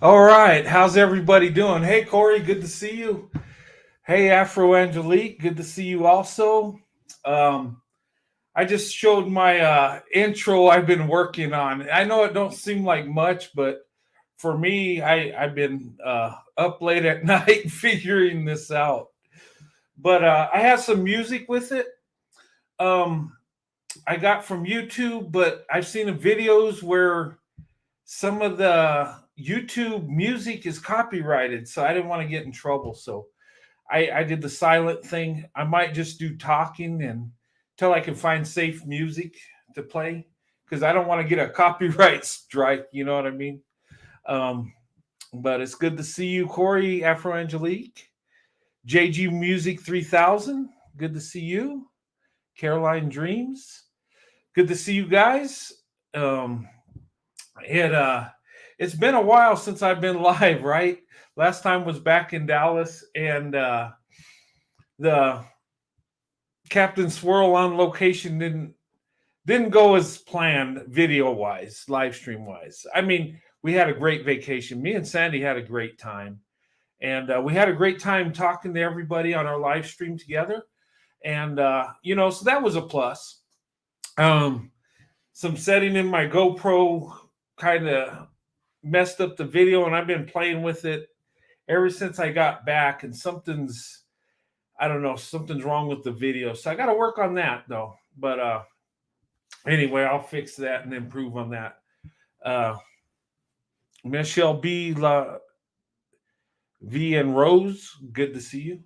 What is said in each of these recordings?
All right, how's everybody doing? Hey, Corey, good to see you. Hey, Afro Angelique, good to see you also. Um, I just showed my intro I've been working on. I know it don't seem like much, but for me, I've been up late at night figuring this out. But I have some music with it. Um, I got from YouTube, but I've seen the videos where some of the YouTube music is copyrighted, so I didn't want to get in trouble. So I did the silent thing. I might just do talking and until I can find safe music to play because I don't want to get a copyright strike. You know what I mean? Um, but it's good to see you, Corey Afro Angelique, JG Music 3000. Good to see you, Caroline Dreams. Good to see you guys. Um, it it's been a while since I've been live, right? Last time was back in Dallas, and the Captain Swirl on location didn't go as planned, video wise, live stream wise. I mean, we had a great vacation. Me and Sandy had a great time, and we had a great time talking to everybody on our live stream together. And so that was a plus. Um, some setting in my GoPro kind of messed up the video, and I've been playing with it ever since I got back. And I don't know, something's wrong with the video, so I got to work on that though. But anyway, I'll fix that and improve on that. Uh, Michelle B. La V and Rose, good to see you.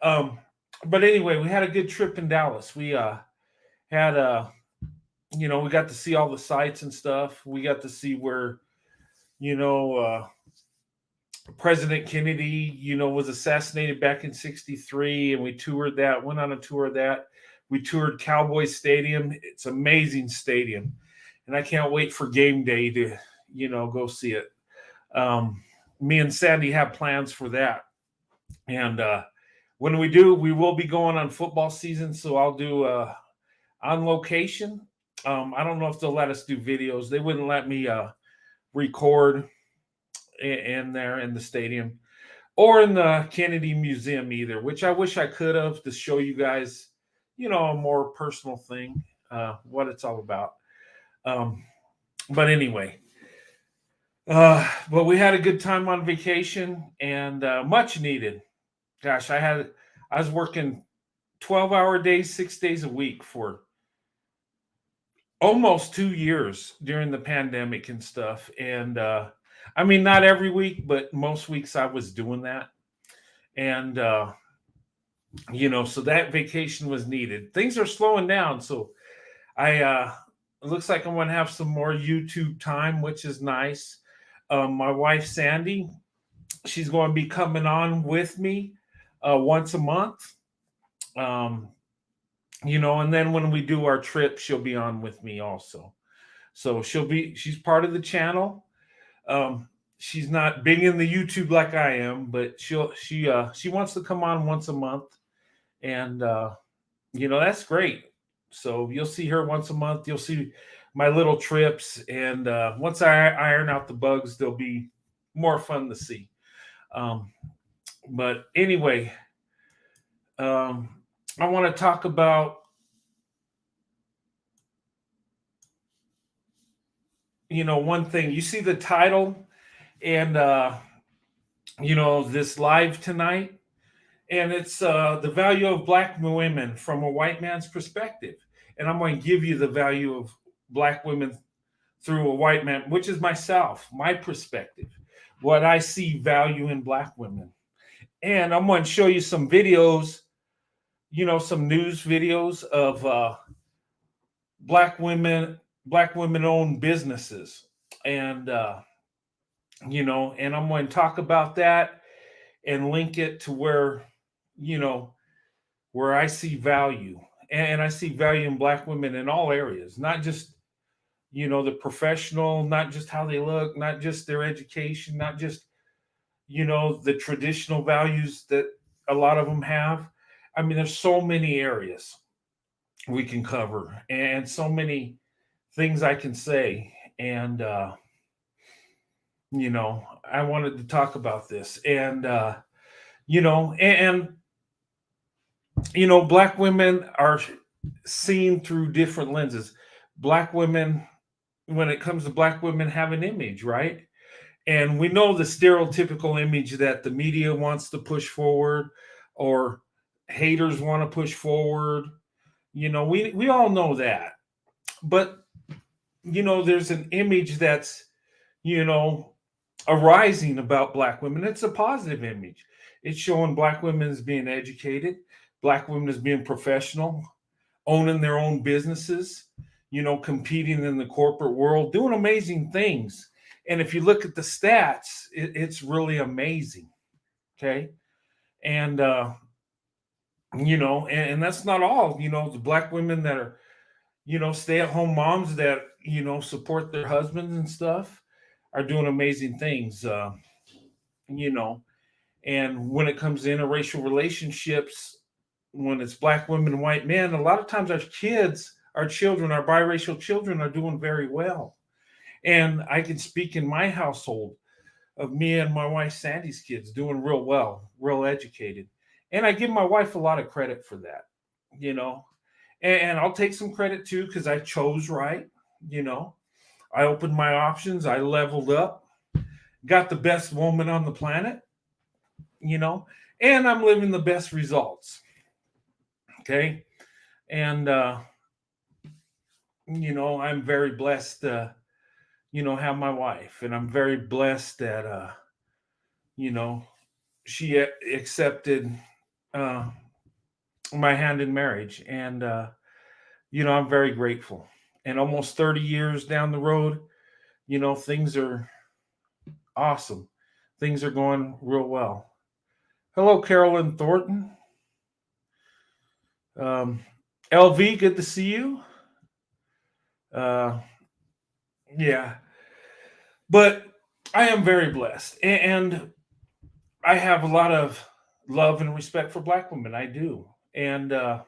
Um, but anyway, we had a good trip in Dallas. We had we got to see all the sights and stuff. We got to see where you know uh, President Kennedy, was assassinated back in '63, and we toured that. Went on a tour of that. We toured Cowboy Stadium. It's an amazing stadium, and I can't wait for game day to, go see it. Um, Me and Sandy have plans for that, and when we do, we will be going on football season. So I'll do on location. I don't know if they'll let us do videos. They wouldn't let me record in there in the stadium or in the Kennedy Museum either, which I wish I could have to show you guys, a more personal thing, what it's all about. Um, but anyway, but we had a good time on vacation and much needed. Gosh, I was working 12-hour days, 6 days a week for almost 2 years during the pandemic and stuff. And I mean, not every week, but most weeks I was doing that. And so that vacation was needed. Things are slowing down, so I it looks like I'm going to have some more YouTube time, which is nice. My wife Sandy, she's going to be coming on with me once a month. Um, and then when we do our trip, she'll be on with me also. So she's part of the channel. She's not big in the YouTube like I am, but she wants to come on once a month, and that's great. So you'll see her once a month. You'll see my little trips, and once I iron out the bugs, they'll be more fun to see. Um, but anyway, um, I want to talk about one thing. You see the title, and this live tonight, and it's the value of black women from a white man's perspective. And I'm going to give you the value of black women through a white man, which is myself, my perspective, what I see value in black women. And I'm going to show you some videos, some news videos of black women owned businesses. And, and I'm going to talk about that and link it to you know, where I see value. And I see value in black women in all areas, not just, the professional, not just how they look, not just their education, not just, the traditional values that a lot of them have. I mean, there's so many areas we can cover and so many things I can say. And I wanted to talk about this. And, you know, and, black women are seen through different lenses. Black women, when it comes to black women, have an image, right? And we know the stereotypical image that the media wants to push forward or haters want to push forward. We all know that. But, there's an image that's, you know, arising about black women. It's a positive image. It's showing black women as being educated, black women as being professional, owning their own businesses, competing in the corporate world, doing amazing things. And if you look at the stats, it's really amazing. Okay. And, and that's not all, the black women that are, stay at home moms that, support their husbands and stuff are doing amazing things. You know, and when it comes to interracial relationships, when it's black women and white men, a lot of times our children, our biracial children are doing very well. And I can speak in my household of me and my wife Sandy's kids doing real well, real educated. And I give my wife a lot of credit for that, you know. And I'll take some credit too because I chose right, you know. I opened my options, I leveled up, got the best woman on the planet, you know, and I'm living the best results. Okay. And, I'm very blessed to, have my wife. And I'm very blessed that, you know, she accepted uh, my hand in marriage. And, I'm very grateful. And almost 30 years down the road, things are awesome. Things are going real well. Hello, Carolyn Thornton. Um, LV, good to see you. Uh, yeah, but I am very blessed, and I have a lot of love and respect for Black women. I do, and in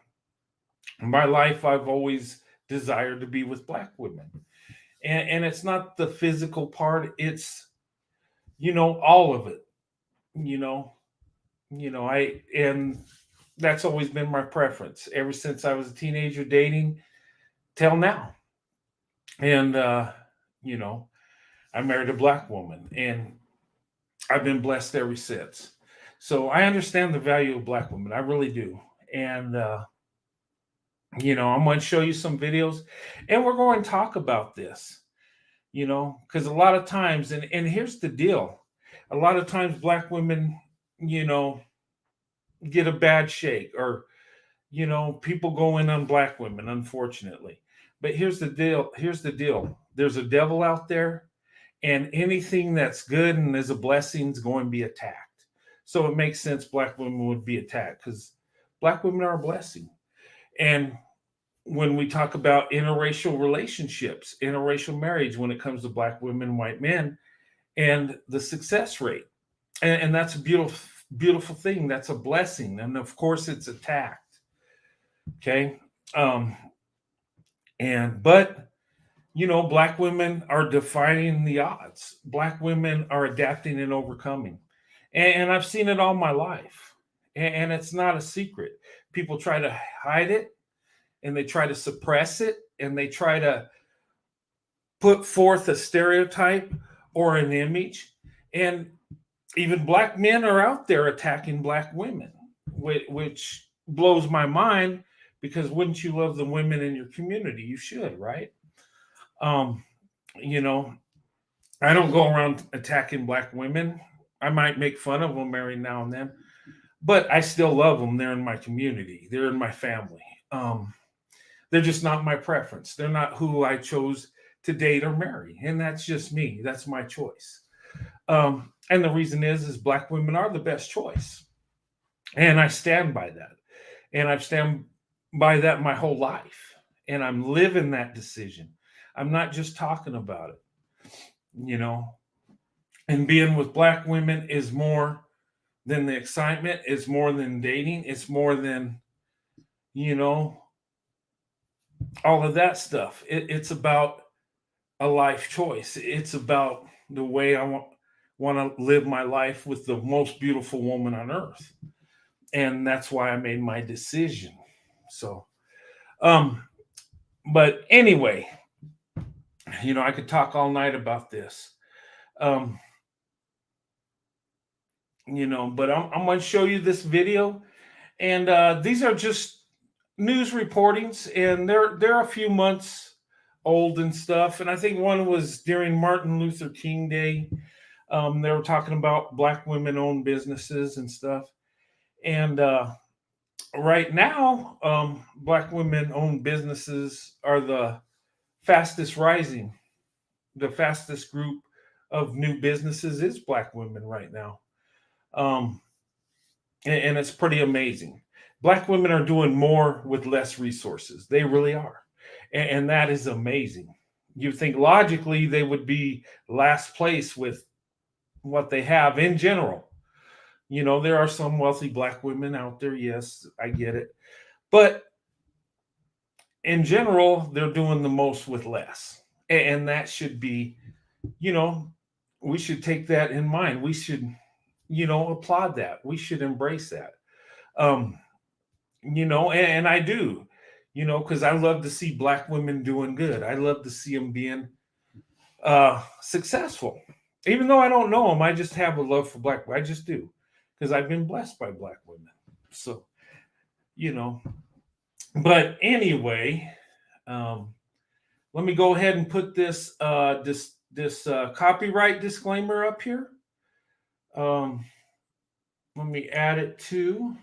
my life, I've always desired to be with Black women, and it's not the physical part; it's all of it. You know, I and that's always been my preference ever since I was a teenager dating till now, and you know, I married a Black woman, and I've been blessed ever since. So I understand the value of black women. I really do. And, I'm going to show you some videos and we're going to talk about this, because a lot of times, and here's the deal, a lot of times black women, you know, get a bad shake or, people go in on black women, unfortunately. But here's the deal. Here's the deal. There's a devil out there and anything that's good and is a blessing is going to be attacked. So it makes sense black women would be attacked because black women are a blessing. And when we talk about interracial relationships, interracial marriage, when it comes to black women and white men, and the success rate, and that's a beautiful thing. That's a blessing, and of course, it's attacked. Okay, um, but black women are defying the odds. Black women are adapting and overcoming. And I've seen it all my life. And it's not a secret. People try to hide it and they try to suppress it and they try to put forth a stereotype or an image. And even black men are out there attacking black women, which blows my mind because wouldn't you love the women in your community? You should, right? Um, you know, I don't go around attacking black women. I might make fun of them every now and then, but I still love them. They're in my community. They're in my family. They're just not my preference. They're not who I chose to date or marry, and that's just me. That's my choice. And the reason is black women are the best choice, and I stand by that. And I've stand by that my whole life, and I'm living that decision. I'm not just talking about it, you know. And being with black women is more than the excitement. It's more than dating. It's more than you know all of that stuff. It's about a life choice. It's about the way I want. want to live my life with the most beautiful woman on earth. And that's why I made my decision. So, um, but anyway, I could talk all night about this. Um, but I'm going to show you this video, and these are just news reportings, and they're a few months old and stuff. And I think one was during Martin Luther King Day. They were talking about black women-owned businesses and stuff. And right now, black women-owned businesses are the fastest rising. The fastest group of new businesses is black women right now. Um, and it's pretty amazing. Black women are doing more with less resources. They really are. And that is amazing. You think logically they would be last place with what they have in general. There are some wealthy black women out there. Yes, I get it. But in general, they're doing the most with less. And that should be, you know, we should take that in mind. We should, applaud that. We should embrace that. Um, and I do, because I love to see black women doing good. I love to see them being successful. Even though I don't know them, I just have a love for black. I just do, because I've been blessed by black women. So, you know, but anyway, um, let me go ahead and put this copyright disclaimer up here. Um, let me add it to.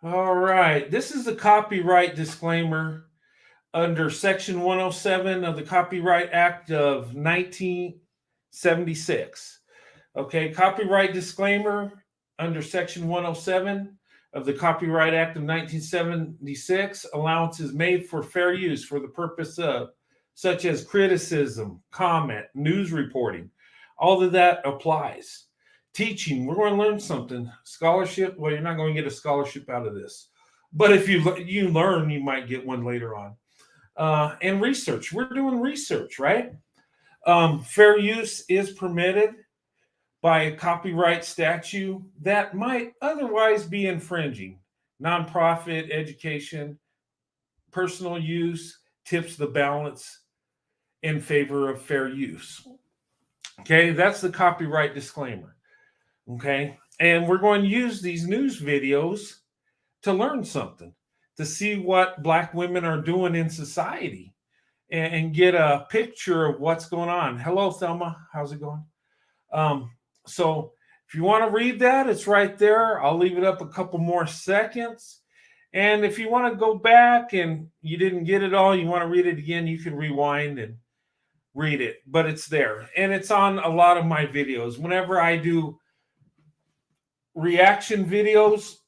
All right, this is the copyright disclaimer under Section 107 of the Copyright Act of 1976. Okay, copyright disclaimer under Section 107 of the Copyright Act of 1976. Allowances made for fair use for the purpose of, such as criticism, comment, news reporting. All of that applies. Teaching, we're going to learn something. Scholarship, well, you're not going to get a scholarship out of this. But if you learn, you might get one later on. And research, we're doing research, right? Fair use is permitted by a copyright statute that might otherwise be infringing. Nonprofit, education, personal use tips the balance in favor of fair use. Okay, that's the copyright disclaimer. Okay, and we're going to use these news videos to learn something, to see what black women are doing in society, and get a picture of what's going on. Hello, Thelma. How's it going? So if you want to read that, it's right there. I'll leave it up a couple more seconds. And if you want to go back and you didn't get it all, you want to read it again, you can rewind and read it. But it's there. And it's on a lot of my videos. Whenever I do reaction videos,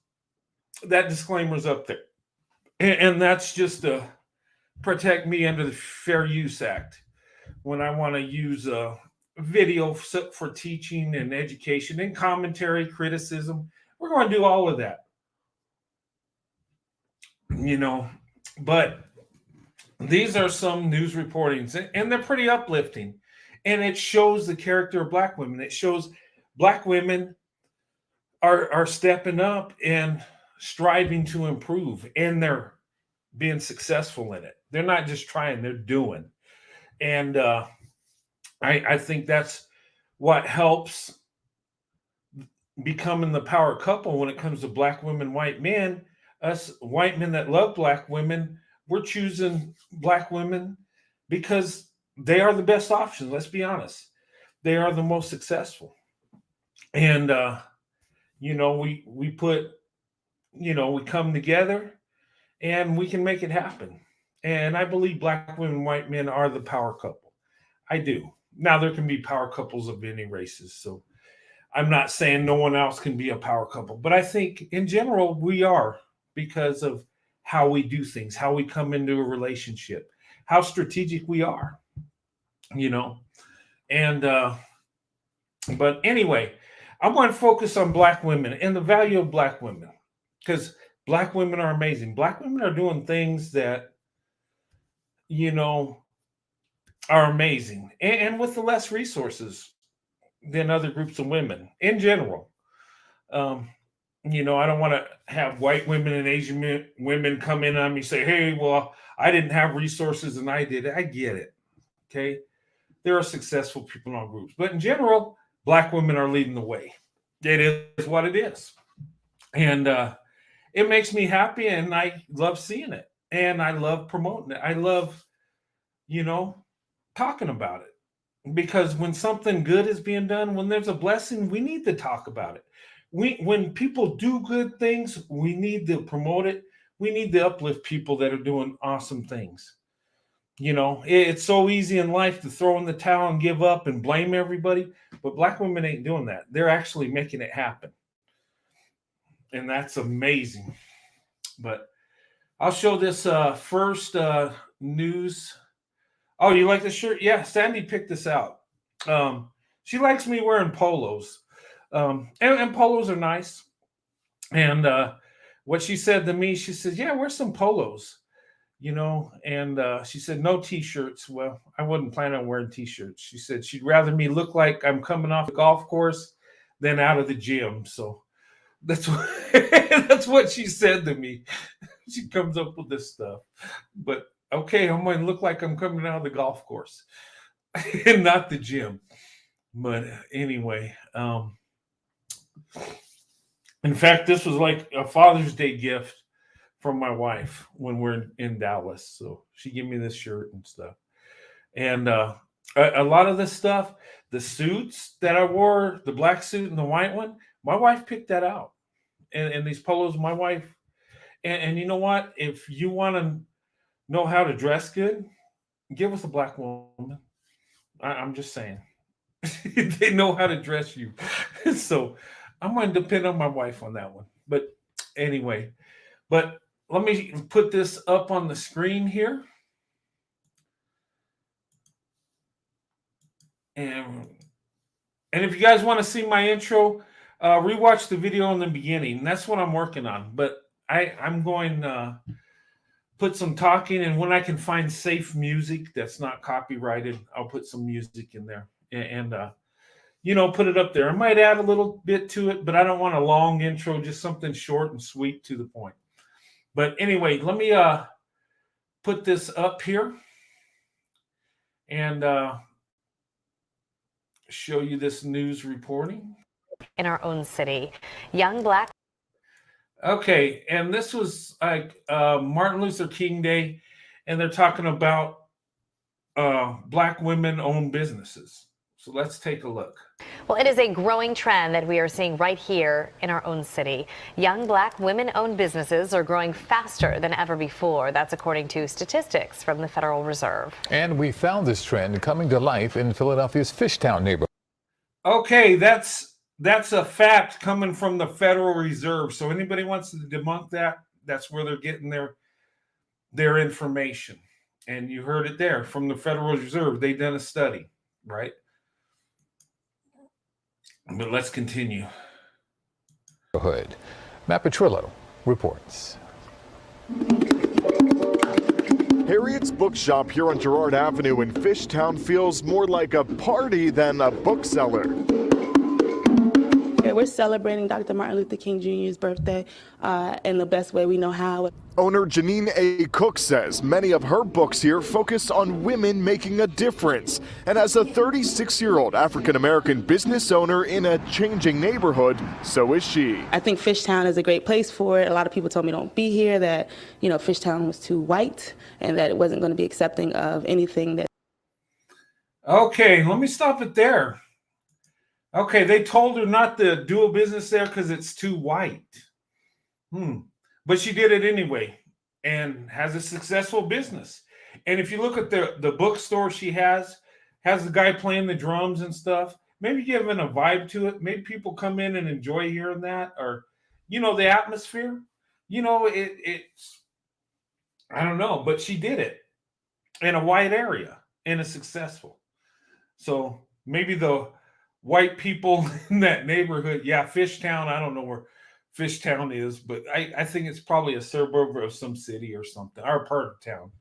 that disclaimer's up there. And that's just to protect me under the Fair Use Act. When I want to use a video for teaching and education and commentary, criticism, we're going to do all of that. But these are some news reportings, and they're pretty uplifting. And it shows the character of black women. It shows black women are stepping up and striving to improve, and they're being successful in it. They're not just trying, they're doing. And I think that's what helps becoming the power couple when it comes to black women, white men. Us white men that love black women, we're choosing black women because they are the best option. Let's be honest. They are the most successful. And, we put, we come together and we can make it happen. And I believe black women, white men are the power couple. I do. Now, there can be power couples of any races. So I'm not saying no one else can be a power couple. But I think in general, we are, because of how we do things, how we come into a relationship, how strategic we are, And, but anyway, I'm going to focus on black women and the value of black women, because black women are amazing. Black women are doing things that, are amazing. And with the less resources, than other groups of women in general. Um, I don't want to have white women and Asian women come in on me say, "Hey, well, I didn't have resources and I did it." I get it. Okay, there are successful people in all groups, but in general, black women are leading the way. It is what it is, and it makes me happy, and I love seeing it, and I love promoting it. I love, you know, talking about it because when something good is being done, when there's a blessing, we need to talk about it. When people do good things, we need to promote it. We need to uplift people that are doing awesome things. It's so easy in life to throw in the towel and give up and blame everybody, but black women ain't doing that. They're actually making it happen. And that's amazing. But I'll show this first news. Oh, you like the shirt? Yeah, Sandy picked this out. She likes me wearing polos. And polos are nice. And what she said to me, she said, "Yeah, wear some polos." And she said, "No t-shirts." Well, I wasn't planning on wearing t-shirts. She said she'd rather me look like I'm coming off the golf course than out of the gym. So that's what, that's what she said to me. She comes up with this stuff. But okay, I'm going to look like I'm coming out of the golf course and not the gym. But anyway, in fact, this was like a Father's Day gift from my wife when we're in Dallas. So she gave me this shirt and stuff. And a lot of this stuff, the suits that I wore, the black suit and the white one, my wife picked that out. And these polos, my wife. And you know what? If you want to know how to dress good, give us a black woman. I'm just saying. They know how to dress you. So I'm going to depend on my wife on that one. But anyway, but let me put this up on the screen here. And if you guys want to see my intro, rewatch the video in the beginning. That's what I'm working on. But I'm going to put some talking, and when I can find safe music that's not copyrighted, I'll put some music in there and put it up there. I might add a little bit to it, but I don't want a long intro, just something short and sweet to the point. But anyway, let me put this up here and show you this news reporting. In our own city, young black. Okay, and this was like Martin Luther King Day, and they're talking about black women-owned businesses. So let's take a look. Well, it is a growing trend that we are seeing right here in our own city. Young black women-owned businesses are growing faster than ever before. That's according to statistics from the Federal Reserve. And we found this trend coming to life in Philadelphia's Fishtown neighborhood. Okay, that's a fact coming from the Federal Reserve. So anybody wants to debunk that, that's where they're getting their information. And you heard it there from the Federal Reserve. They've done a study, right? But let's continue. Matt Petrillo reports. Harriet's Bookshop here on Girard Avenue in Fishtown feels more like a party than a bookseller. We're celebrating Dr. Martin Luther King Jr.'s birthday in the best way we know how. Owner Janine A. Cook says many of her books here focus on women making a difference. And as a 36-year-old African-American business owner in a changing neighborhood, so is she. I think Fishtown is a great place for it. A lot of people told me don't be here, that, Fishtown was too white and that it wasn't going to be accepting of anything that. Okay, let me stop it there. Okay, they told her not to do a business there because it's too white. But she did it anyway and has a successful business. And if you look at the bookstore she has the guy playing the drums and stuff, maybe giving a vibe to it. Maybe people come in and enjoy hearing that, or, the atmosphere. It's, I don't know, but she did it in a white area and it's successful. So maybe the white people in that neighborhood, Fishtown, I don't know where Fishtown is, but I think it's probably a suburb of some city or something, or part of town.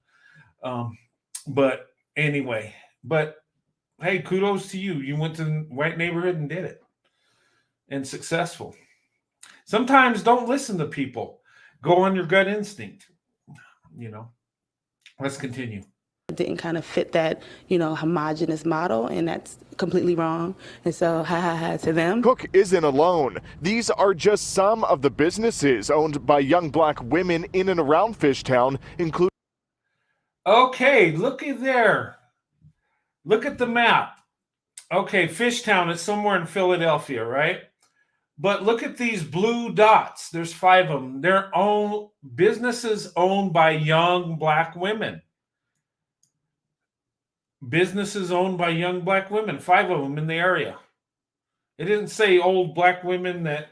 But anyway, but hey, kudos to you. You went to the right neighborhood and did it, and successful. Sometimes don't listen to people. Go on your gut instinct. You know. Let's continue. Didn't kind of fit that, homogenous model, and that's completely wrong. And so, ha to them. Cook isn't alone. These are just some of the businesses owned by young black women in and around Fishtown, including. Okay, looky there. Look at the map. Okay, Fishtown is somewhere in Philadelphia, right? But look at these blue dots. There's 5 of them. They're own businesses owned by young black women. Businesses owned by young black women, 5 of them in the area. It didn't say old black women that,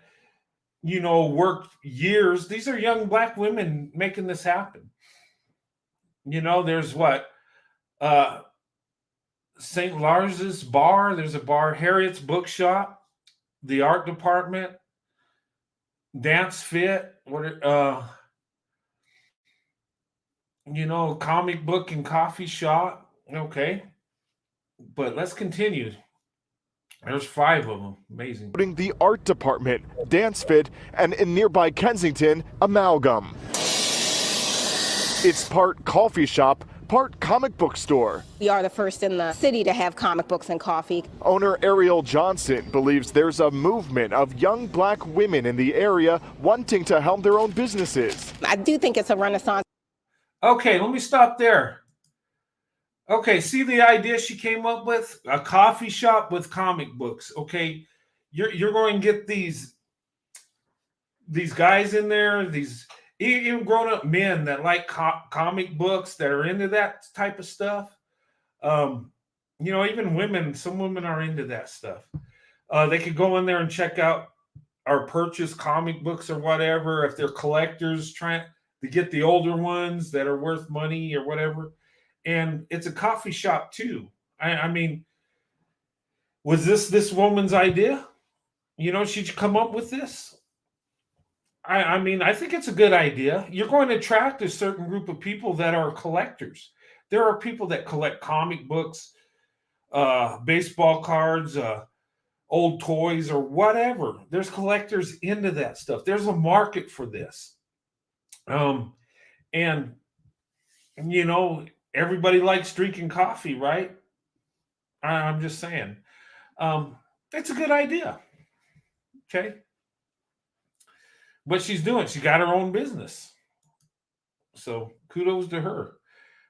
worked years. These are young black women making this happen. There's what? St. Lars's Bar. There's a bar. Harriet's Bookshop. The art department. Dance Fit. Comic book and coffee shop. Okay. But let's continue. There's 5 of them. Amazing. Including the art department, Dance Fit, and in nearby Kensington, Amalgam. It's part coffee shop, part comic book store. We are the first in the city to have comic books and coffee. Owner Ariel Johnson believes there's a movement of young black women in the area wanting to helm their own businesses. I do think it's a renaissance. Okay, let me stop there. Okay, see the idea she came up with? A coffee shop with comic books. Okay, you're going to get these guys in there, these even grown-up men that like comic books, that are into that type of stuff. Even women, some women are into that stuff. They could go in there and check out or purchase comic books or whatever, if they're collectors trying to get the older ones that are worth money or whatever. And it's a coffee shop too. I mean, was this woman's idea? She'd come up with this. I mean, I think it's a good idea. You're going to attract a certain group of people that are collectors. There are people that collect comic books, baseball cards, old toys, or whatever. There's collectors into that stuff. There's a market for this. And everybody likes drinking coffee, right? I'm just saying. It's a good idea. Okay. But she's got her own business. So kudos to her.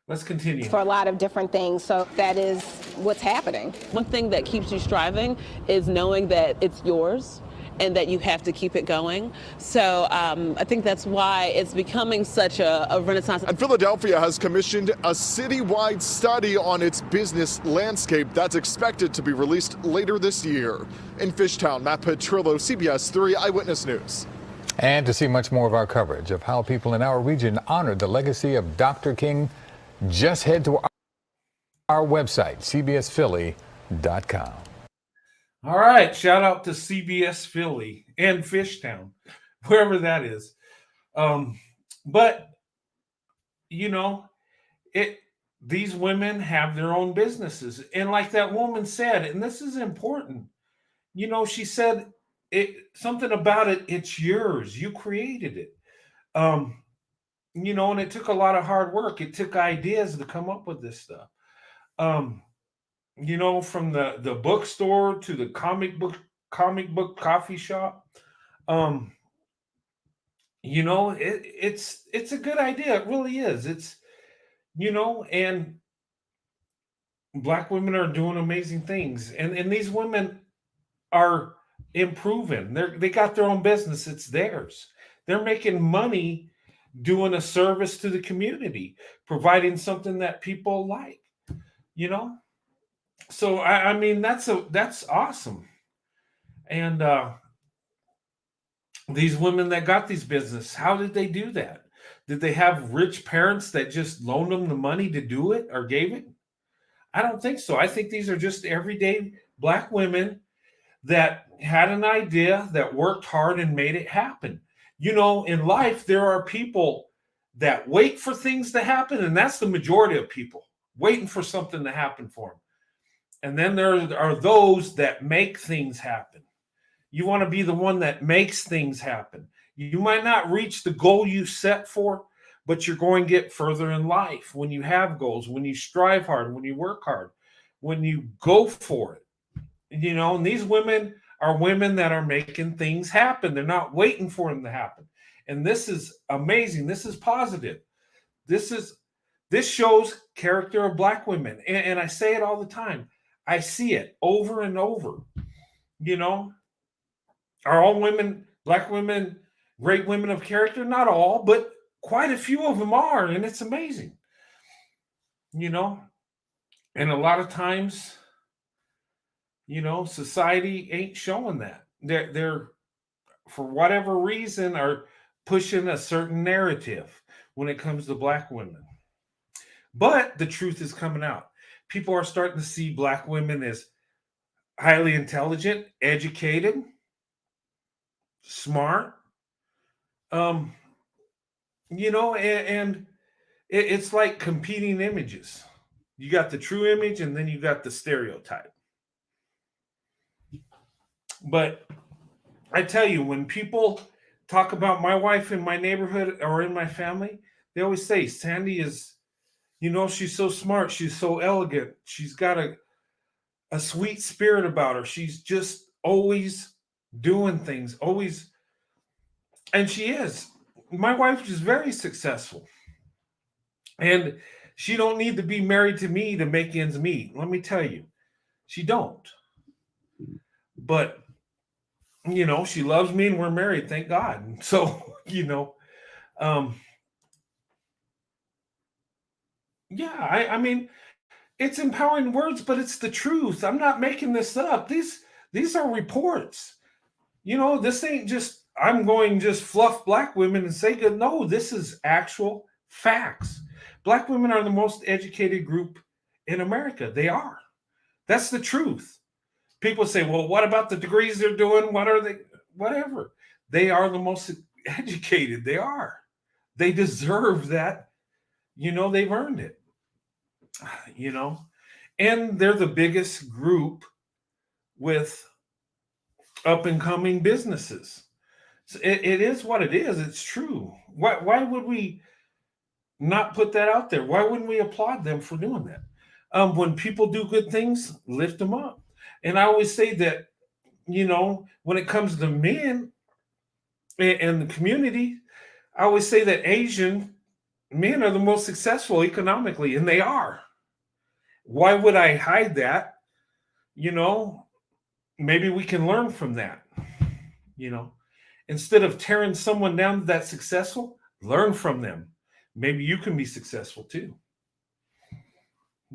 Let's continue. For a lot of different things. So that is what's happening. One thing that keeps you striving is knowing that it's yours and that you have to keep it going. So I think that's why it's becoming such a renaissance. And Philadelphia has commissioned a citywide study on its business landscape that's expected to be released later this year. In Fishtown, Matt Petrillo, CBS 3 Eyewitness News. And to see much more of our coverage of how people in our region honored the legacy of Dr. King, just head to our website, cbsphilly.com. All right. Shout out to CBS Philly and Fishtown, wherever that is. But, these women have their own businesses. And like that woman said, and this is important, she said something about it. It's yours. You created it. And it took a lot of hard work. It took ideas to come up with this stuff. From the bookstore to the comic book coffee shop. It's a good idea. It really is. It's, and black women are doing amazing things. And these women are improving. They got their own business. It's theirs. They're making money doing a service to the community, providing something that people like, So I mean, that's awesome. And these women that got these business, how did they do that? Did they have rich parents that just loaned them the money to do it or gave it? I don't think so. I think these are just everyday black women that had an idea, that worked hard and made it happen. In life, there are people that wait for things to happen, and that's the majority of people, waiting for something to happen for them. And then there are those that make things happen. You want to be the one that makes things happen. You might not reach the goal you set for, but you're going to get further in life when you have goals, when you strive hard, when you work hard, when you go for it. And these women are women that are making things happen. They're not waiting for them to happen. And this is amazing. This is positive. This shows character of Black women. And I say it all the time. I see it over and over. Are all women, Black women, great women of character? Not all, but quite a few of them are. And it's amazing. And a lot of times, society ain't showing that. They're for whatever reason, are pushing a certain narrative when it comes to Black women. But the truth is coming out. People are starting to see Black women as highly intelligent, educated, smart. And it's like competing images. You got the true image and then you got the stereotype. But I tell you, when people talk about my wife in my neighborhood or in my family, they always say, Sandy is, she's so smart. She's so elegant. She's got a sweet spirit about her. She's just always doing things, always. And she is. My wife is very successful. And she don't need to be married to me to make ends meet. Let me tell you, she don't. But she loves me and we're married, thank God. So, I mean, it's empowering words, but it's the truth. I'm not making this up. These are reports. This ain't just, I'm going just fluff Black women and say good. No, this is actual facts. Black women are the most educated group in America. They are. That's the truth. People say, well, what about the degrees they're doing? What are they? Whatever. They are the most educated. They are. They deserve that. They've earned it. And they're the biggest group with up and coming businesses. So it is what it is. It's true. Why would we not put that out there? Why wouldn't we applaud them for doing that? When people do good things, lift them up. And I always say that, when it comes to men and the community, I always say that Asian men are the most successful economically, and they are. Why would I hide that? Maybe we can learn from that. Instead of tearing someone down that's successful, learn from them. Maybe you can be successful too.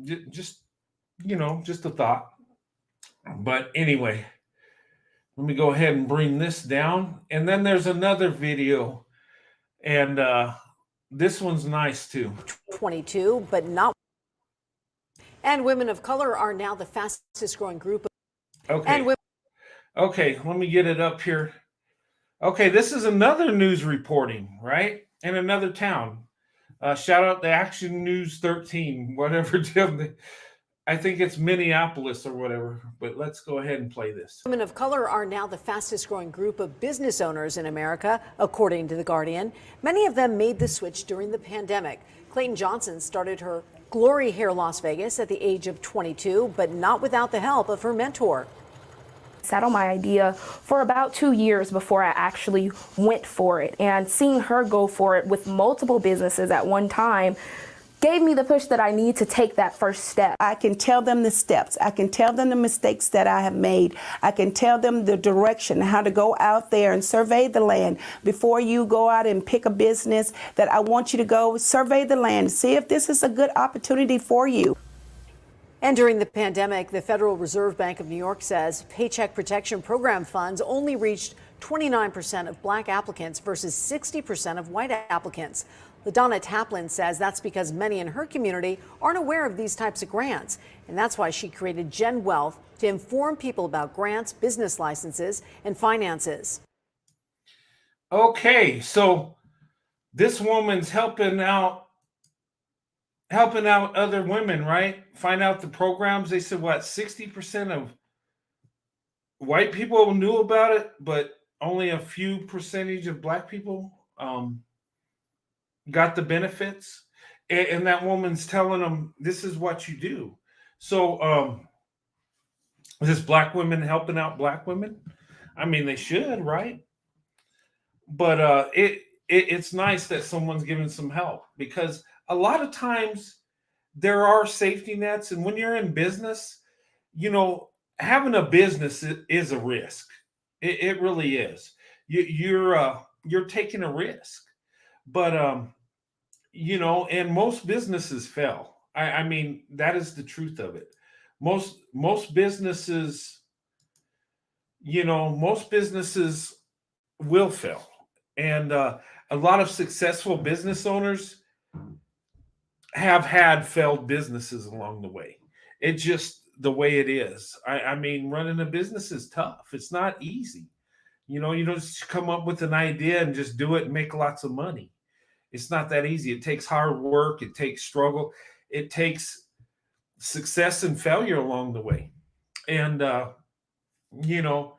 Just a thought. But anyway, let me go ahead and bring this down. And then there's another video. And this one's nice too. 22, but not. And women of color are now the fastest growing group. Okay, let me get it up here. Okay, this is another news reporting, right? In another town. Shout out to Action News 13, whatever. I think it's Minneapolis or whatever, but let's go ahead and play this. Women of color are now the fastest growing group of business owners in America, according to The Guardian. Many of them made the switch during the pandemic. Clayton Johnson started her glory here Las Vegas at the age of 22, but not without the help of her mentor. Sat on my idea for about 2 years before I actually went for it, and seeing her go for it with multiple businesses at one time gave me the push that I need to take that first step. I can tell them the steps. I can tell them the mistakes that I have made. I can tell them the direction, how to go out there and survey the land. Before you go out and pick a business, that I want you to go survey the land, see if this is a good opportunity for you. And during the pandemic, the Federal Reserve Bank of New York says Paycheck Protection Program funds only reached 29% of Black applicants versus 60% of white applicants. LaDonna Taplin says that's because many in her community aren't aware of these types of grants. And that's why she created Gen Wealth to inform people about grants, business licenses, and finances. Okay, so this woman's helping out helping out other women, right? Find out the programs. They said what 60% of white people knew about it, but only a few percentage of black people got the benefits. And that woman's telling them this is what you do. So this black women helping out black women. I mean, they should, right? But it's nice that someone's giving some help, because a lot of times there are safety nets, and when you're in business, you know, having a business is a risk. It really is. You're taking a risk, but you know, and most businesses fail. I mean, that is the truth of it. Most businesses, you know, most businesses will fail, and a lot of successful business owners have had failed businesses along the way. It's just the way it is. I mean, running a business is tough. It's not easy. You know, you don't just come up with an idea and just do it and make lots of money. It's not that easy. It takes hard work. It takes struggle. It takes success and failure along the way. And you know,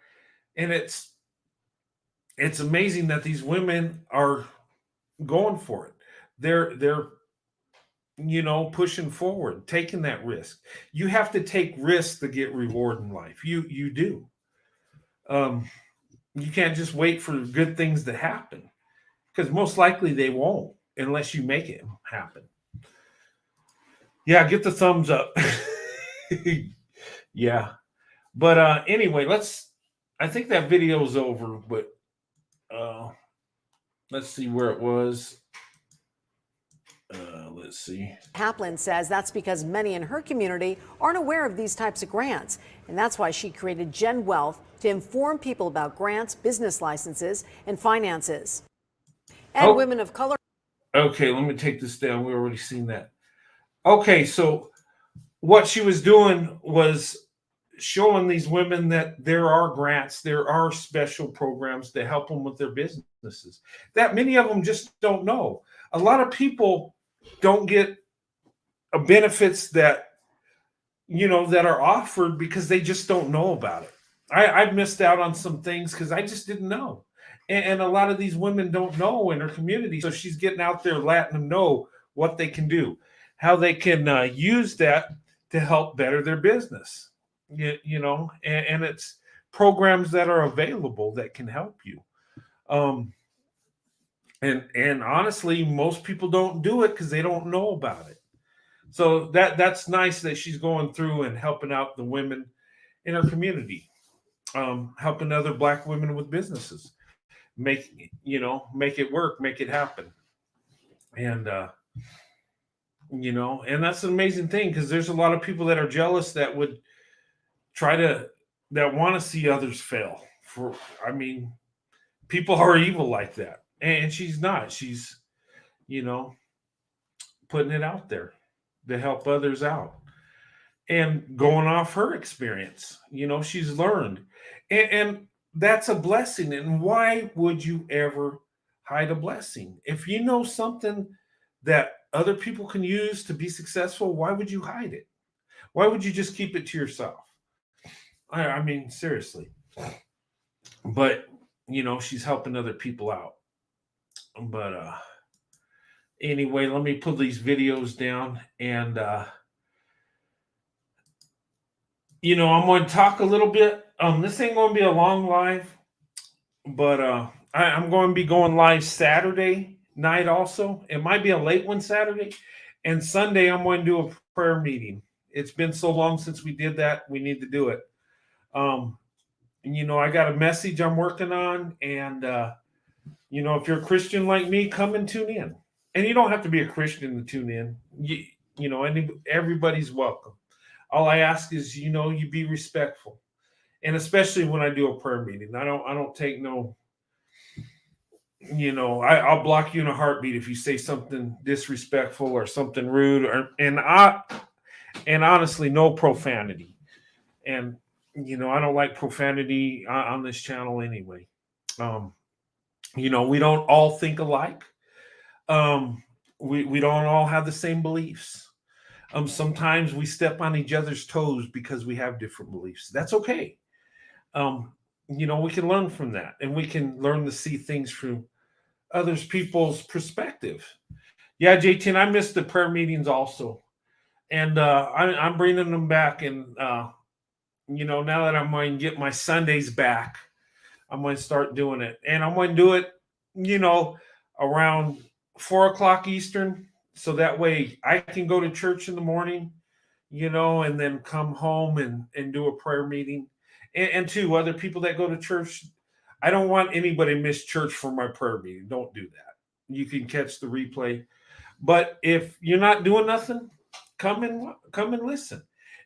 and it's amazing that these women are going for it. They're you know, pushing forward, taking that risk. You have to take risks to get reward in life. You do. Um, you can't just wait for good things to happen, because most likely they won't unless you make it happen. Yeah, get the thumbs up. Yeah. But anyway, I think that video's over, but let's see where it was. Let's see. Haplin says that's because many in her community aren't aware of these types of grants. And that's why she created Gen Wealth to inform people about grants, business licenses, and finances. And women of color. Okay, let me take this down. We already seen that. Okay, so what she was doing was showing these women that there are grants, there are special programs to help them with their businesses that many of them just don't know. A lot of people don't get benefits that, you know, that are offered because they just don't know about it. I've missed out on some things because I just didn't know. And a lot of these women don't know in her community. So she's getting out there letting them know what they can do, how they can use that to help better their business. You know, and it's programs that are available that can help you. And honestly, most people don't do it because they don't know about it. So that's nice that she's going through and helping out the women in her community, helping other black women with businesses, make it work, make it happen. And you know, and that's an amazing thing, because there's a lot of people that are jealous that would that want to see others fail. I mean, people are evil like that, and she's not. She's, you know, putting it out there to help others out and going off her experience. You know, she's learned, and that's a blessing. And why would you ever hide a blessing? If you know something that other people can use to be successful, why would you hide it? Why would you just keep it to yourself? I mean, seriously. But, you know, she's helping other people out. But anyway, let me pull these videos down, and you know, I'm going to talk a little bit. This ain't going to be a long live, but I'm going to be going live Saturday night also. It might be a late one Saturday, and Sunday I'm going to do a prayer meeting. It's been so long since we did that. We need to do it. You know, I got a message I'm working on, and you know, if you're a Christian like me, come and tune in. And you don't have to be a Christian to tune in. You know, everybody's welcome. All I ask is, you know, you be respectful, and especially when I do a prayer meeting, I don't take no. You know, I'll block you in a heartbeat if you say something disrespectful or something rude, and honestly, no profanity. And you know, I don't like profanity on this channel anyway. You know, we don't all think alike. we don't all have the same beliefs. Sometimes we step on each other's toes because we have different beliefs. That's okay. Um, we can learn from that, and we can learn to see things from others people's perspective. Yeah, JT, I missed the prayer meetings also, and I'm bringing them back. And now that I'm going to get my Sundays back, I'm going to start doing it, and I'm going to do it, around 4 o'clock Eastern, so that way I can go to church in the morning, and then come home and do a prayer meeting. And two other people that go to church, I don't want anybody to miss church for my prayer meeting. Don't do that. You can catch the replay. But if you're not doing nothing, come and listen.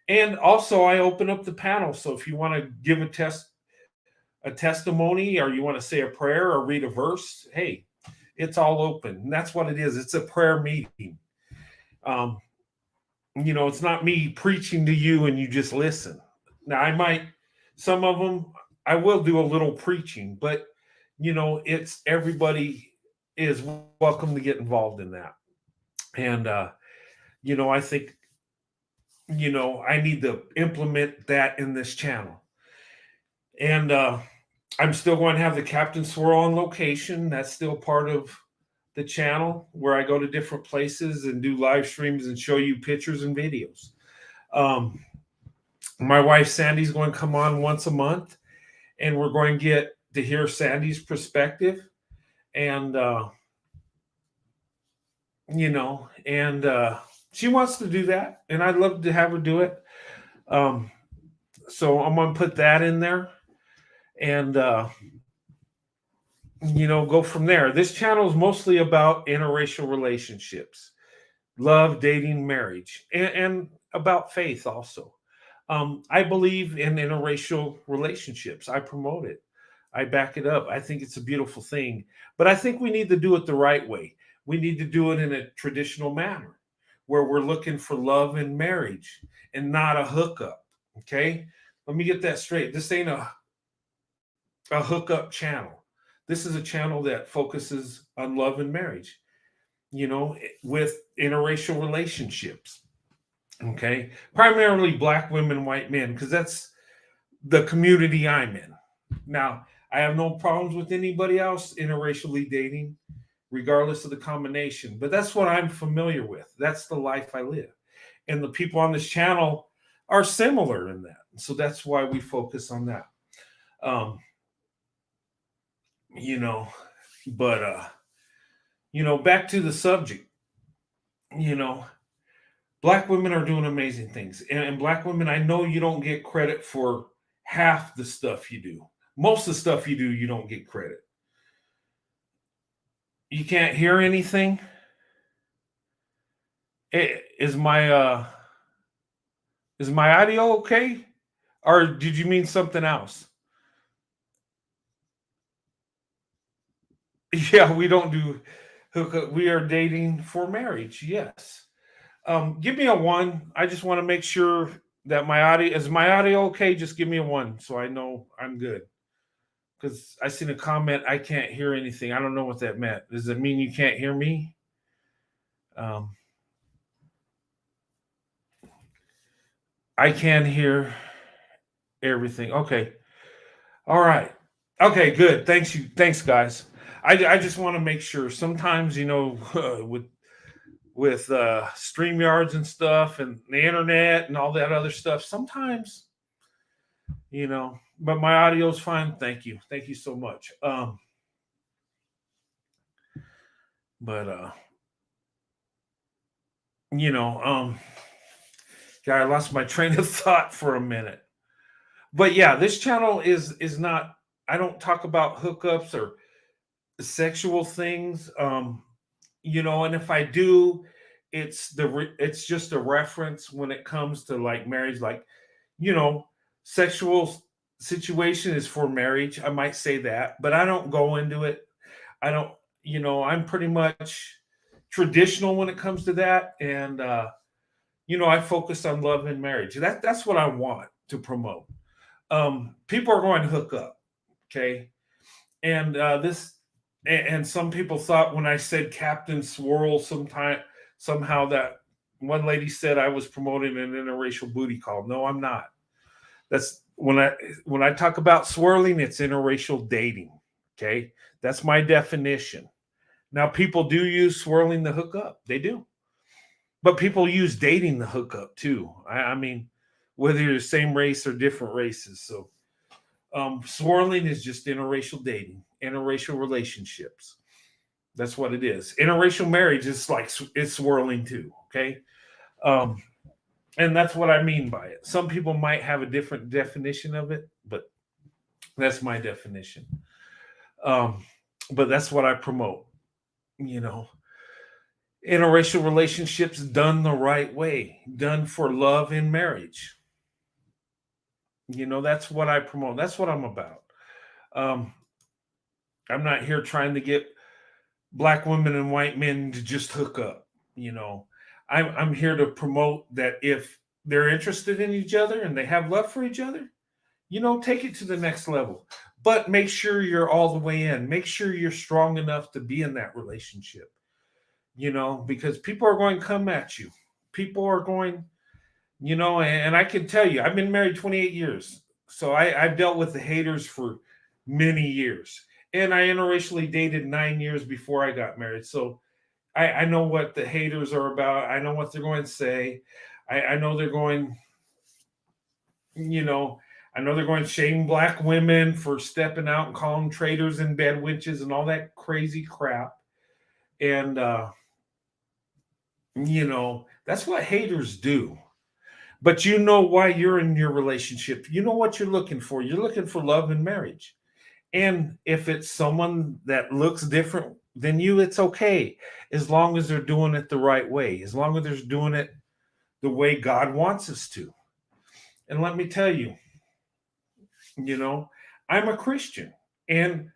And also I open up the panel. So if you want to give a testimony, or you want to say a prayer or read a verse, hey, it's all open. And that's what it is. It's a prayer meeting. It's not me preaching to you and you just listen. Now some of them I will do a little preaching, but it's everybody is welcome to get involved in that. And I think I need to implement that in this channel. And I'm still going to have the Captain Swirl on location. That's still part of the channel, where I go to different places and do live streams and show you pictures and videos. My wife Sandy's going to come on once a month, and we're going to get to hear Sandy's perspective. And she wants to do that, and I'd love to have her do it. So I'm going to put that in there, and go from there. This channel is mostly about interracial relationships, love, dating, marriage, and about faith also. I believe in interracial relationships. I promote it. I back it up. I think it's a beautiful thing, but I think we need to do it the right way. We need to do it in a traditional manner, where we're looking for love and marriage and not a hookup. Okay? Let me get that straight. This ain't a hookup channel. This is a channel that focuses on love and marriage, with interracial relationships. Okay? Primarily black women, white men, because that's the community I'm in. Now, I have no problems with anybody else interracially dating, regardless of the combination. But that's what I'm familiar with. That's the life I live. And the people on this channel are similar in that. So that's why we focus on that. Back to the subject, black women are doing amazing things. And black women, I know you don't get credit for half the stuff you do. Most of the stuff you do, you don't get credit. You can't hear anything? Is my audio okay? Or did you mean something else? Yeah, we don't do hookup. We are dating for marriage. Yes. Give me a 1. I just want to make sure that my audio okay? Just give me a 1 so I know I'm good. Because I seen a comment, I can't hear anything. I don't know what that meant. Does it mean you can't hear me? I can hear everything. Okay. All right. Okay, good. Thanks, guys. I just want to make sure. Sometimes, with StreamYards and stuff and the internet and all that other stuff, sometimes, but my audio's fine. Thank you so much. I lost my train of thought for a minute. But yeah, this channel is not, I don't talk about hookups or sexual things. And if I do, it's just a reference when it comes to like marriage, like, sexual situation is for marriage. I might say that, but I don't go into it. I don't, I'm pretty much traditional when it comes to that. And, I focus on love and marriage. That's what I want to promote. People are going to hook up. Okay. And this And some people thought when I said Captain Swirl somehow that one lady said I was promoting an interracial booty call. No, I'm not. That's when I talk about swirling, it's interracial dating. Okay. That's my definition. Now people do use swirling the hookup. They do. But people use dating the hookup too. I mean, whether you're the same race or different races. So swirling is just interracial dating, interracial relationships. That's what it is. Interracial marriage is like it's swirling too. Okay. And that's what I mean by it. Some people might have a different definition of it, but that's my definition. But that's what I promote. You know, interracial relationships done the right way, done for love and marriage. You know, that's what I promote. That's what I'm about. I'm not here trying to get black women and white men to just hook up. You know, I'm here to promote that if they're interested in each other and they have love for each other, you know, take it to the next level. But make sure you're all the way in. Make sure you're strong enough to be in that relationship. You know, because people are going to come at you. People are going, you know, and I can tell you, I've been married 28 years. So I've dealt with the haters for many years. And I interracially dated 9 years before I got married. So I know what the haters are about. I know what they're going to say. I know they're going, you know, I know they're going to shame black women for stepping out and call them traitors and bed witches and all that crazy crap. And, you know, that's what haters do. But you know why you're in your relationship. You know what you're looking for. You're looking for love and marriage. And if it's someone that looks different than you, it's okay. As long as they're doing it the right way, as long as they're doing it the way God wants us to. And let me tell you, you know, I'm a Christian, and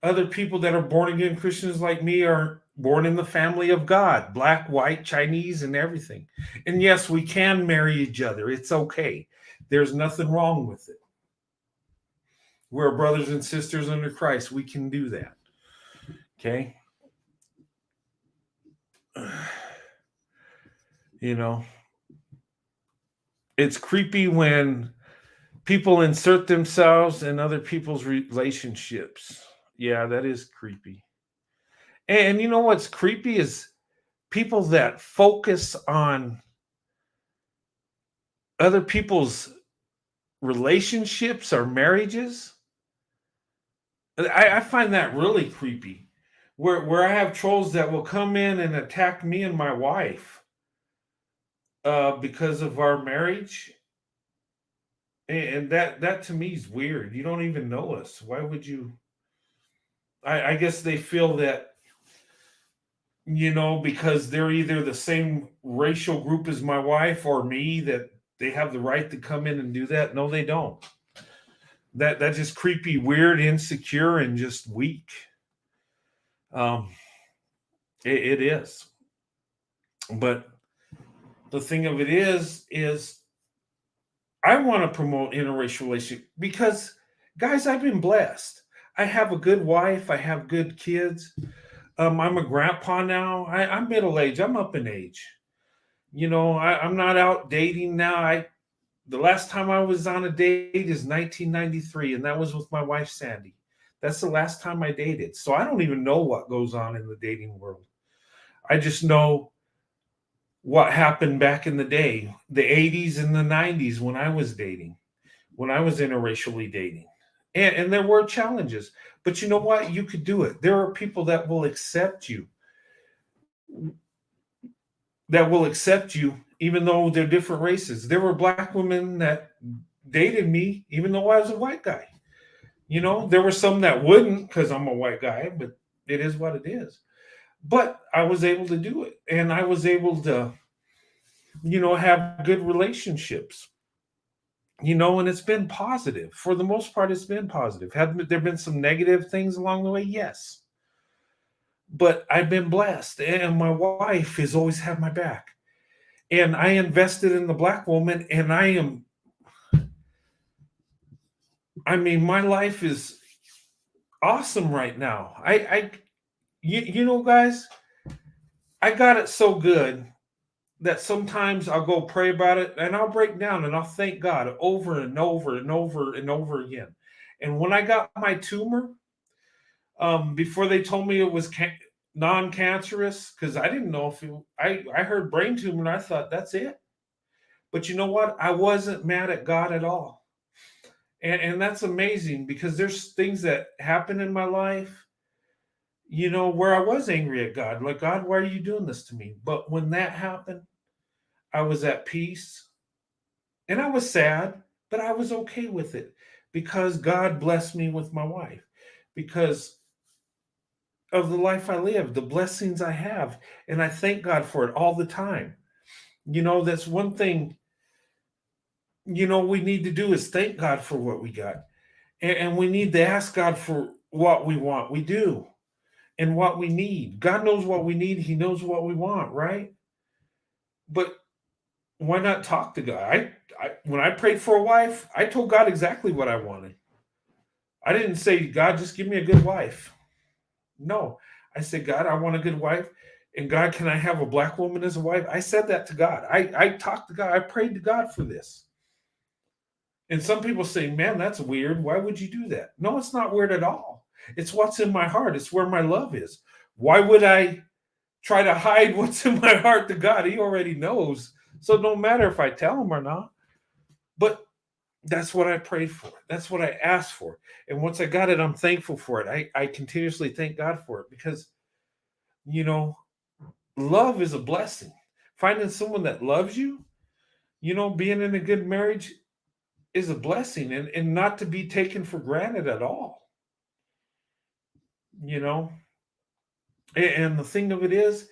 other people that are born again Christians like me are born in the family of God, black, white, Chinese, and everything. And yes, we can marry each other. It's okay. There's nothing wrong with it. We're brothers and sisters under Christ. We can do that. Okay. You know, it's creepy when people insert themselves in other people's relationships. Yeah, that is creepy. And you know what's creepy is people that focus on other people's relationships or marriages. I find that really creepy. Where I have trolls that will come in and attack me and my wife because of our marriage. And that to me is weird. You don't even know us. Why would you? I guess they feel that, you know, because they're either the same racial group as my wife or me, that they have the right to come in and do that. No, they don't. That's just creepy, weird, insecure, and just weak. It is. But the thing of it is I want to promote interracial relationship because, guys, I've been blessed. I have a good wife. I have good kids. I'm a grandpa now. I'm middle age. I'm up in age. You know, I'm not out dating now. The last time I was on a date is 1993, and that was with my wife, Sandy. That's the last time I dated. So I don't even know what goes on in the dating world. I just know what happened back in the day, the 80s and the 90s when I was dating, when I was interracially dating. And there were challenges. But you know what? You could do it. There are people that will accept you. Even though they're different races. There were black women that dated me even though I was a white guy. You know, there were some that wouldn't because I'm a white guy, but it is what it is. But I was able to do it, and I was able to, you know, have good relationships. You know, and it's been positive. For the most part, it's been positive. Have there been some negative things along the way? Yes. But I've been blessed, and my wife has always had my back. And I invested in the black woman, and my life is awesome right now. you know, guys, I got it so good that sometimes I'll go pray about it and I'll break down and I'll thank God over and over and over and over again. And when I got my tumor, before they told me it was non-cancerous, because I didn't know if I heard brain tumor and I thought that's it. But you know what? I wasn't mad at God at all. And that's amazing because there's things that happen in my life, you know, where I was angry at God. Like, God, why are you doing this to me? But when that happened, I was at peace and I was sad, but I was okay with it because God blessed me with my wife, because of the life I live, the blessings I have. And I thank God for it all the time. You know, that's one thing, you know, we need to do is thank God for what we got. And we need to ask God for what we want. We do. And what we need. God knows what we need. He knows what we want, right? But why not talk to God? I when I prayed for a wife, I told God exactly what I wanted. I didn't say, God, just give me a good wife. No, I said, God, I want a good wife. And God, can I have a black woman as a wife? I said that to God. I talked to God. I prayed to God for this. And some people say, man, that's weird. Why would you do that? No, it's not weird at all. It's what's in my heart. It's where my love is. Why would I try to hide what's in my heart to God? He already knows. So no matter if I tell him or not. But that's what I prayed for. That's what I asked for. And once I got it, I'm thankful for it. I continuously thank God for it because, you know, love is a blessing. Finding someone that loves you, you know, being in a good marriage is a blessing and not to be taken for granted at all. You know, and the thing of it is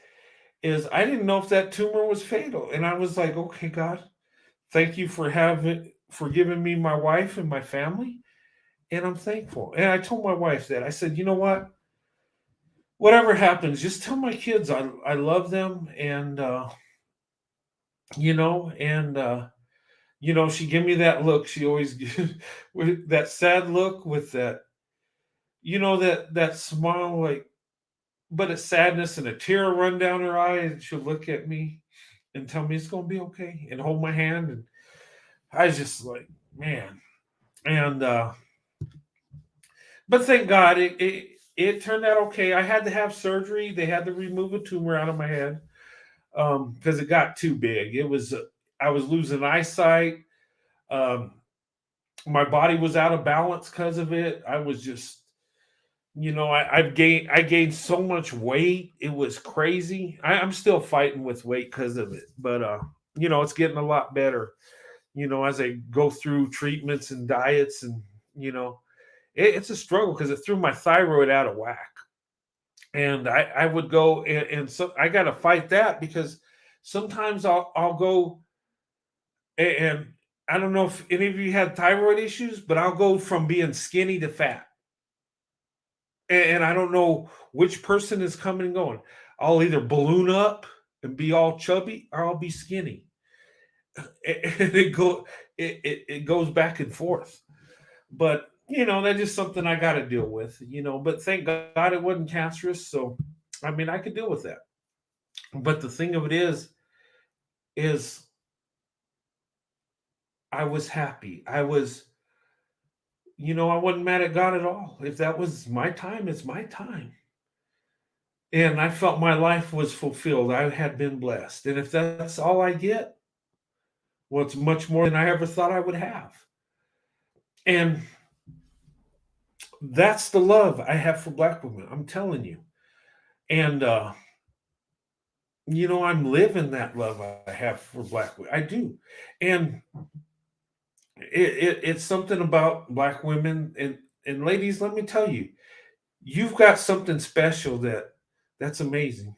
I didn't know if that tumor was fatal. And I was like, okay, God, thank you for giving me my wife and my family. And I'm thankful. And I told my wife that. I said, you know what? Whatever happens, just tell my kids I love them. And you know, and you know, she gave me that look. She always gives with that sad look with that, you know, that smile, like, but a sadness and a tear run down her eye, and she'll look at me and tell me it's gonna be okay and hold my hand. And I was just like, man. And but thank God it turned out okay. I had to have surgery. They had to remove a tumor out of my head because it got too big. It was I was losing eyesight. Um, my body was out of balance because of it. I was just, you know, I gained so much weight. It was crazy. I'm still fighting with weight because of it, but you know, it's getting a lot better. You know, as I go through treatments and diets, and you know, it's a struggle because it threw my thyroid out of whack. And I would go and so I got to fight that because sometimes I'll go and I don't know if any of you had thyroid issues, but I'll go from being skinny to fat. And I don't know which person is coming and going. I'll either balloon up and be all chubby or I'll be skinny. And it goes back and forth. But you know, that's just something I got to deal with, you know. But thank God it wasn't cancerous. So I mean I could deal with that. But the thing of it is I was happy. I was, you know, I wasn't mad at God at all. If that was my time, it's my time. And I felt my life was fulfilled. I had been blessed. And if that's all I get, well, it's much more than I ever thought I would have. And that's the love I have for black women. I'm telling you. And you know, I'm living that love I have for black women. I do. And it's something about black women and ladies, let me tell you, you've got something special that's amazing.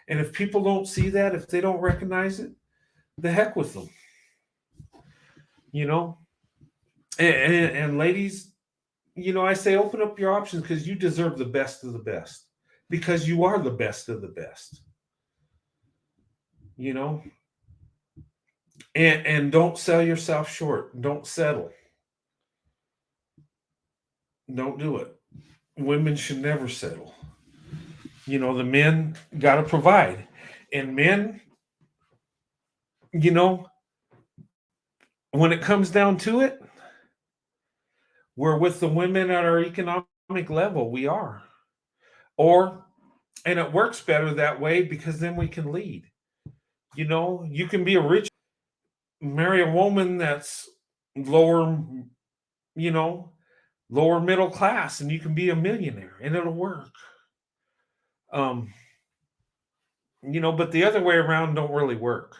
And if people don't see that, if they don't recognize it, the heck with them, you know. And ladies, you know, I say open up your options because you deserve the best of the best because you are the best of the best, you know. And don't sell yourself short. Don't settle. Don't do it. Women should never settle. You know, the men got to provide. And men, you know, when it comes down to it, we're with the women at our economic level. We are. Or, and it works better that way because then we can lead. You know, you can be a rich, marry a woman that's lower, you know, lower middle class, and you can be a millionaire and it'll work. Um, you know, but the other way around don't really work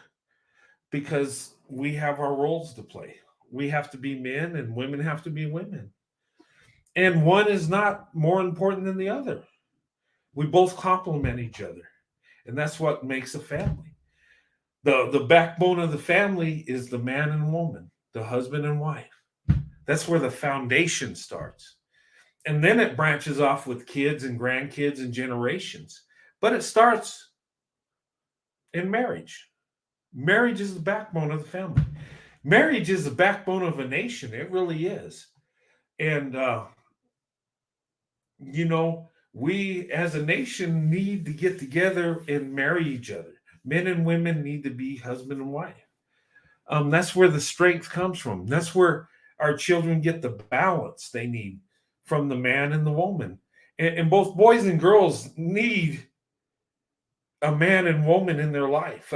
because we have our roles to play. We have to be men and women have to be women. And one is not more important than the other. We both complement each other. And that's what makes a family. The backbone of the family is the man and woman, the husband and wife. That's where the foundation starts. And then it branches off with kids and grandkids and generations. But it starts in marriage. Marriage is the backbone of the family. Marriage is the backbone of a nation. It really is. And, you know, we as a nation need to get together and marry each other. Men and women need to be husband and wife. That's where the strength comes from. That's where our children get the balance they need from the man and the woman. And both boys and girls need a man and woman in their life,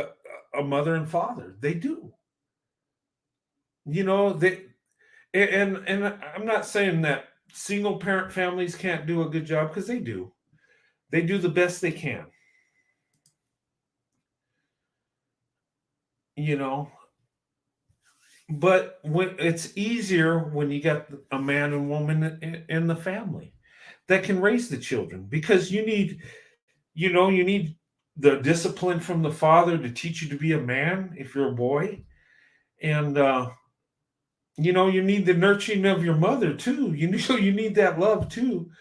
a mother and father. They do. You know, they and I'm not saying that single parent families can't do a good job because they do. They do the best they can. You know, but when it's easier when you got a man and woman in the family that can raise the children because you need the discipline from the father to teach you to be a man if you're a boy. And you need the nurturing of your mother too. You need that love too.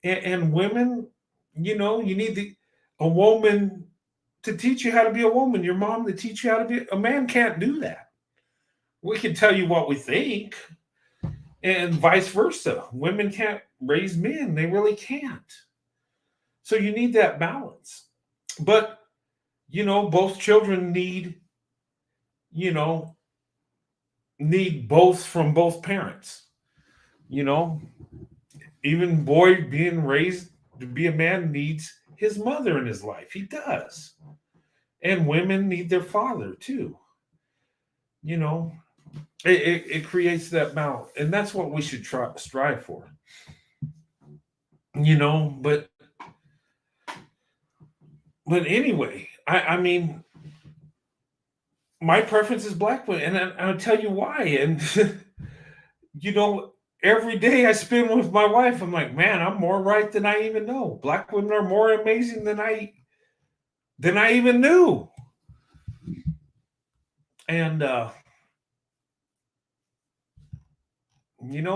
And women, you need a woman to teach you how to be a woman, your mom to teach you how to be a man. Can't do that. We can tell you what we think, and vice versa. Women can't raise men, they really can't. So you need that balance. But both children you know need both from both parents. you know Even boy being raised to be a man needs his mother in his life. He does. And women need their father too. you know it creates that balance, and that's what we should strive for. But anyway, I mean, my preference is black women, and I'll tell you why. And you know, every day I spend with my wife, I'm like, man, I'm more right than I even know. Black women are more amazing than I even knew. And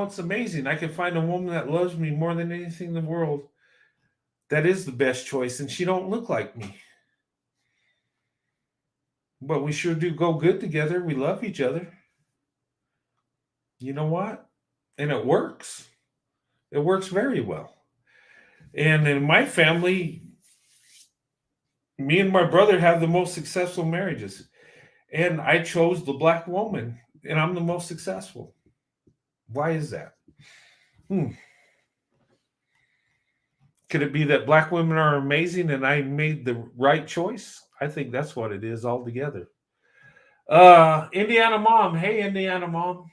it's amazing. I can find a woman that loves me more than anything in the world. That is the best choice, and she don't look like me. But we sure do go good together. We love each other. You know what? And it works. It works very well. And in my family, me and my brother have the most successful marriages. And I chose the black woman, and I'm the most successful. Why is that? Could it be that black women are amazing and I made the right choice? I think that's what it is altogether. Indiana mom. Hey, Indiana mom.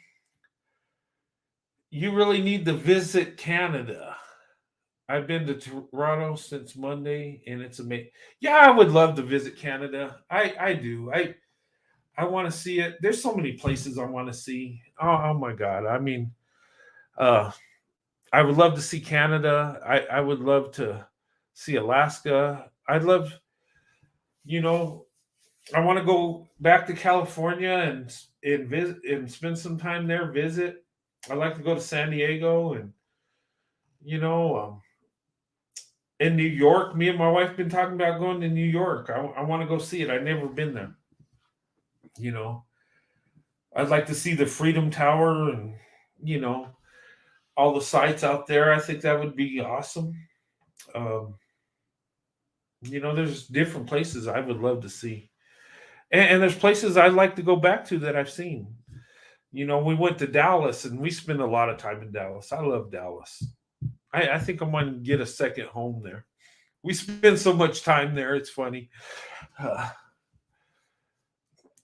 You really need to visit Canada. I've been to Toronto since Monday, and it's amazing. Yeah, I would love to visit Canada. I do. I want to see it. There's so many places I want to see. Oh my God. I mean, I would love to see Canada. I would love to see Alaska. I'd love, I want to go back to California and visit and spend some time there. Visit. I'd like to go to San Diego and in New York. Me and my wife been talking about going to New York. I want to go see it. I've never been there. I'd like to see the Freedom Tower and all the sites out there. I think that would be awesome. There's different places I would love to see. And there's places I'd like to go back to that I've seen. We went to Dallas and we spent a lot of time in Dallas. I love Dallas. I think I'm going to get a second home there. We spend so much time there. It's funny. Uh,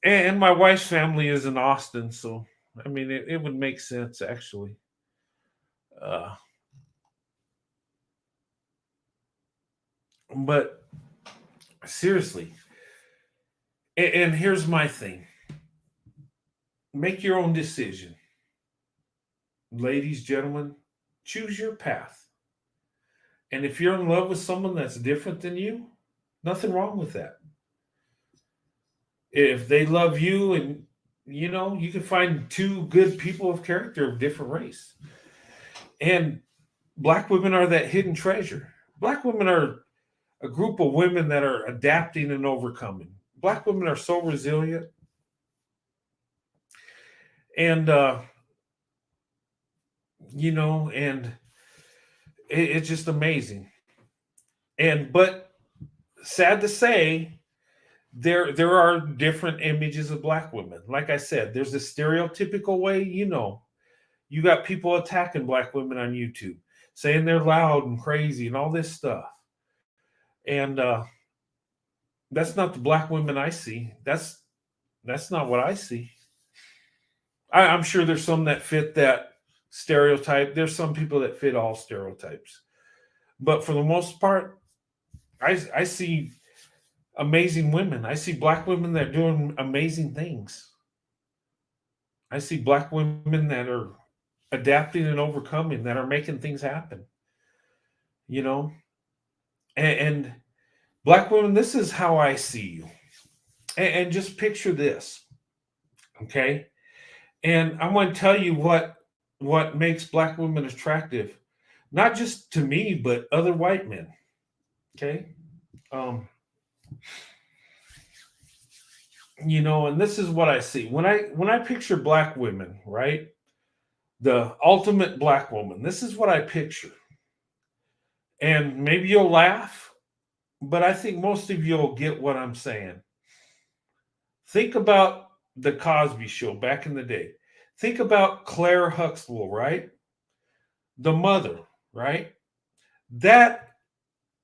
and my wife's family is in Austin. So, I mean, it would make sense, actually. Uh, but seriously, and here's my thing, make your own decision. Ladies, gentlemen, choose your path. And if you're in love with someone that's different than you, nothing wrong with that. If they love you, and you can find two good people of character of different race. And black women are that hidden treasure. Black women are a group of women that are adapting and overcoming. Black women are so resilient. And and it's just amazing. But sad to say, there are different images of black women. Like I said, there's a stereotypical way. You got people attacking black women on YouTube, saying they're loud and crazy and all this stuff. And that's not the black women I see. That's not what I see. I'm sure there's some that fit that stereotype. There's some people that fit all stereotypes. But for the most part, I see amazing women. I see black women that are doing amazing things. I see black women that are adapting and overcoming, that are making things happen. You know, and black women, this is how I see you. And just picture this, okay? And I'm going to tell you what makes black women attractive, not just to me, but other white men. Okay. And this is what I see when I picture black women, right? The ultimate black woman. This is what I picture. And maybe you'll laugh, but I think most of you will get what I'm saying. Think about the Cosby Show back in the day. Think about Claire Huxtable, right? The mother, right? That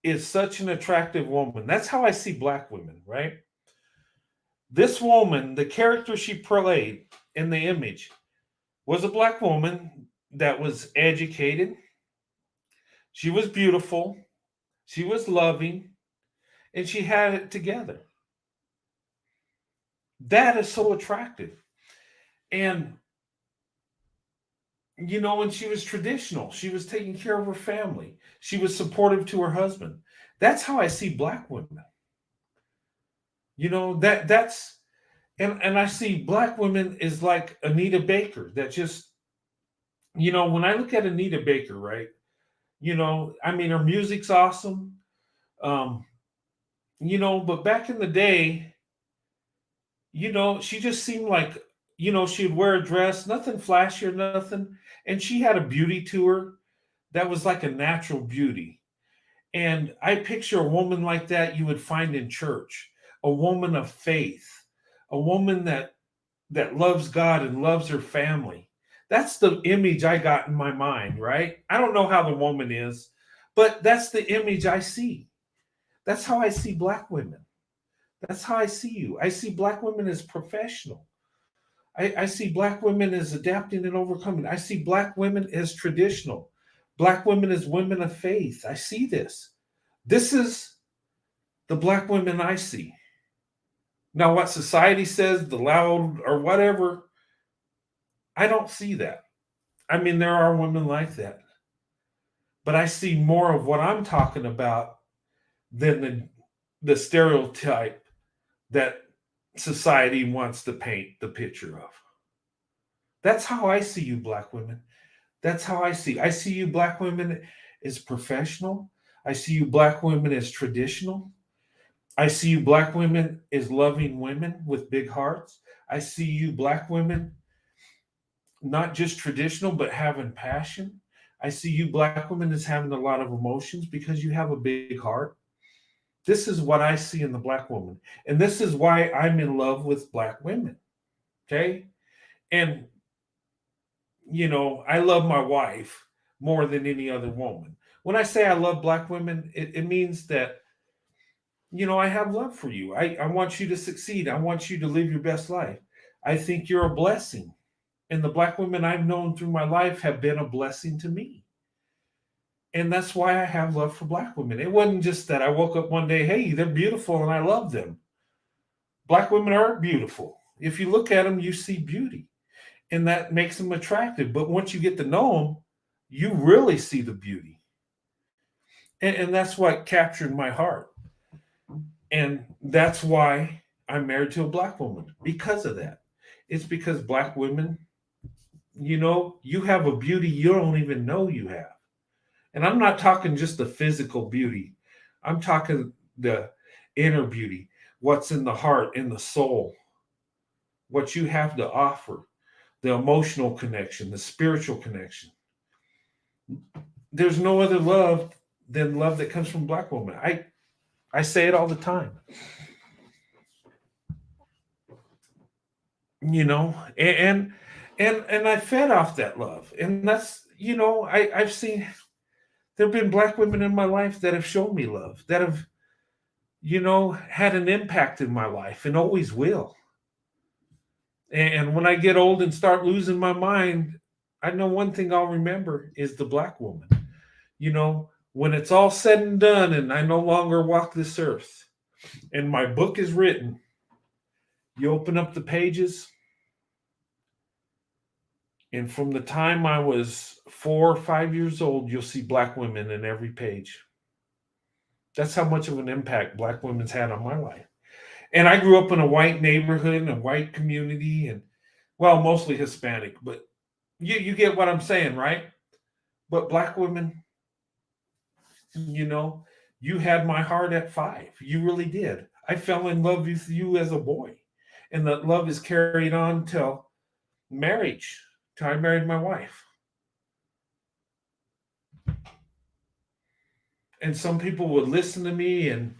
is such an attractive woman. That's how I see black women, right? This woman, the character she played in the image, was a black woman that was educated. She was beautiful. She was loving. And she had it together. That is so attractive. And, when she was traditional, she was taking care of her family. She was supportive to her husband. That's how I see black women. That's and I see black women is like Anita Baker that just, when I look at Anita Baker, right? I mean, her music's awesome. But back in the day, she just seemed like, she'd wear a dress, nothing flashy or nothing. And she had a beauty to her that was like a natural beauty. And I picture a woman like that you would find in church, a woman of faith, a woman that loves God and loves her family. That's the image I got in my mind, right? I don't know how the woman is, but that's the image I see. That's how I see black women. That's how I see you. I see black women as professional. I see black women as adapting and overcoming. I see black women as traditional. Black women as women of faith. I see this. This is the black women I see. Now, what society says, the loud or whatever, I don't see that. I mean, there are women like that. But I see more of what I'm talking about than the stereotype that society wants to paint the picture of. That's how I see you, black women. That's how I see. I see you, black women, as professional. I see you, black women, as traditional. I see you, black women, as loving women with big hearts. I see you, black women, not just traditional, but having passion. I see you, black women, as having a lot of emotions because you have a big heart. This is what I see in the black woman. And this is why I'm in love with black women. Okay. And, I love my wife more than any other woman. When I say I love black women, it means that, I have love for you. I want you to succeed. I want you to live your best life. I think you're a blessing. And the black women I've known through my life have been a blessing to me. And that's why I have love for black women. It wasn't just that I woke up one day, hey, they're beautiful and I love them. Black women are beautiful. If you look at them, you see beauty, and that makes them attractive. But once you get to know them, you really see the beauty. And that's what captured my heart. And that's why I'm married to a black woman, because of that. It's because black women, you have a beauty you don't even know you have. And I'm not talking just the physical beauty. I'm talking the inner beauty, what's in the heart, in the soul, what you have to offer, the emotional connection, the spiritual connection. There's no other love than love that comes from black women. I say it all the time. And I fed off that love. And that's, I've seen there have been black women in my life that have shown me love, that have, had an impact in my life and always will. And when I get old and start losing my mind, I know one thing I'll remember is the black woman. When it's all said and done and I no longer walk this earth and my book is written, you open up the pages, and from the time I was 4 or 5 years old, you'll see black women in every page. That's how much of an impact black women's had on my life. And I grew up in a white neighborhood, in a white community, and mostly Hispanic, but you get what I'm saying, right? But black women, you had my heart at 5. You really did. I fell in love with you as a boy. And that love is carried on till marriage, till I married my wife. And some people would listen to me and,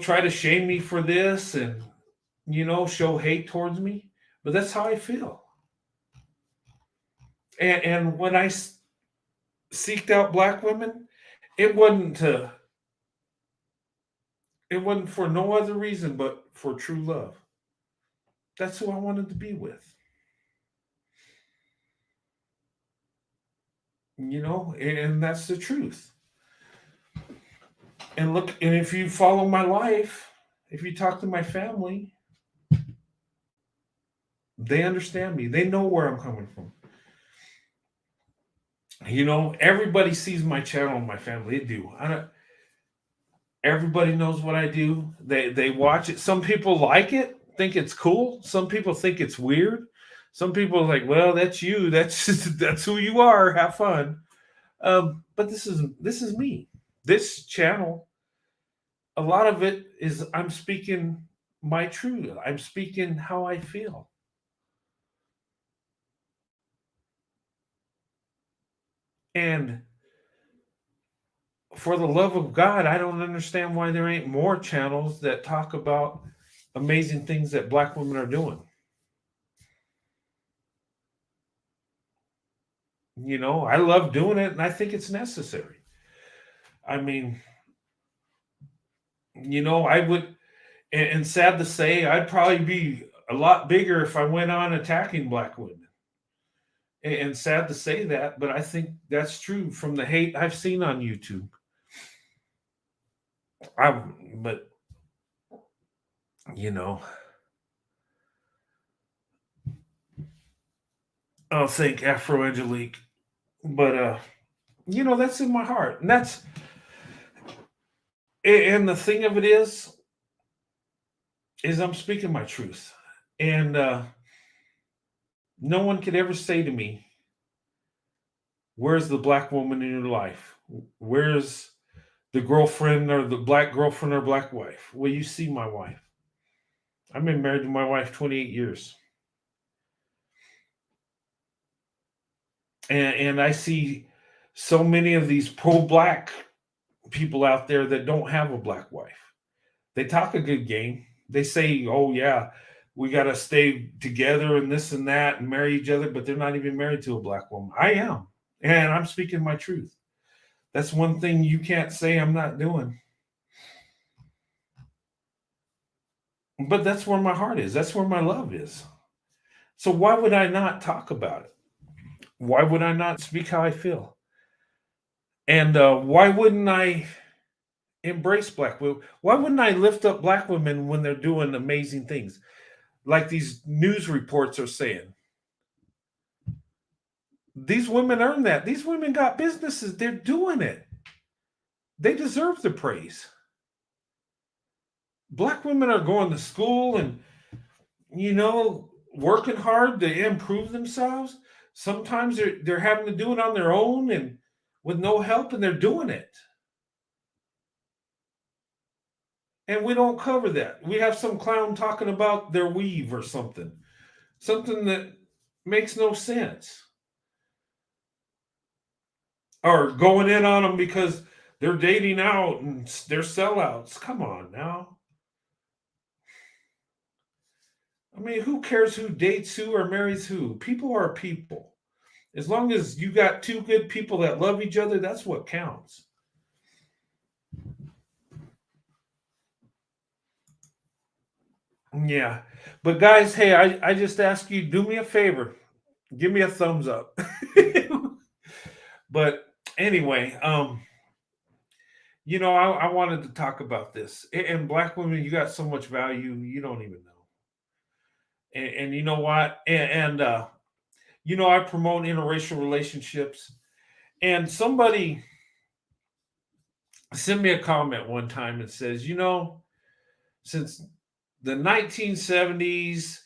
try to shame me for this and, show hate towards me. But that's how I feel. And when I seeked out black women, it wasn't for no other reason but for true love. That's who I wanted to be with. And that's the truth. And look, and if you follow my life, if you talk to my family, they understand me. They know where I'm coming from. Everybody sees my channel in my family. They do. Everybody knows what I do. They watch it. Some people like it, think it's cool. Some people think it's weird. Some people are like, well, that's you. That's who you are. Have fun. But this is me. This channel, a lot of it is I'm speaking my truth. I'm speaking how I feel. And for the love of God, I don't understand why there ain't more channels that talk about amazing things that black women are doing. I love doing it and I think it's necessary. I mean, I would, and sad to say, I'd probably be a lot bigger if I went on attacking black women. And sad to say that, but I think that's true from the hate I've seen on YouTube. But I'll thank Afro Angelique. But that's in my heart. And the thing of it is I'm speaking my truth. And no one could ever say to me, where's the black woman in your life? Where's the girlfriend or the black girlfriend or black wife? Well, you see my wife. I've been married to my wife 28 years. And I see so many of these pro-black people out there that don't have a black wife. They talk a good game. They say, oh, yeah, we got to stay together and this and that and marry each other, but they're not even married to a black woman. I am. And I'm speaking my truth. That's one thing you can't say I'm not doing. But that's where my heart is. That's where my love is. So why would I not talk about it? Why would I not speak how I feel? And why wouldn't I embrace black women? Why wouldn't I lift up black women when they're doing amazing things? Like these news reports are saying. These women earn that. These women got businesses. They're doing it. They deserve the praise. Black women are going to school and, working hard to improve themselves. Sometimes they're having to do it on their own and with no help, and they're doing it. And we don't cover that. We have some clown talking about their weave or something that makes no sense. Or going in on them because they're dating out and they're sellouts. Come on now. I mean, who cares who dates who or marries who? People are people. As long as you got two good people that love each other, that's what counts. Yeah. But guys, hey, I just ask you, do me a favor. Give me a thumbs up. But anyway, I wanted to talk about this. And black women, you got so much value, you don't even know. And you know what? I promote interracial relationships. And somebody sent me a comment one time and says, since the 1970s,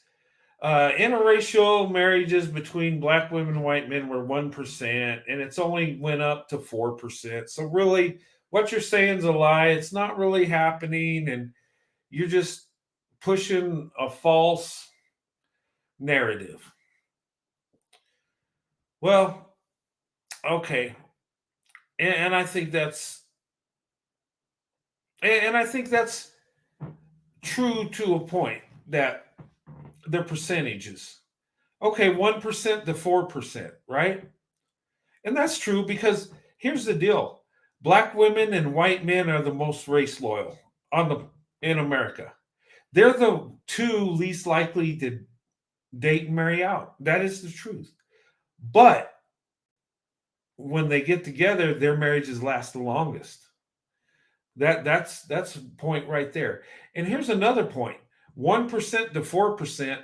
interracial marriages between black women and white men were 1%, and it's only went up to 4%. So really, what you're saying is a lie. It's not really happening, and you're just pushing a false narrative. Well, okay. And I think that's true to a point, that the percentages. Okay, 1% to 4%, right? And that's true because here's the deal. Black women and white men are the most race loyal in America. They're the two least likely to date and marry out. That is the truth. But when they get together, their marriages last the longest. That's a point right there. And here's another point. 1% to 4%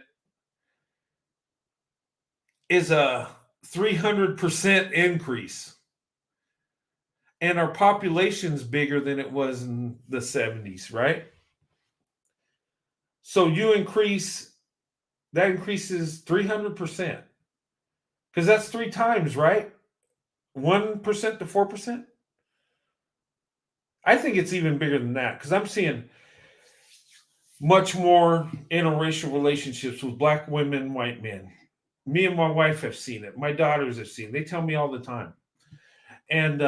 is a 300% increase. And our population's bigger than it was in the 70s, right? So that increases 300%. Because that's 3 times, right? 1% to 4%. I think it's even bigger than that, because I'm seeing much more interracial relationships with black women and white men. Me and my wife have seen it. My daughters have seen it. They tell me all the time. And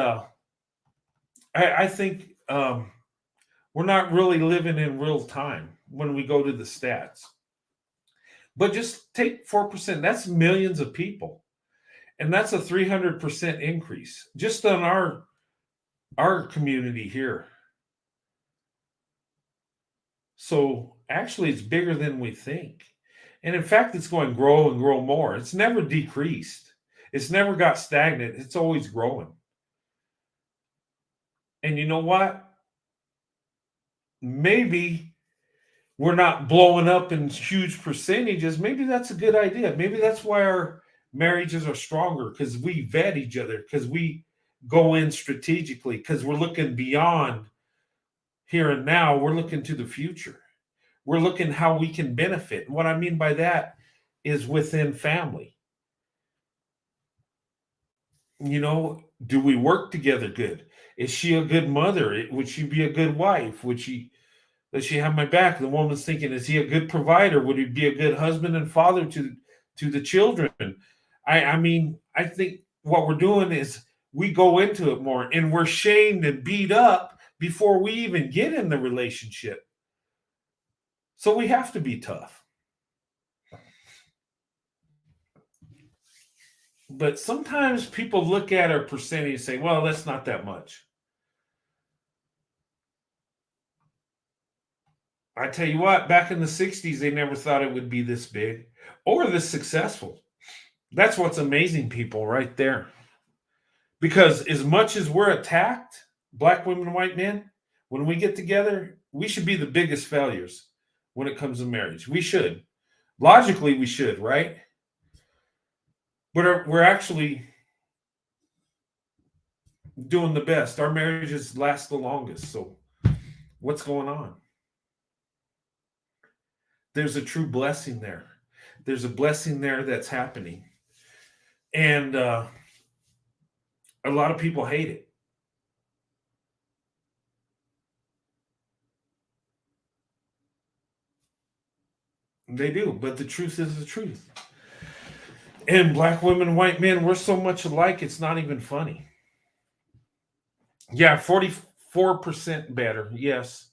I think we're not really living in real time when we go to the stats. But just take 4%. That's millions of people. And that's a 300% increase just on our community here. So actually, it's bigger than we think. And in fact, it's going to grow and grow more. It's never decreased. It's never got stagnant. It's always growing. And you know what? Maybe we're not blowing up in huge percentages. Maybe that's a good idea. Maybe that's why our marriages are stronger, because we vet each other, because we go in strategically, because we're looking beyond here and now. We're looking to the future. We're looking how we can benefit. And what I mean by that is within family. Do we work together good? Is she a good mother? Would she be a good wife? Does she have my back? The woman's thinking, is he a good provider? Would he be a good husband and father to the children? I think what we're doing is we go into it more, and we're shamed and beat up before we even get in the relationship. So we have to be tough. But sometimes people look at our percentage and say, well, that's not that much. I tell you what, back in the 60s, they never thought it would be this big or this successful. That's what's amazing, people, right there. Because as much as we're attacked, black women and white men, when we get together, we should be the biggest failures when it comes to marriage. We should. Logically, we should, right? But we're actually doing the best. Our marriages last the longest. So what's going on? There's a true blessing there. There's a blessing there that's happening. And a lot of people hate it. They do, but the truth is the truth. And black women, white men, we're so much alike, it's not even funny. Yeah, 44% better, yes.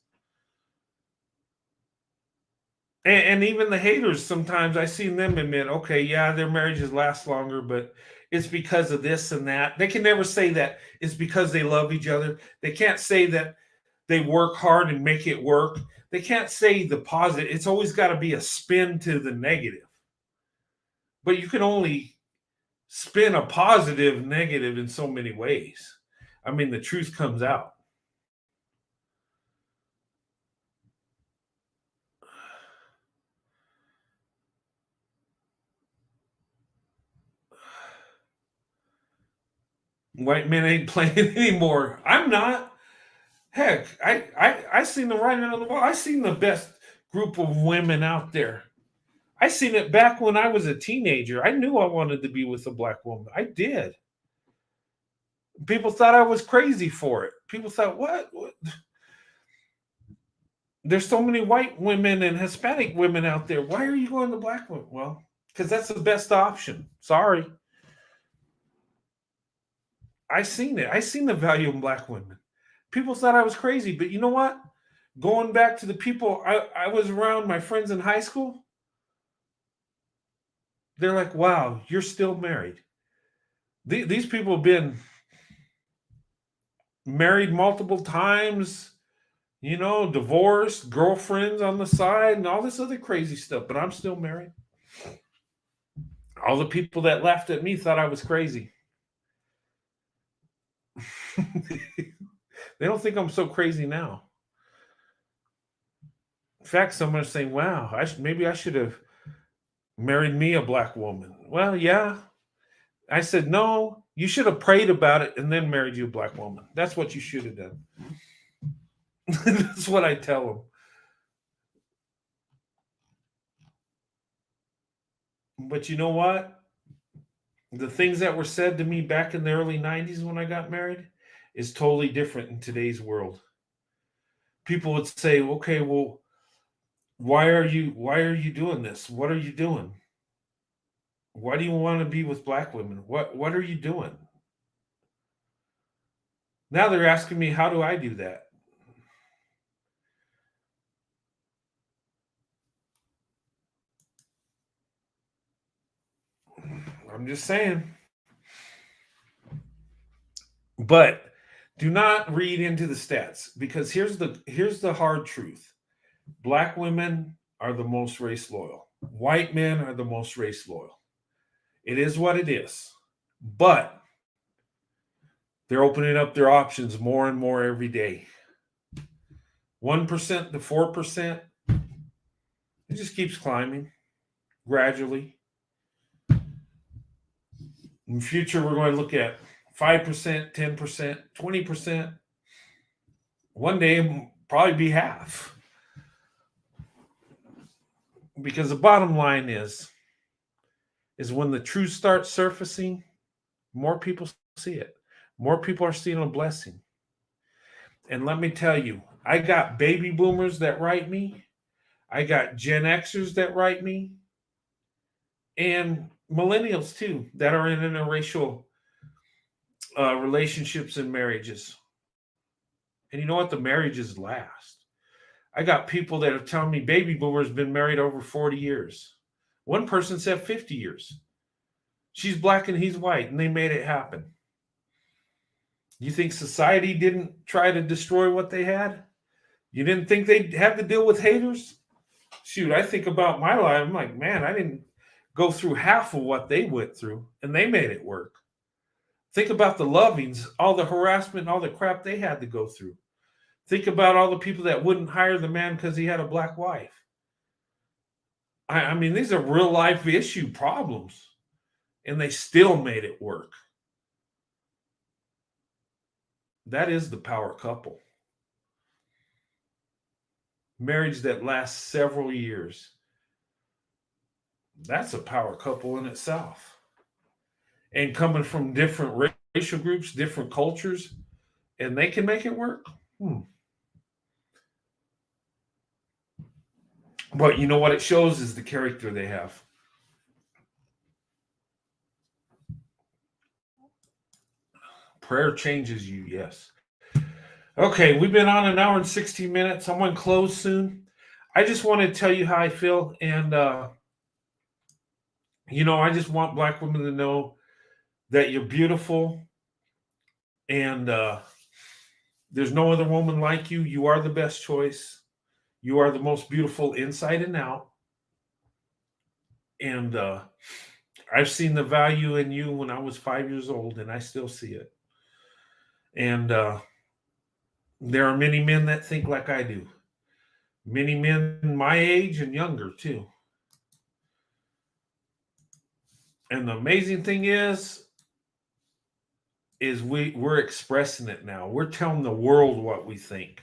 And even the haters, sometimes I see them admit, okay, yeah, their marriages last longer, but it's because of this and that. They can never say that it's because they love each other. They can't say that they work hard and make it work. They can't say the positive. It's always got to be a spin to the negative. But you can only spin a positive negative in so many ways. I mean, the truth comes out. White men ain't playing anymore. I'm not. Heck, I seen the writing on the wall. I seen the best group of women out there. I seen it back when I was a teenager. I knew I wanted to be with a black woman. I did. People thought I was crazy for it. People thought, what? There's so many white women and Hispanic women out there. Why are you going to black women? Well, because that's the best option. Sorry. I seen it. I seen the value in black women. People thought I was crazy, but you know what? Going back to the people I was around, my friends in high school, they're like, wow, you're still married. These people have been married multiple times, divorced, girlfriends on the side, and all this other crazy stuff, but I'm still married. All the people that laughed at me thought I was crazy. They don't think I'm so crazy now. In fact, someone's saying, wow, maybe I should have married me a black woman. Well, yeah. I said, no, you should have prayed about it and then married you a black woman. That's what you should have done. That's what I tell them. But you know what? The things that were said to me back in the early 90s when I got married is totally different in today's world. People would say, okay, well, why are you doing this? What are you doing? Why do you want to be with black women? What are you doing? Now they're asking me, how do I do that? I'm just saying. But do not read into the stats, because here's the hard truth. Black women are the most race loyal. White men are the most race loyal. It is what it is. But they're opening up their options more and more every day. 1% to 4%. It just keeps climbing gradually. In the future, we're going to look at 5%, 10%, 20%. One day, it'll probably be half. Because the bottom line is when the truth starts surfacing, more people see it. More people are seeing a blessing. And let me tell you, I got baby boomers that write me. I got Gen Xers that write me. And millennials too, that are in interracial relationships and marriages. And you know what? The marriages last. I got people that are telling me baby boomers been married over 40 years. One person said 50 years. She's black and he's white, and they made it happen. You think society didn't try to destroy what they had? You didn't think they'd have to deal with haters? Shoot, I think about my life. I'm like, man, I didn't go through half of what they went through, and they made it work. Think about the Lovings, all the harassment, all the crap they had to go through. Think about all the people that wouldn't hire the man because he had a black wife. I mean, these are real life issue problems, and they still made it work. That is the power couple. Marriage that lasts several years. That's a power couple in itself. And coming from different racial groups, different cultures, and they can make it work. But you know what it shows is the character they have. Prayer changes you, yes. Okay, we've been on an hour and 16 minutes. I'm going to close soon. I just want to tell you how I feel. And, I just want black women to know that you're beautiful. And there's no other woman like you. You are the best choice. You are the most beautiful inside and out. And I've seen the value in you when I was 5 years old, and I still see it. And there are many men that think like I do. Many men my age and younger, too. And the amazing thing is we're expressing it now. We're telling the world what we think.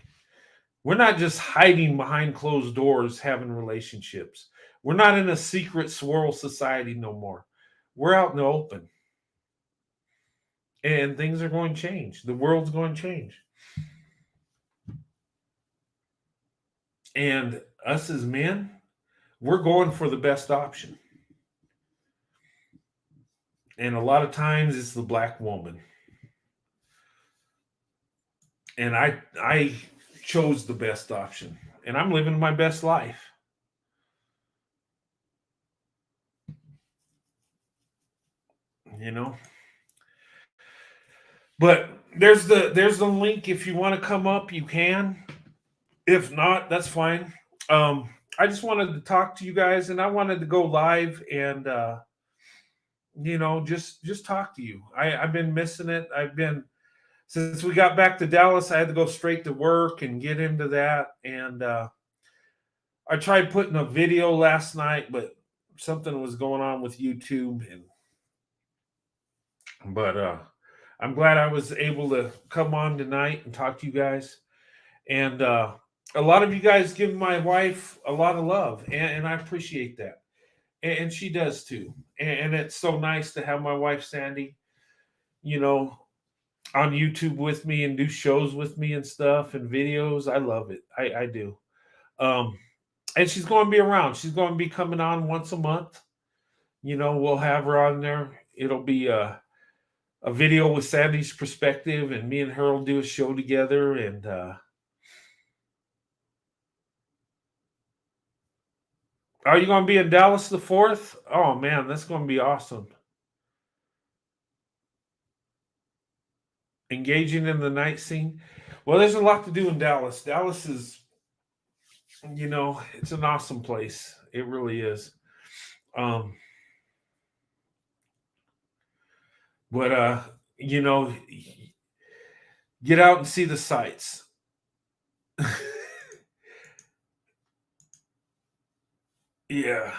We're not just hiding behind closed doors having relationships. We're not in a secret swirl society no more. We're out in the open. And things are going to change. The world's going to change. And us as men, we're going for the best option. And a lot of times it's the black woman. And I chose the best option. And I'm living my best life. But there's the link. If you want to come up, you can. If not, that's fine. I just wanted to talk to you guys, and I wanted to go live and just talk to you. I've been missing it. Since we got back to Dallas, I had to go straight to work and get into that. And I tried putting a video last night, but something was going on with YouTube. But I'm glad I was able to come on tonight and talk to you guys. And a lot of you guys give my wife a lot of love, and I appreciate that. And she does too. And it's so nice to have my wife, Sandy, on YouTube with me and do shows with me and stuff and videos. I love it. I do. And she's going to be around. She's going to be coming on once a month. We'll have her on there. It'll be a video with Sandy's perspective, and me and her will do a show together. And are you going to be in Dallas the 4th? Oh, man, that's going to be awesome. Engaging in the night scene. Well, there's a lot to do in Dallas. Dallas is, it's an awesome place. It really is. But get out and see the sights. Yeah.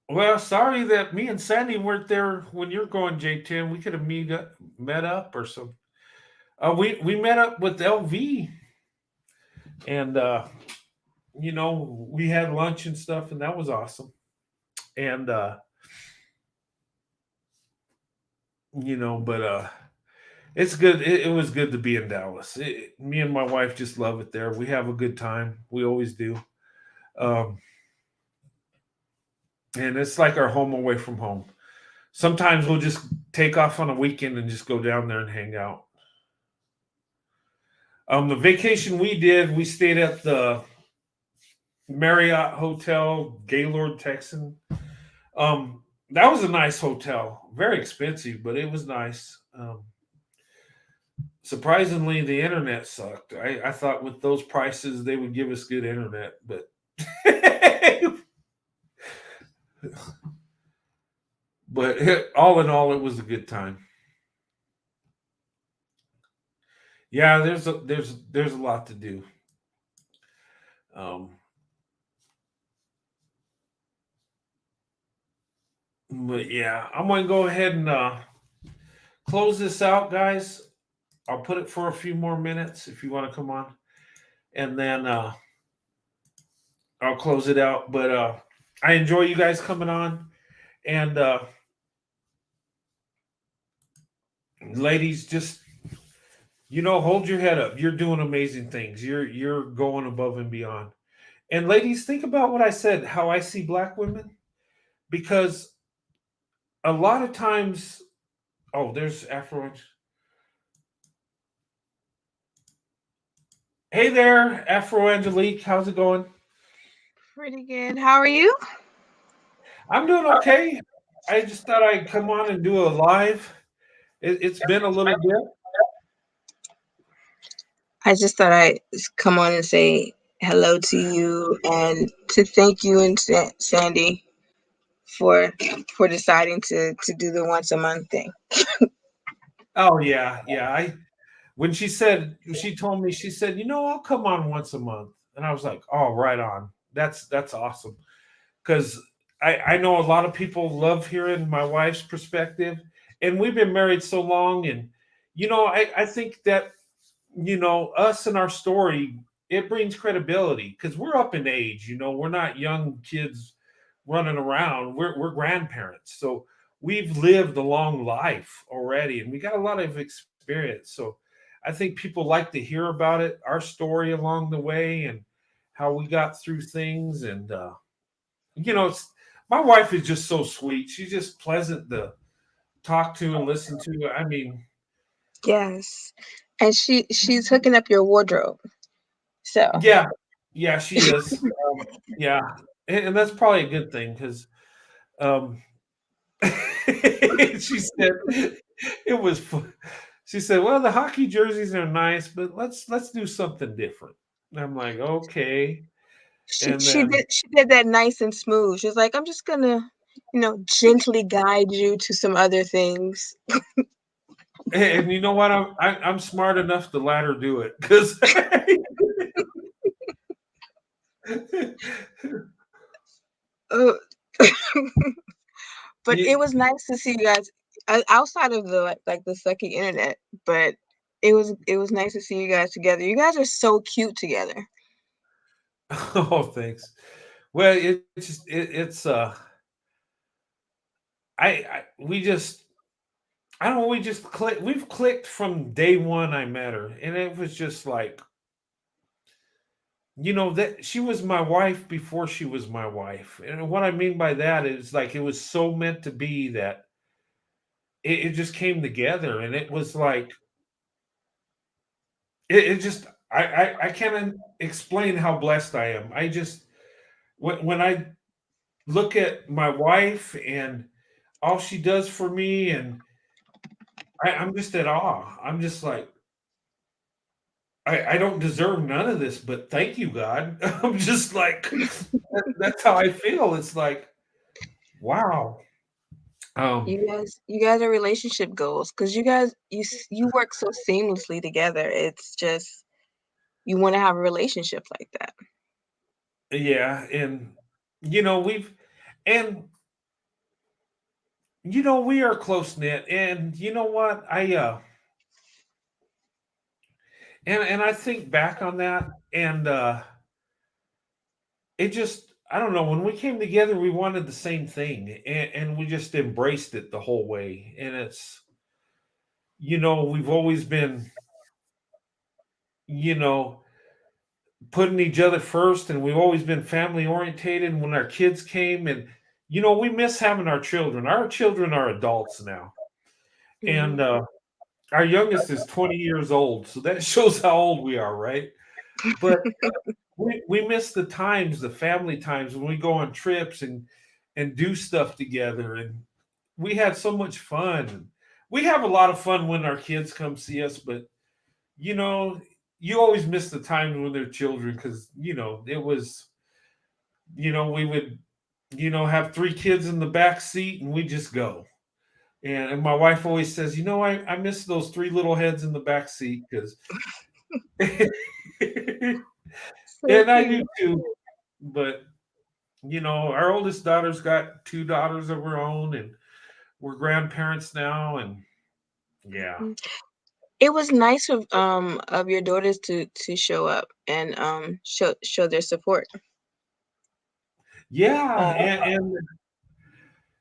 Well, sorry that me and Sandy weren't there when you're going, J10. We could have met up or something. We met up with LV, and we had lunch and stuff, and that was awesome. And but it's good. It was good to be in Dallas. Me and my wife just love it there. We have a good time. We always do. And it's like our home away from home. sometimes we'll just take off on a weekend and just go down there and hang out. The vacation we did, we stayed at the Marriott Hotel, Gaylord, Texan. That was a nice hotel. Very expensive, but it was nice. Surprisingly, the internet sucked. I thought with those prices they would give us good internet, but all in all, it was a good time. Yeah, there's a lot to do. Um, but yeah, I'm gonna go ahead and close this out, guys. I'll put it for a few more minutes if you want to come on, and then I'll close it out. But I enjoy you guys coming on, and ladies, just hold your head up. You're doing amazing things. You're going above and beyond. And ladies, think about what I said. How I see black women, because a lot of times, oh, there's Afro. Hey there, Afro Angelique. How's it going? Pretty good. How are you? I'm doing okay. I just thought I'd come on and do a live. It's been a little bit. I just thought I'd come on and say hello to you and to thank you and Sandy for deciding to do the once a month thing. Oh yeah, yeah. When she told me, she said, I'll come on once a month, and I was like, oh, right on. That's awesome, because I know a lot of people love hearing my wife's perspective, and we've been married so long, and I think that us and our story, it brings credibility because we're up in age. We're not young kids running around. We're grandparents, so we've lived a long life already, and we got a lot of experience. So I think people like to hear about it, our story along the way, and how we got through things. And it's my wife is just so sweet. She's just pleasant to talk to and listen to. I mean, Yes. And she's hooking up your wardrobe. So yeah, she is. Yeah, and that's probably a good thing because um, she said it was. She said, "Well, the hockey jerseys are nice, but let's do something different." And I'm like, "Okay." And then she did that nice and smooth. She's like, I'm just gonna, gently guide you to some other things. and you know what? I'm smart enough to let her do it because. Oh. But it was nice to see you guys outside of the like the sucky internet. But it was nice to see you guys together. You guys are so cute together. Oh, thanks. Well, it's just it's I we just I don't know, we've clicked from day one I met her, and it was just like that she was my wife before she was my wife. And what I mean by that is like it was so meant to be that it just came together, and it was like it just I can't explain how blessed I am. I just when I look at my wife and all she does for me, and I'm just at awe. I'm just like, I don't deserve none of this, but thank you, God. I'm just like, that's how I feel. It's like, wow. Um, You guys are relationship goals because you work so seamlessly together. It's just you want to have a relationship like that. yeah, and we've and we are close knit, and you know what? And I think back on that, and it just I don't know, when we came together we wanted the same thing, and we just embraced it the whole way. And it's we've always been you know putting each other first, and we've always been family orientated. And when our kids came, and we miss having our children. Our children are adults now, and our youngest is 20 years old, so that shows how old we are, right? But we miss the times, the family times when we go on trips and do stuff together, and we had so much fun. We have a lot of fun when our kids come see us, but you know, you always miss the times when they're children because it was we would have three kids in the back seat and we just go. And my wife always says, I miss those three little heads in the back seat because and So I cute. do too. But our oldest daughter's got two daughters of her own, and we're grandparents now, and yeah. It was nice of your daughters to show up and show their support. Yeah, and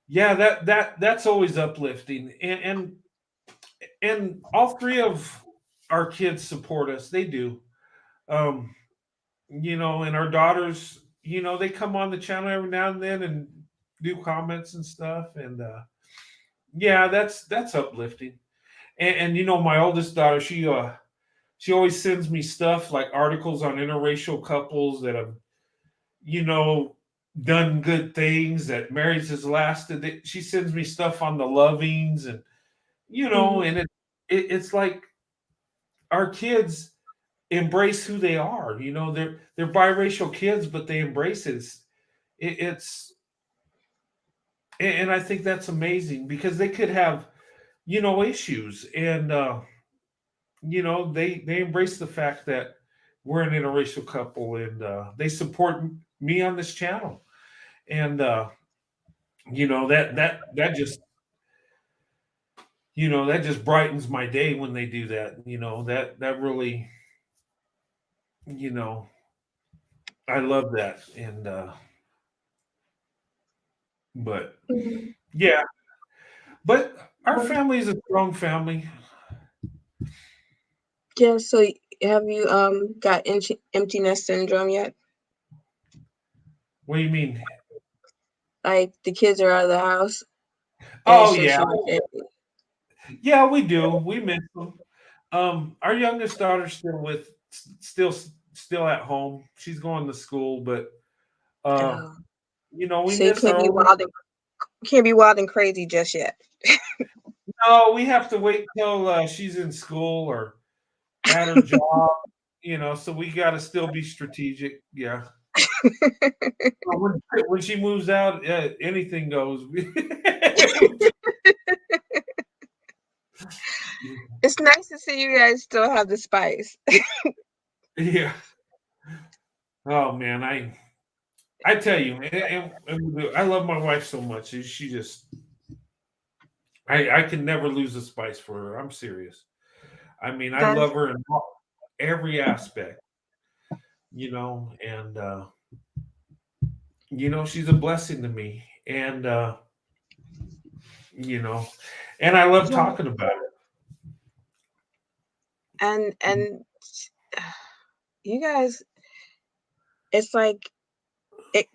yeah, that's always uplifting. And all three of our kids support us. They do. Um, and our daughters, they come on the channel every now and then and do comments and stuff. And yeah, that's uplifting. And my oldest daughter, she always sends me stuff like articles on interracial couples that have, you know, done good things, that marriage has lasted. She sends me stuff on the lovings, and and it's like our kids embrace who they are. They're biracial kids, but they embrace it. It's and I think that's amazing because they could have issues, and they embrace the fact that we're an interracial couple, and they support me on this channel, and that just brightens my day when they do that. That really, you know I love that. And but yeah, but our family is a strong family. Yeah. So have you got empty nest syndrome yet? What do you mean? Like the kids are out of the house and Oh it's just yeah, you and family. yeah, we do. We miss them. Our youngest daughter's still at home. She's going to school, but uh, Oh, we so you miss can't our be old. wild and crazy just yet. No, we have to wait till she's in school or at her job. So we got to still be strategic. Yeah. When she moves out, anything goes. It's nice to see you guys still have the spice. Yeah. Oh man, I tell you, and I love my wife so much. She just, I can never lose a spice for her. I'm serious. I mean, I That's love her in every aspect, and she's a blessing to me, and you know, and I love yeah. talking about it. And you guys, it's like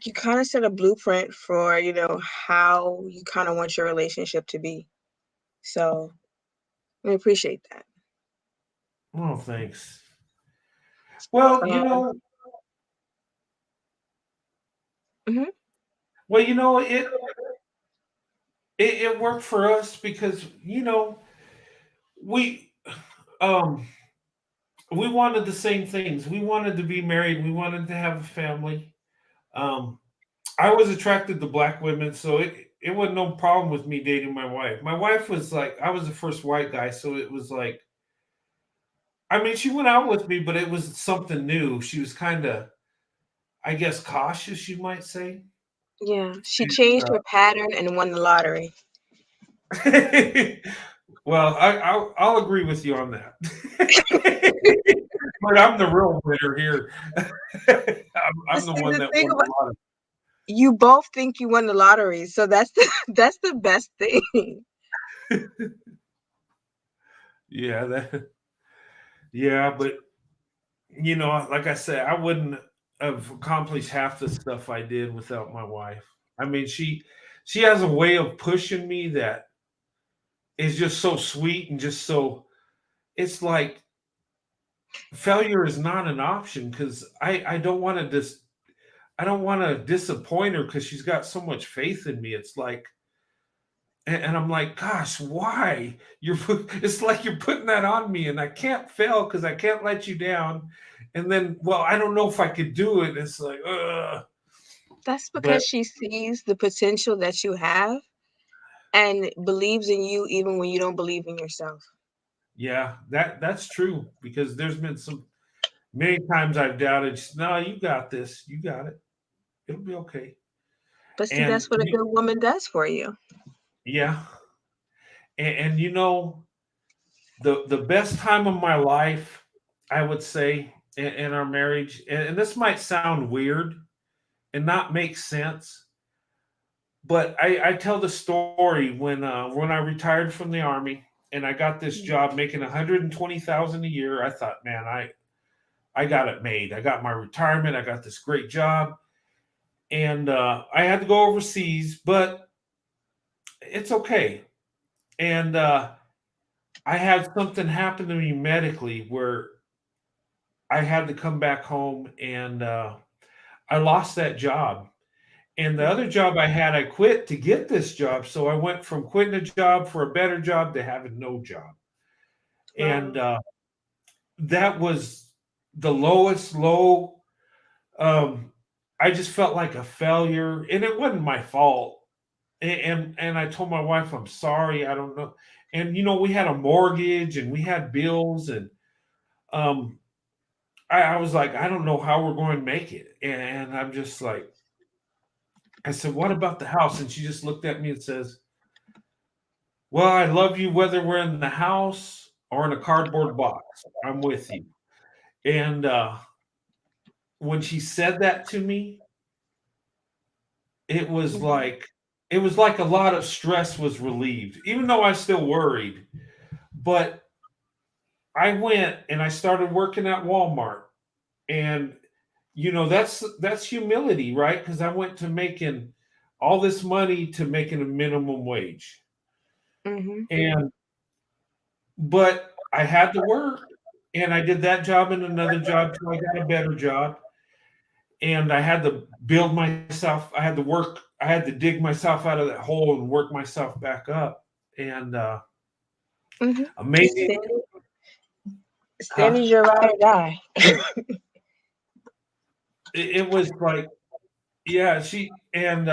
you kind of set a blueprint for how you kind of want your relationship to be. So we appreciate that. Oh, thanks. Well, Um, mhm. it worked for us because we um we wanted the same things. We wanted to be married. We wanted to have a family. Um, I was attracted to black women, so it wasn't no problem with me dating my wife. My wife was like, I was the first white guy, so it was like, I mean, she went out with me, but it was something new. She was kind of, I guess, cautious, you might say. Yeah, she changed her pattern and won the lottery. Well, I'll agree with you on that. But I'm the real winner here. I'm the See, one the that thing won about a lot. you both think you won the lottery, so that's the that's the best thing. Yeah, yeah, but like I said, I wouldn't have accomplished half the stuff I did without my wife. I mean, she has a way of pushing me that is just so sweet and just so. It's like failure is not an option because I don't want to I don't want to disappoint her because she's got so much faith in me. It's like, and I'm like, gosh, why? It's like you're putting that on me, and I can't fail because I can't let you down. And then, well, I don't know if I could do it. It's like, ugh. That's But because she sees the potential that you have and believes in you even when you don't believe in yourself. yeah, that's true because there's been some many times I've doubted. No, you got this. You got it. It'll be okay. But see, And that's what a good woman does for you. yeah, and you know, the best time of my life, I would say, in our marriage, and this might sound weird and not make sense, but I tell the story when I retired from the army and I got this job making 120,000 a year. I thought, man, I got it made. I got my retirement. I got this great job, and I had to go overseas, but it's okay. And I had something happen to me medically where I had to come back home, and I lost that job. And the other job I had, I quit to get this job. So I went from quitting a job for a better job to having no job. And that was the lowest low. Um, I just felt like a failure, and it wasn't my fault. And I told my wife, I'm sorry. I don't know. And you know, we had a mortgage and we had bills, and um, I was like, I don't know how we're going to make it. And I'm just like, I said, what about the house? And she just looked at me and says, well, I love you whether we're in the house or in a cardboard box. I'm with you. And when she said that to me, it was like it was like a lot of stress was relieved, even though I still worried. But I went and I started working at Walmart. And you know, that's humility, right? Because I went to making all this money to making a minimum wage. Hmm. And but I had to work, and I did that job and another job till I got a better job. And I had to build myself. I had to work. I had to dig myself out of that hole and work myself back up. And Hmm. amazing, huh? Sandy's your ride or die. It was like, yeah, she and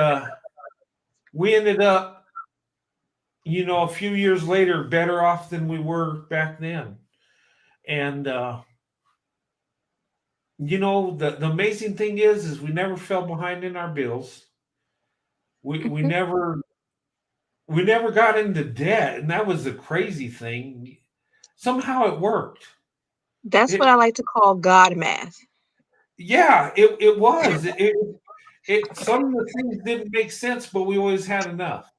we ended up, you know, a few years later, better off than we were back then. And you know, the amazing thing is we never fell behind in our bills. We Mhm. never got into debt, and that was the crazy thing. Somehow it worked. That's what It I like to call God math. Yeah, it was. Some of the things didn't make sense, but we always had enough.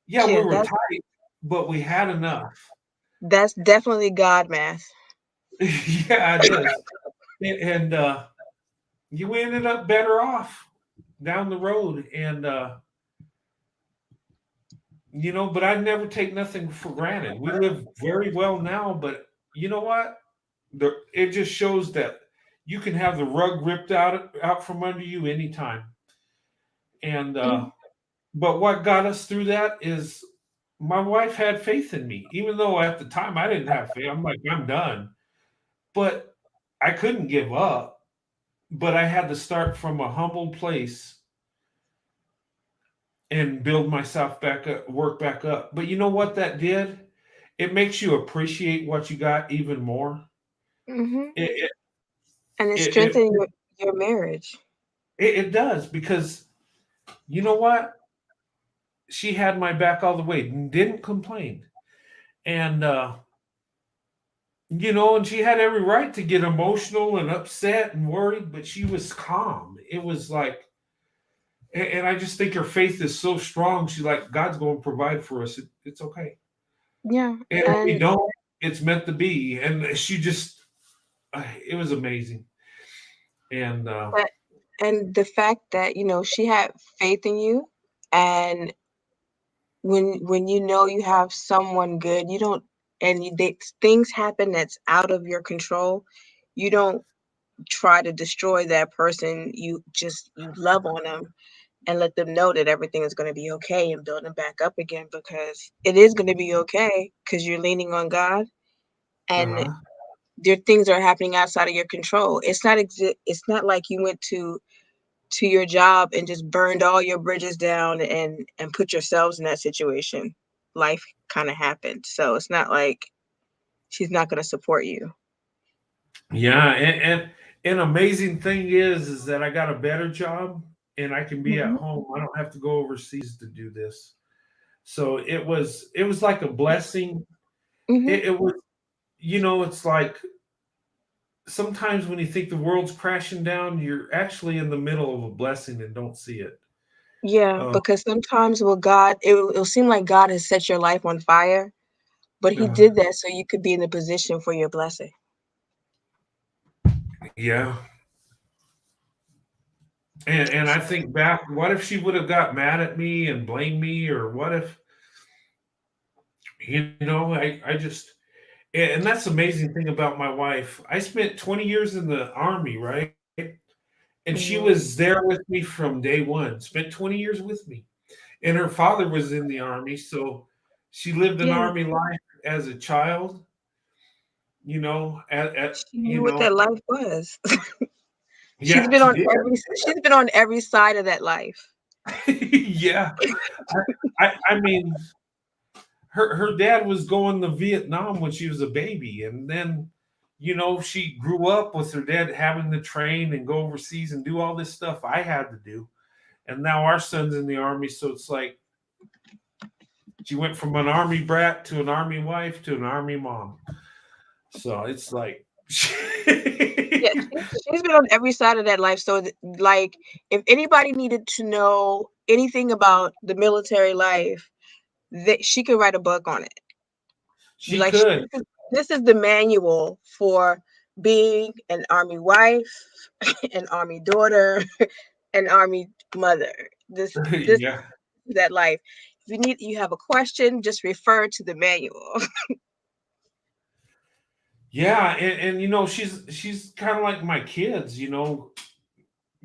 Yeah, we Yeah, were tight, but we had enough. that's definitely God math. Yeah, it is. And you ended up better off down the road. And you know, but I never take nothing for granted. We live very well now, but you know what? It just shows that you can have the rug ripped out from under you anytime. And Mhm. but what got us through that is my wife had faith in me, even though at the time I didn't have faith. I'm like, I'm done. But I couldn't give up. But I had to start from a humble place and build myself back up, work back up. But you know what that did? It makes you appreciate what you got even more. Mhm. It And it it strengthens it, your marriage. it does because you know what? She had my back all the way, and didn't complain, and you know, and she had every right to get emotional and upset and worried, but she was calm. It was like, and I just think her faith is so strong. She's like, God's going to provide for us. It's okay. Yeah. And if we And don't, it's meant to be. And she just, it was amazing. And but and the fact that, she had faith in you, and when you know you have someone good, you don't and things happen that's out of your control, you don't try to destroy that person. You love on them and let them know that everything is going to be okay and build them back up again, because it is going to be okay because you're leaning on God, and Uh-huh. there things are happening outside of your control. It's not like you went to your job and just burned all your bridges down and put yourselves in that situation. Life kind of happened. So it's not like she's not going to support you. Yeah, and an amazing thing is that I got a better job and I can be at Mhm. home. I don't have to go overseas to do this. So it was like a blessing. Mhm. It was, it's like sometimes when you think the world's crashing down, you're actually in the middle of a blessing and don't see it. Yeah, Uh, because sometimes with God, it'll seem like God has set your life on fire, but he uh, did that so you could be in the position for your blessing. yeah, and I think back, what if she would have got mad at me and blamed me, or what if, I just, and that's the amazing thing about my wife. I spent 20 years in the army, right? And she Mhm. was there with me from day one, spent 20 years with me. And her father was in the army, so she lived an Yeah, army life as a child, at she knew what that life was. yeah, she did. She's been on every side of that life. Yeah. I mean, her dad was going to Vietnam when she was a baby, and then she grew up with her dad having to train and go overseas and do all this stuff I had to do. And now our son's in the army, so it's like she went from an army brat to an army wife to an army mom. So it's like Yeah, she's been on every side of that life. So, like, if anybody needed to know anything about the military life, that she could write a book on it. she Like, could. this is the manual for being an army wife, an army daughter, an army mother. This Yeah. is that life. If you have a question, just refer to the manual. Yeah, and she's kind of like my kids,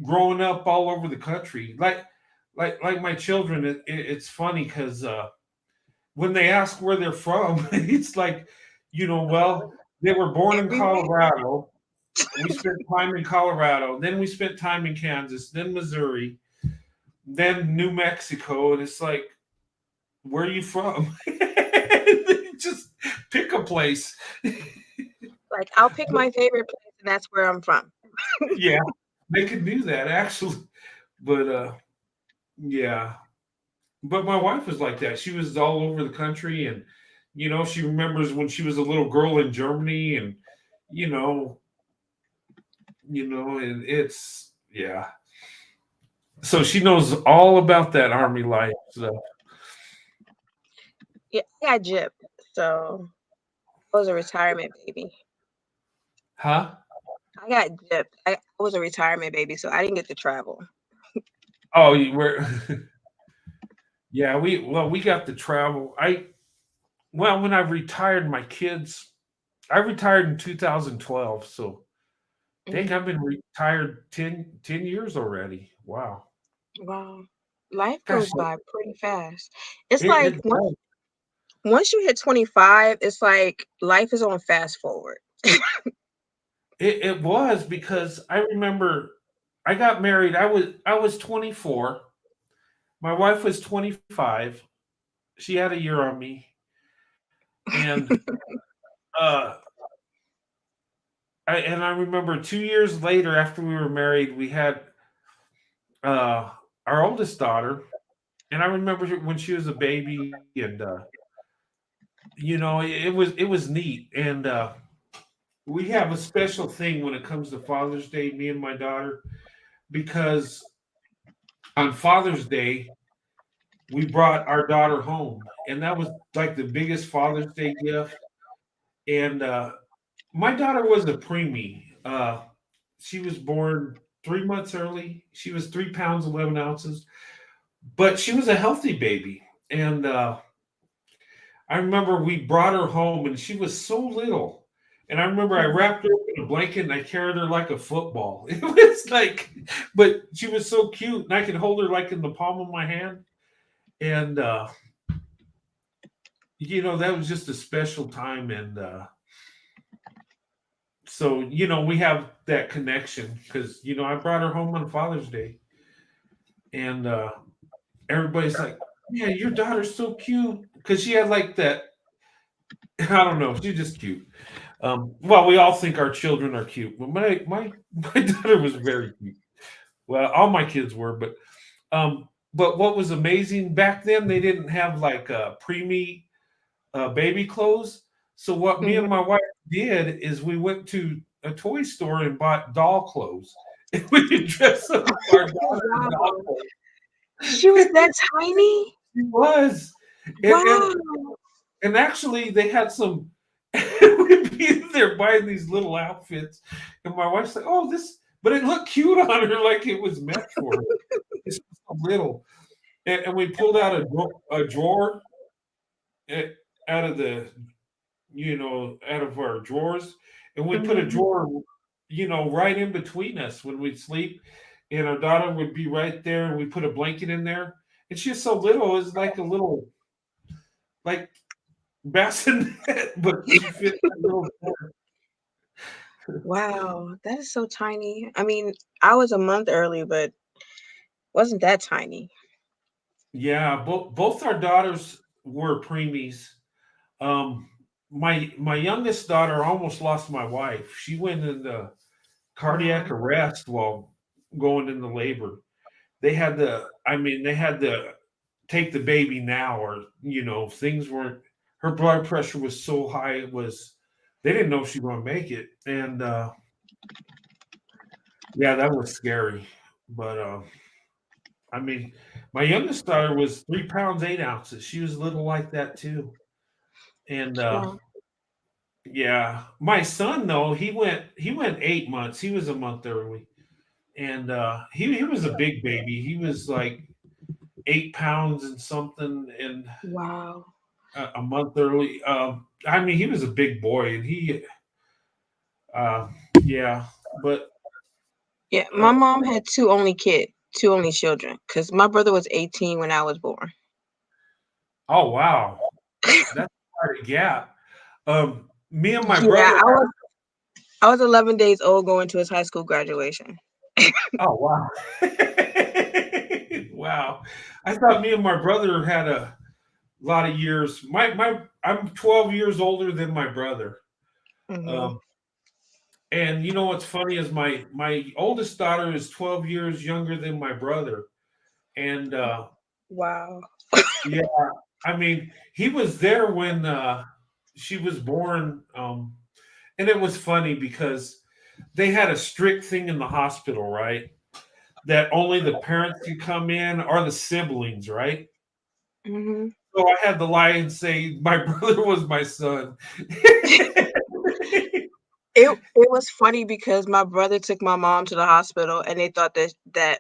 growing up all over the country. Like my children, it's funny because when they ask where they're from, it's like, well, they were born in Everywhere. Colorado. We spent time in Colorado, then we spent time in Kansas, then Missouri, then New Mexico, and it's like, where are you from? Just pick a place. Like, I'll pick my favorite place, and that's where I'm from. Yeah, they could do that actually, but yeah. But my wife was like that. She was all over the country, and she remembers when she was a little girl in Germany, and you know, and it's yeah. So she knows all about that army life. So, Yeah, I got gypped, so I was a retirement baby. huh? I got gypped. I was a retirement baby, so I didn't get to travel. Oh, you were. Yeah, we got to travel. When I retired, my kids. I retired in 2012, so I think Mhm. I've been retired 10 years already. Wow. Wow. Life Gosh, goes by pretty fast. It's it like does. once you hit 25, it's like life is on fast forward. It was because I remember I got married. I was 24. My wife was 25. She had a year on me, and uh, I remember 2 years later, after we were married, we had uh, our oldest daughter, and I remember when she was a baby, and it was neat, and we have a special thing when it comes to Father's Day, me and my daughter, because on Father's Day we brought our daughter home, and that was like the biggest Father's Day gift. And my daughter was a preemie. She was born. 3 months early. She was 3 pounds 11 ounces, but she was a healthy baby. And I remember we brought her home, and she was so little. And I remember I wrapped her up in a blanket and I carried her like a football. It was like, but she was so cute, and I could hold her like in the palm of my hand. And that was just a special time. And so we have that connection because I brought her home on Father's Day, and everybody's like, "Yeah, your daughter's so cute," because she had like that. I don't know, she's just cute. Well, we all think our children are cute, but my daughter was very cute. Well, all my kids were, but what was amazing back then, they didn't have like preemie baby clothes. So what me and my wife did is we went to a toy store and bought doll clothes. And we could dress up our daughter in doll Wow. clothes. She was that tiny? She was. And, Wow. and actually, they had some. We'd be there buying these little outfits, and my wife's like, "Oh, this," but it looked cute on her, like it was meant for her. It's so little, and we pulled out a drawer eh, out of out of our drawers, and we put a Mhm. drawer, right in between us when we'd sleep, and our daughter would be right there, and we put a blanket in there, and she's so little, it was like a little like bassinet, but she fit that little drawer. Wow, that is so tiny. I mean, I was a month early, but wasn't that tiny. Yeah, both our daughters were preemies. Um, my youngest daughter almost lost my wife. She went into cardiac Wow. arrest while going into labor. They had to take the baby now, or things weren't. Her blood pressure was so high, they didn't know if she was going to make it. And yeah, that was scary. But I mean, my youngest daughter was 3 pounds 8 ounces. She was little like that too. And Wow. yeah, my son though, he went 8 months. He was a month early. And he was a big baby. He was like 8 pounds and something, and Wow. a month early. I mean, he was a big boy, and uh, yeah, but Yeah, uh, my mom had two only children, because my brother was 18 when I was born. oh wow, that's quite a gap. Me and my Yeah, brother I was 11 days old going to his high school graduation. Oh wow, wow. I thought me and my brother had a lot of years. I'm 12 years older than my brother. Mhm. Um, And what's funny is my oldest daughter is 12 years younger than my brother. And Wow. yeah, I mean, he was there when she was born. And it was funny because they had a strict thing in the hospital, right? That only the parents could come in or the siblings, right? Mhm. So I had to lie and say my brother was my son. It was funny because my brother took my mom to the hospital, and they thought that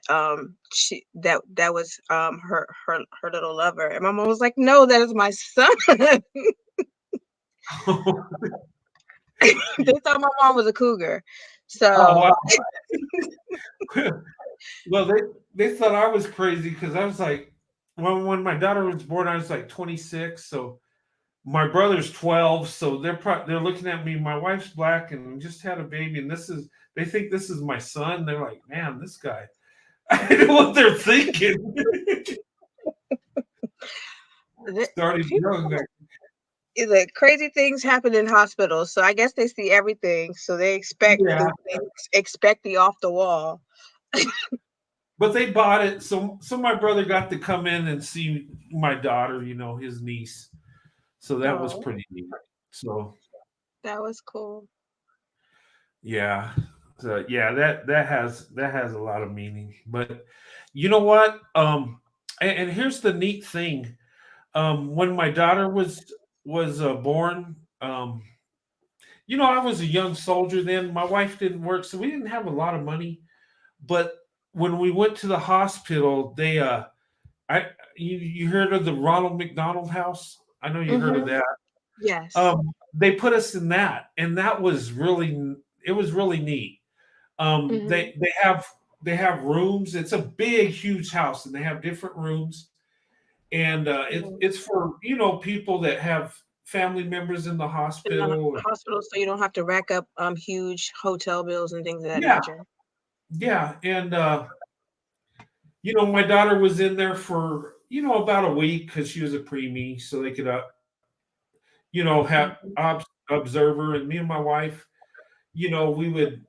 was her little lover, and my mom was like, "No, that is my son." They thought my mom was a cougar. Oh So wow. Well, they thought I was crazy because I was like, when my daughter was born, I was like 26. So my brother's 12. So they're looking at me. My wife's black and just had a baby, and they think this is my son. They're like, man, this guy. I know what they're thinking. the Started people young. the crazy things happen in hospitals, so I guess they see everything, so they Yeah, expect the off the wall. but they bought it. So my brother got to come in and see my daughter. His niece. So that was Oh, pretty neat. So that was cool. yeah. So yeah, that has a lot of meaning. But you know what? And here's the neat thing. When my daughter was born, I was a young soldier then. My wife didn't work, so we didn't have a lot of money. But when we went to the hospital, you heard of the Ronald McDonald House? I know you heard of Mm-hmm. that. Yes. They put us in that, and that was it was really neat. Mm-hmm. They have rooms. It's a big, huge house, and they have different rooms. And it's for people that have family members in the In the hospital. hospital, so you don't have to rack up huge hotel bills and things of that Yeah, nature. yeah, and my daughter was in there for about a week because she was a preemie, so they could have Mhm. observer, and me and my wife, we would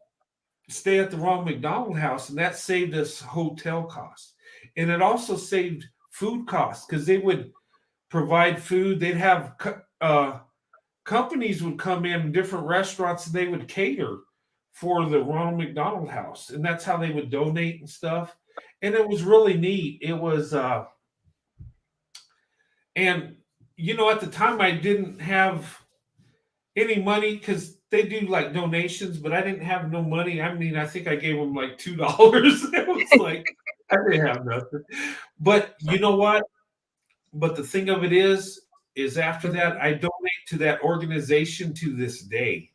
stay at the Ronald McDonald House, and that saved us hotel costs, and it also saved food costs because they would provide food. They'd have companies would come in, different restaurants, and they would cater for the Ronald McDonald House, and that's how they would donate and stuff. And it was really neat. It was, and at the time I didn't have any money because they do like donations, but I didn't have no money. I mean, I think I gave them like $2. It was like I didn't have nothing. But you know what? But the thing of it is after that, Mhm. I donate to that organization to this day.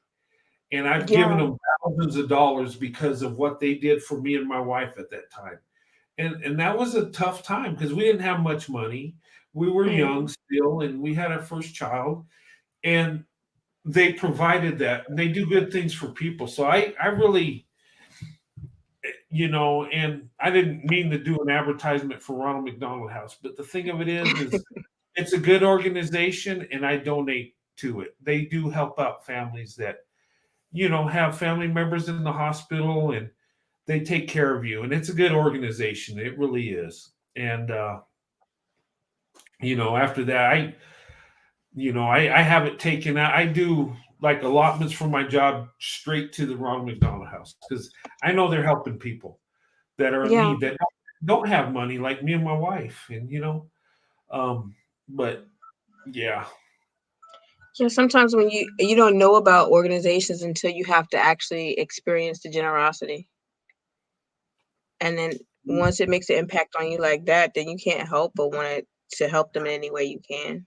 And I've given Yeah. them thousands of dollars because of what they did for me and my wife at that time. And that was a tough time because we didn't have much money. We were young Mhm. still, and we had our first child, and they provided that. And they do good things for people. So I really, and I didn't mean to do an advertisement for Ronald McDonald House, but the thing of it is it's a good organization, and I donate to it. They do help out families that have family members in the hospital, and they take care of you. And it's a good organization. It really is. And after that, I have it taken out. I do like allotments from my job straight to the Ronald McDonald House because I know they're helping people that are in Yeah. need that don't have money, like me and my wife. And um, but yeah, Yeah, sometimes when you don't know about organizations until you have to actually experience the generosity. And then once it makes an impact on you like that, then you can't help but want to help them in any way you can.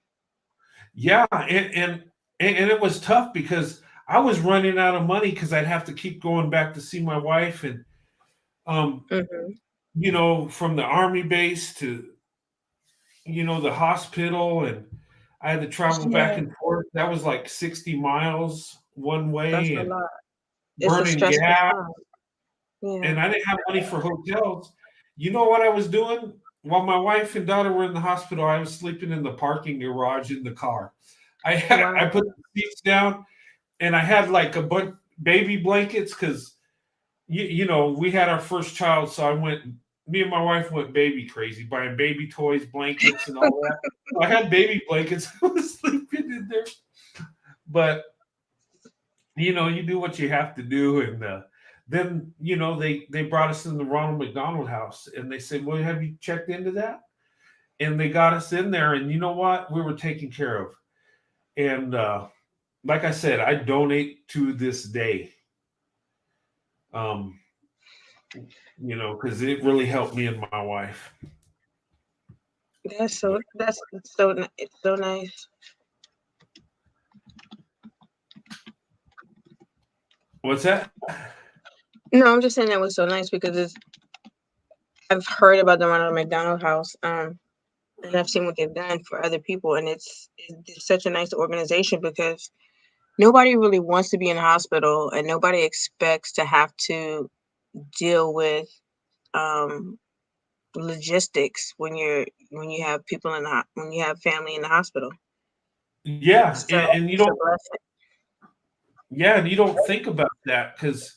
yeah, and it was tough because I was running out of money because I'd have to keep going back to see my wife, and um, Mhm. from the army base to the hospital, and I had to travel back Yeah, and forth. That was like 60 miles one that's way a and lot. It's a burning stressful gas, time. Yeah. and I didn't have money for hotels. You know what I was doing? While my wife and daughter were in the hospital, I was sleeping in the parking garage in the car. I Wow. put the seats down, and I had like a bunch baby blankets because we had our first child, so me and my wife went baby crazy, buying baby toys, blankets, and all that. So I had baby blankets. I was sleeping in there, but you do what you have to do, and then they brought us in the Ronald McDonald House, and they said, "Well, have you checked into that?" And they got us in there, and you know what? We were taken care of, and like I said, I donate to this day. Um, because it really helped me and my wife. It's so nice. What's that? No, I'm just saying that was so nice because I've heard about the Ronald McDonald House, and I've seen what they've done for other people, and it's such a nice organization because nobody really wants to be in a hospital, and nobody expects to have to deal with um, logistics when you have people when you have family in the hospital. Yeah, So and you it's a don't. blessing. Yeah, and you don't think about that because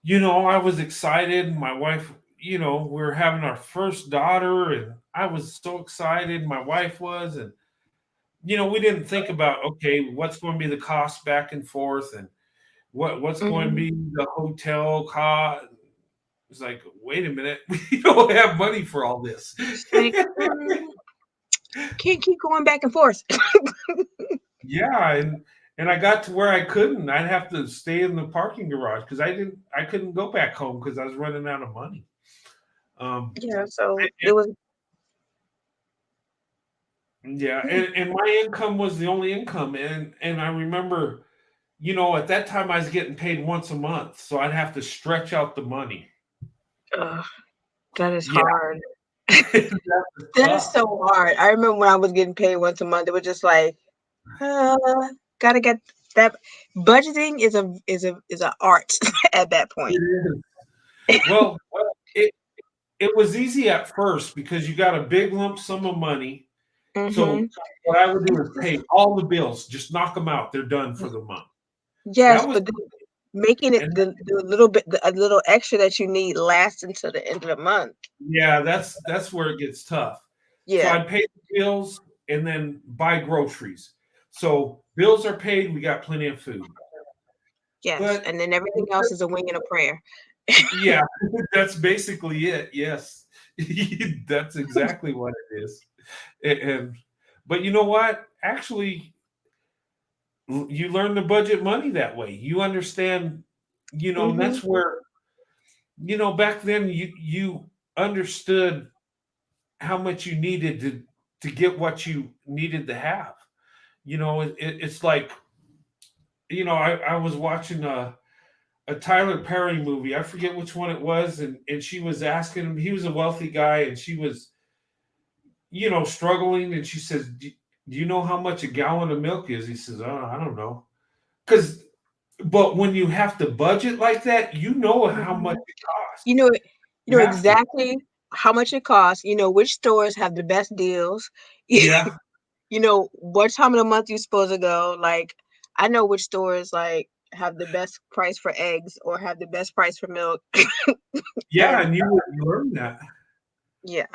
I was excited. My wife, we were having our first daughter, and I was so excited. My wife was, and we didn't think about, okay, what's going to be the cost back and forth, and what's going to Mhm. be the hotel cost. It's like, wait a minute, we don't have money for all this. It's like, can't keep going back and forth. Yeah, And I got to where I couldn't. I'd have to stay in the parking garage because I couldn't go back home because I was running out of money. Yeah, so it was. Yeah, and my income was the only income, and I remember, at that time I was getting paid once a month, so I'd have to stretch out the money. That is Yeah, hard. that was That is tough. so hard. I remember when I was getting paid once a month, it was just like, uh, gotta get that. Budgeting is a art at that point. It is. Well, it was easy at first because you got a big lump sum of money. So Mm-hmm. what I would do is pay all the bills, just knock them out. They're done for the month. Yes, That was but then making it and the little bit, a little extra that you need last until the end of the month. yeah, that's where it gets tough. So Yeah. I'd pay the bills and then buy groceries. So bills are paid, we got plenty of food. Yes, But and then everything else is a wing and a prayer. yeah, that's basically it. Yes. That's exactly what it is. And but you know what? Actually, you learn to budget money that way. You understand, and Mm-hmm. that's where, back then you understood how much you needed to get what you needed to have. It's like, I was watching a Tyler Perry movie. I forget which one it was, and she was asking him. He was a wealthy guy, and she was, struggling. And she says, "Do you know how much a gallon of milk is?" He says, "Oh, I don't know." Because, but when you have to budget like that, you know how much Mhm. it costs. You know, You have to. exactly how much it costs. You know which stores have the best deals. Yeah, You know what time of the month you're supposed to go. Like, I know which stores like have the best price for eggs or have the best price for milk. yeah, And and you learn that. yeah,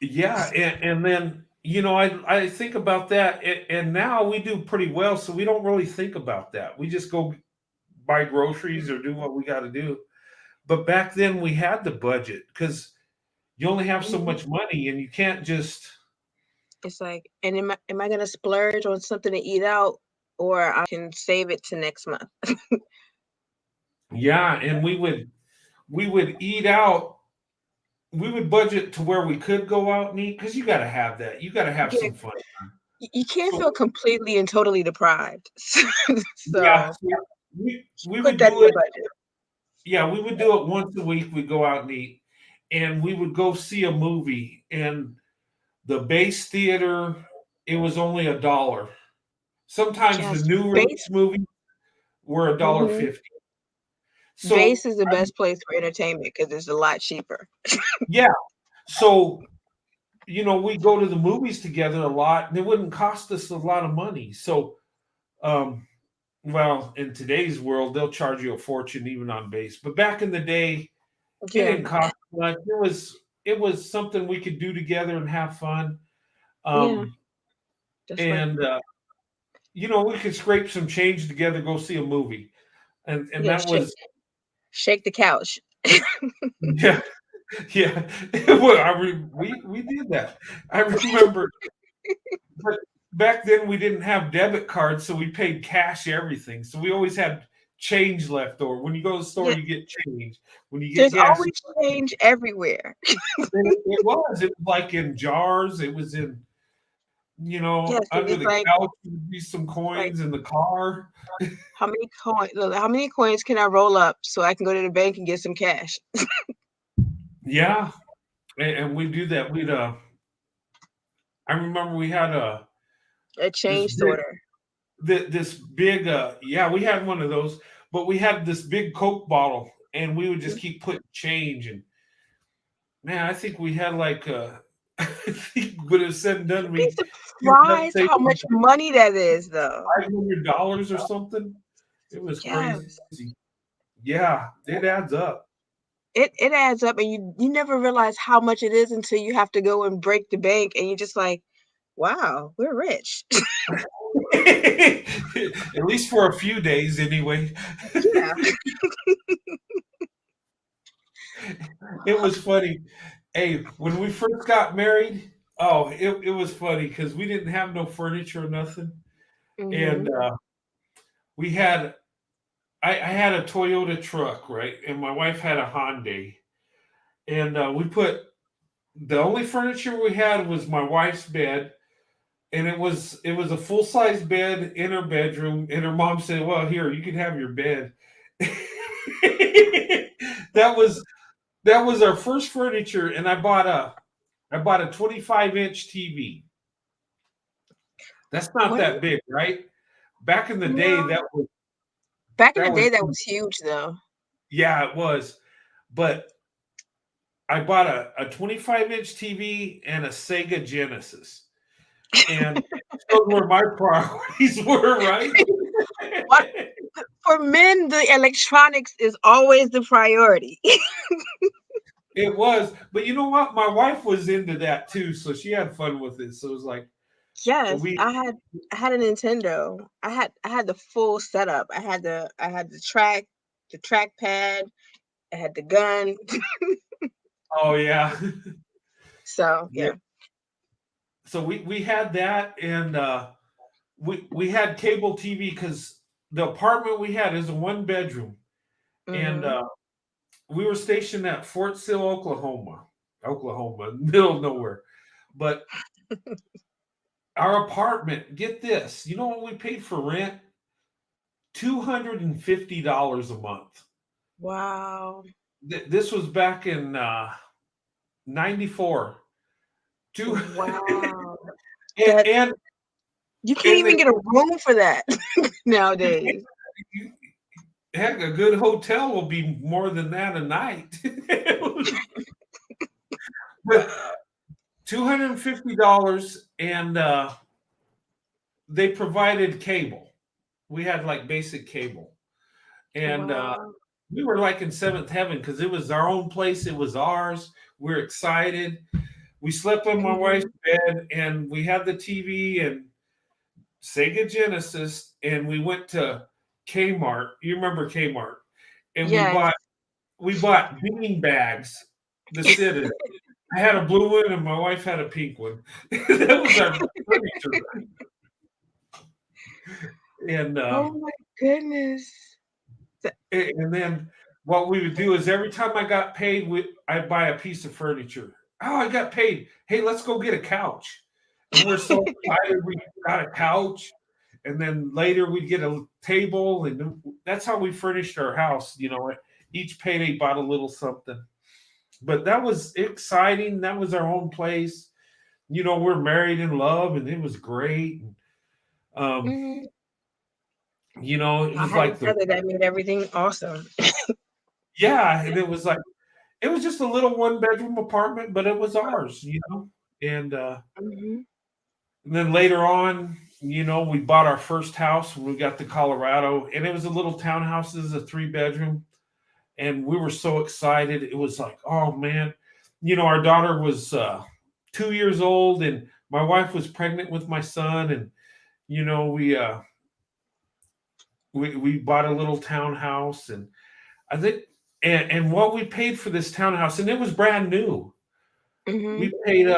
Yeah, and then I think about that, and now we do pretty well, so we don't really think about that. We just go buy groceries or do what we got to do. But back then we had the budget because you only have so mhm. much money, and you can't just. It's like, and am I gonna splurge on something to eat out, or I can save it to next month? Yeah, and we would eat out. We would budget to where we could go out and eat because you got to have that. You got to have Yeah, some fun. you can't So feel completely and totally deprived. yeah, So so we put would that in do your it. budget. Yeah, we would do it once a week. We'd go out and eat, and we would go see a movie. And the base theater, it was only $1. Sometimes the Yes, new release base. movies were a dollar Hmm. fifty. So Base is the best place for entertainment because it's a lot cheaper. yeah, so we go to the movies together a lot, and it wouldn't cost us a lot of money. So, um, well, in today's world, they'll charge you a fortune even on base. But back in the day, it Yeah, didn't cost much. It was something we could do together and have fun. yeah, Um, just like and we could scrape some change together, go see a movie, and yeah, that was shake the couch. yeah, yeah. Well, we did that. I remember, but back then we didn't have debit cards, so we paid cash everything. So we always had change left over. When you go to the store, Yeah, you get change. When you get there's gas, always change everywhere. it was like in jars. It was in Yes, and under it's the like couch would be some like coins in the car. how many coins can I roll up so I can go to the bank and get some cash? Yeah, and we do that. I remember we had A this change big sorter. this big yeah, we had one of those, but we had this big Coke bottle, and we would just keep putting change. And man, I think we had like I think when it's said and done, You'd be we ended up surprised how saving much money that is, though. $500 or something. It was crazy. Yes. Yeah, it adds up. It adds up, and you never realize how much it is until you have to go and break the bank, and you're just like, "Wow, we're rich." At least for a few days, anyway. Yeah. It was funny. Hey, when we first got married, oh, it was funny because we didn't have no furniture or nothing. And we had I had a Toyota truck, right? And my wife had a Hyundai. And we put the only furniture we had was my wife's bed, and it was a full size bed in her bedroom. And her mom said, "Well, here you can have your bed." that was our first furniture, and I bought a 25-inch TV. That's not What? that big, right? Back in the day, No. that was Back in that the was day, that was huge, though. yeah, it was. But I bought a 25-inch TV and a Sega Genesis. And those were my priorities were, right? What? For men, the electronics is always the priority. It was, but you know what? My wife was into that too, so she had fun with it. So it was like Yes, we I had a Nintendo. I had the full setup. I had the trackpad. I had the gun. oh yeah. So Yeah. yeah. So we had that, and we had cable TV because the apartment we had is a one bedroom, and Mhm. we were stationed at Fort Sill, Oklahoma, middle of nowhere. But our apartment, get this, you know what we paid for rent? $250 a month. Wow. This was back in '94. Two Wow. and That and you can't and even then get a room for that nowadays. heck, a good hotel will be more than that a night. But $250, and they provided cable. We had like basic cable, and Wow. we were like in seventh heaven because it was our own place. It was ours. We're excited. We slept on my wife's Mhm. bed, and we had the TV and Sega Genesis, and we went to Kmart. You remember Kmart? And we Yes. bought we bought bean bags to sit in. I had a blue one, and my wife had a pink one. That was our furniture. And Oh my goodness. and then what we would do is every time I got paid, I'd buy a piece of furniture. Oh, I got paid. Hey, let's go get a couch. And we're so excited we got a couch. And then later we'd get a table. And that's how we furnished our house. Each payday bought a little something. But that was exciting. That was our own place. We're married in love, and it was great. Um, Mhm. it I was had a like brother that made everything awesome. yeah, and it was just a little one bedroom apartment, but it was ours. And Mhm. then later on, we bought our first house when we got to Colorado, and it was a little townhouse. This is a 3 bedroom, and we were so excited. It was like, oh man, our daughter was 2 years old, and my wife was pregnant with my son, and we we bought a little townhouse, and I think, and what we paid for this townhouse, and it was brand new. Mhm. We paid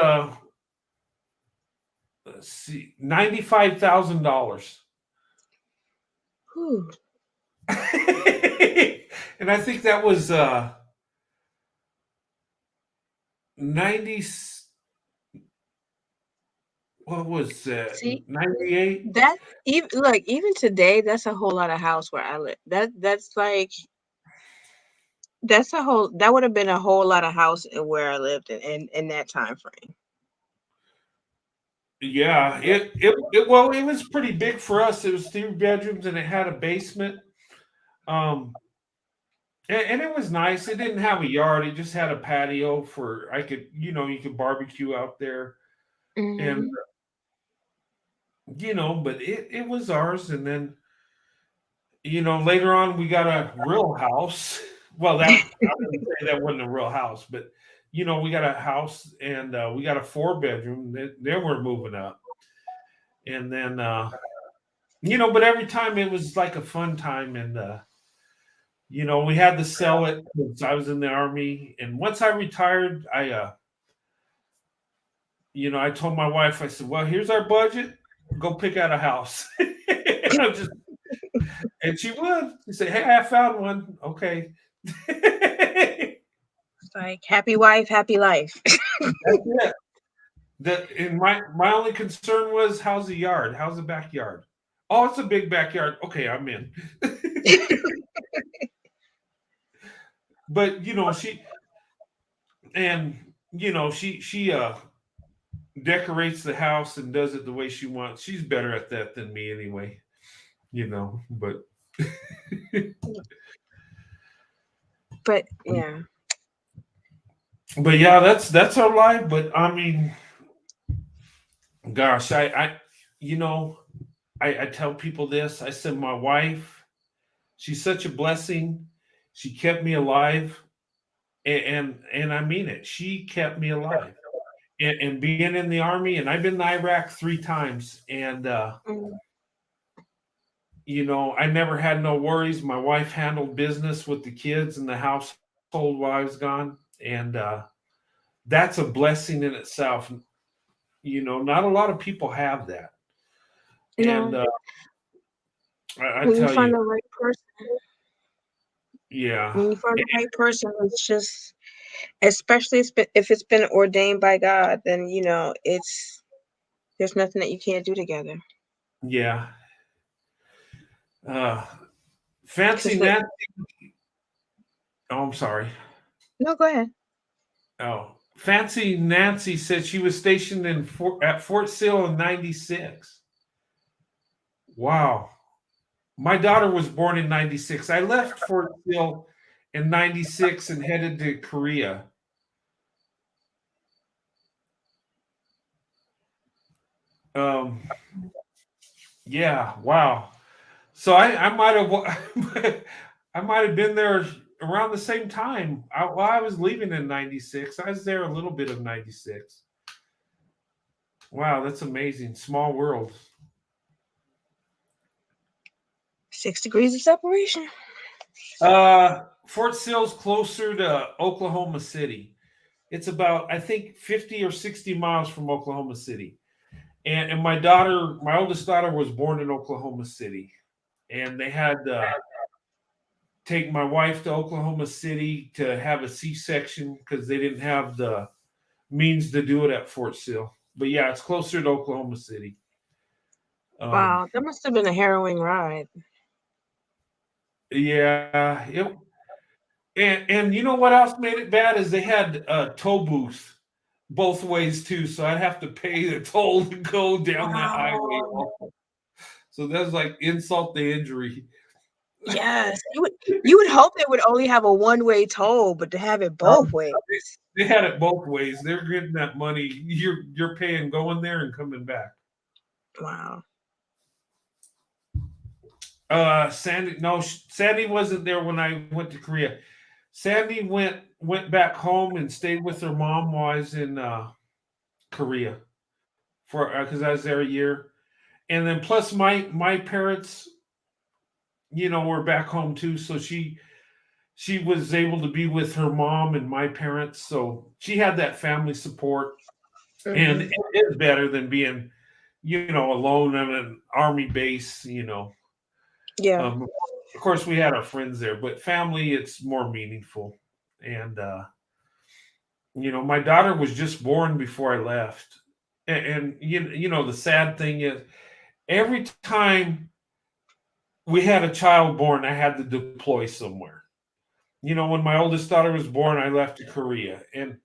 let's see, $95,000. Whew. And I think that was 90, what was that? See, 98? that even look, even today, that's a whole lot of house where I live. That's like that would have been a whole lot of house in where I lived in that time frame. Yeah, it was pretty big for us. It was 3 bedrooms, and it had a basement. Um and it was nice. It didn't have a yard. It just had a patio for I could, you could barbecue out there. And Mhm. but it was ours. And then, later on we got a real house. Well, that I wouldn't say that wasn't a real house, but we got a house, and we got a 4 bedroom. Then we're moving up. And then but every time it was like a fun time. And we had to sell it because I was in the army. And once I retired, I told my wife, I said, well, here's our budget. Go pick out a house. Just, and she would. She say, "Hey, I found one." Okay. It's like happy wife, happy life. That's it. And my only concern was, how's the yard? How's the backyard? Oh, it's a big backyard. Okay, I'm in. But she decorates the house and does it the way she wants. She's better at that than me anyway. But But yeah. but yeah, that's our life. But I mean, gosh, I tell people this. I said my wife, she's such a blessing. She kept me alive, and I mean it. She kept me alive. And being in the army, and I've been to Iraq 3 times, and I never had no worries. My wife handled business with the kids and the household while I was gone, and that's a blessing in itself. Not a lot of people have that, and I When you tell find you, the right person, yeah, when you find the right person, it's just, especially if it's been ordained by God, then there's nothing that you can't do together. yeah. Uh, Fancy 'Cause Nancy. Oh, I'm sorry. no, go ahead. Oh, Fancy Nancy said she was stationed at Fort Sill in '96. Wow. My daughter was born in '96. I left Fort Sill in '96 and headed to Korea. Um, yeah, wow. So I might have I might have been there around the same time. I was leaving in '96. I was there a little bit of '96. Wow, that's amazing. Small world. 6 degrees of separation. Fort Sill's closer to Oklahoma City. It's about, I think, 50 or 60 miles from Oklahoma City. And my oldest daughter was born in Oklahoma City. And they had to take my wife to Oklahoma City to have a C-section because they didn't have the means to do it at Fort Sill. But yeah, it's closer to Oklahoma City. Wow, that must have been a harrowing ride. Yeah. And you know what else made it bad is they had a toll booth both ways too, so I'd have to pay the toll to go down that highway. So that's like insult to injury. Yes, you would hope they would only have a one-way toll, but to have it both ways. They had it both ways. They're getting that money. You're paying going there and coming back. Wow. Sandy wasn't there when I went to Korea. Sandy went back home and stayed with her mom while I was in Korea because I was there a year, and then plus my parents, were back home too. So she was able to be with her mom and my parents, so she had that family support, and it is better than being, alone on an army base. Yeah. Of course, we had our friends there, but family, it's more meaningful. And my daughter was just born before I left, and the sad thing is, every time we had a child born, I had to deploy somewhere. When my oldest daughter was born, I left to Korea, and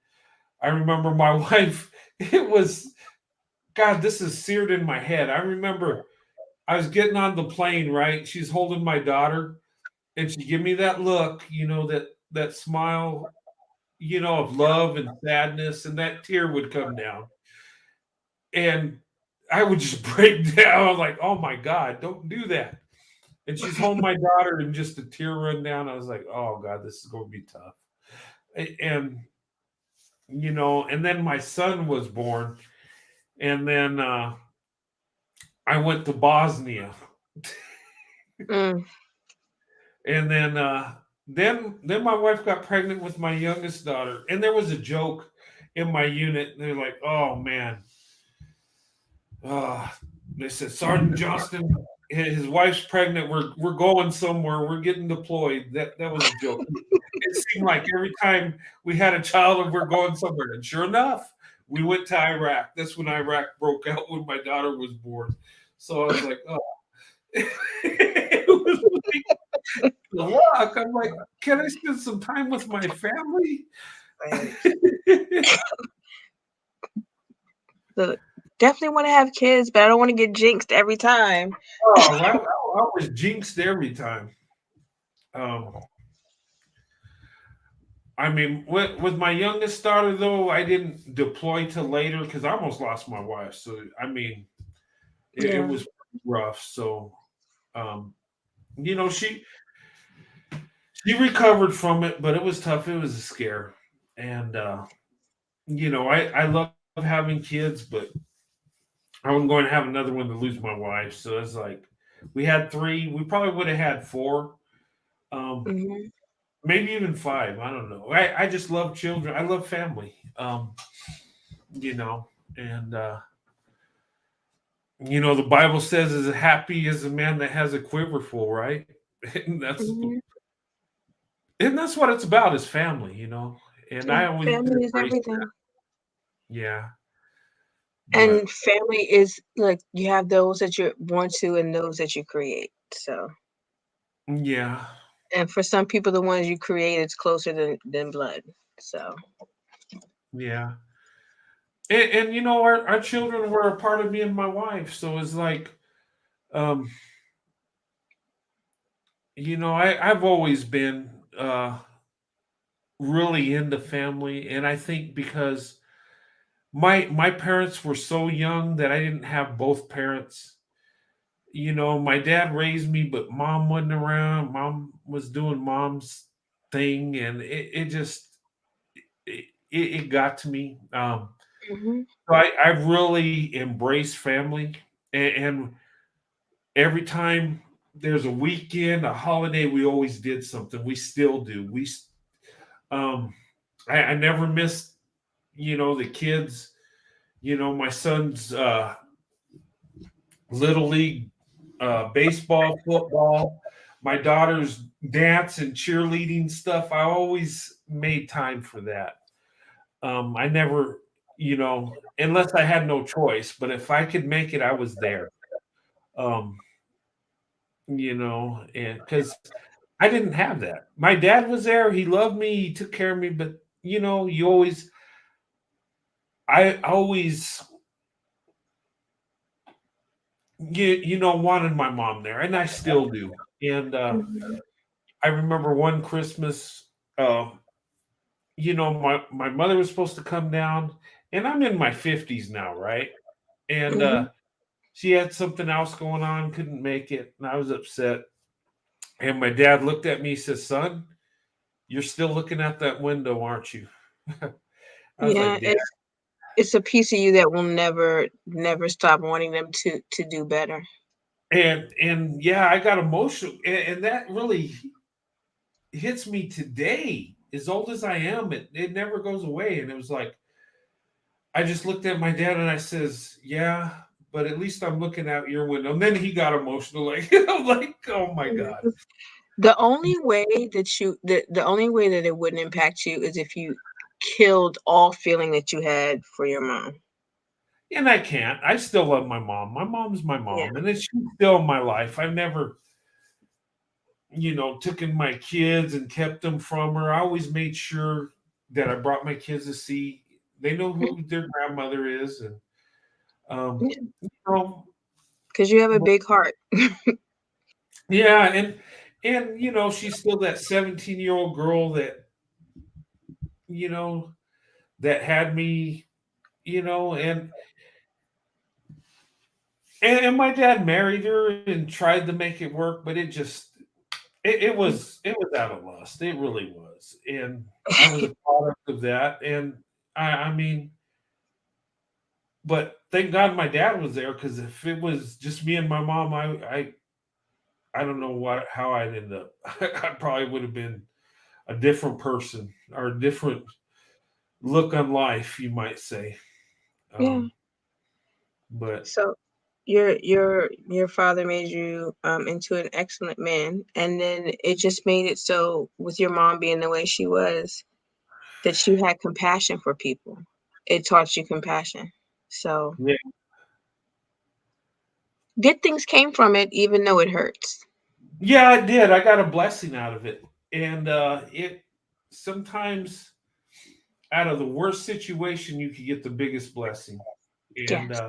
I remember my wife. It was, God, this is seared in my head. I remember I was getting on the plane, right? She's holding my daughter, and she gave me that look, that smile, of love and sadness, and that tear would come down. And I would just break down. I was like, oh my God, don't do that. And she's holding my daughter, and just a tear run down. I was like, oh God, this is going to be tough. And, and then my son was born. And then I went to Bosnia. Mm. And then my wife got pregnant with my youngest daughter, and there was a joke in my unit. They're like, "Oh man," they said, "Sergeant Johnston, his wife's pregnant. We're going somewhere. We're getting deployed. That was a joke. It seemed like every time we had a child and we're going somewhere, and sure enough, we went to Iraq. That's when Iraq broke out when my daughter was born. So I was like, oh, it was like the luck. I'm like, can I spend some time with my family? Look, definitely want to have kids, but I don't want to get jinxed every time. Oh, I was jinxed every time. I mean, with my youngest daughter, though, I didn't deploy till later because I almost lost my wife. So, I mean, it was rough. So, you know, she recovered from it, but it was tough. It was a scare. And, you know, I love having kids, but I wasn't going to have another one to lose my wife. So it's like we had 3. We probably would have had 4. Maybe even 5. I don't know. I just love children. I love family. You know, and you know, the Bible says as happy as a man that has a quiver full, right? And that's what it's about is family, you know. And I always Family is embrace everything. that. Yeah. But And family is like you have those that you're born to and those that you create. So, yeah. and for some people, the ones you create is closer than blood. So, Yeah. And you know, our children were a part of me and my wife. So it's like um, you know, I've always been really into family, and I think because my parents were so young that I didn't have both parents. You know, my dad raised me, but mom wasn't around. Mom was doing mom's thing, and it just it got to me. So I really embrace family, and every time there's a weekend, a holiday, we always did something. We still do. Um, I never missed, you know, the kids. You know, my son's little league baseball, football, my daughter's dance and cheerleading stuff. I always made time for that. I never, you know, unless I had no choice, but if I could make it, I was there. Um, you know, and because I didn't have that. My dad was there. He loved me. He took care of me. But you know, I always, you know, wanted my mom there, and I still do. And I remember one Christmas, uh, you know, my mother was supposed to come down, and I'm in my 50s now, right? And she had something else going on, couldn't make it, and I was upset. And my dad looked at me, he says, "Son, you're still looking out that window, aren't you?" I was yeah, like, "Dad." it's a piece of you that will never stop wanting them to do better. And yeah, I got emotional, and that really hits me today. As old as I am, it never goes away. And it was like I just looked at my dad and I says, "Yeah, but at least I'm looking out your window." And then he got emotional, like I'm like, "Oh my Yeah. god!" The only way that it wouldn't impact you is if you killed all feeling that you had for your mom. And I can't. I still love my mom. My mom's my Yeah. mom, and she's still in my life. I've never, you know, taken my kids and kept them from her. I always made sure that I brought my kids to see. They know who their grandmother is, and you know, Because you have a big heart. yeah, and you know, she's still that 17-year-old girl that you know that had me, you know, and my dad married her and tried to make it work, but it was out of lust. It really was, and I was a product of that. And I mean, but thank God my dad was there because if it was just me and my mom, I don't know how I'd end up. I probably would have been a different person or a different look on life, you might say. Yeah. But So your father made you into an excellent man, and then it just made it so with your mom being the way she was that you had compassion for people. It taught you compassion. So Yeah. good things came from it, even though it hurts. Yeah, I did. I got a blessing out of it. And it sometimes out of the worst situation you could get the biggest blessing. And Yes.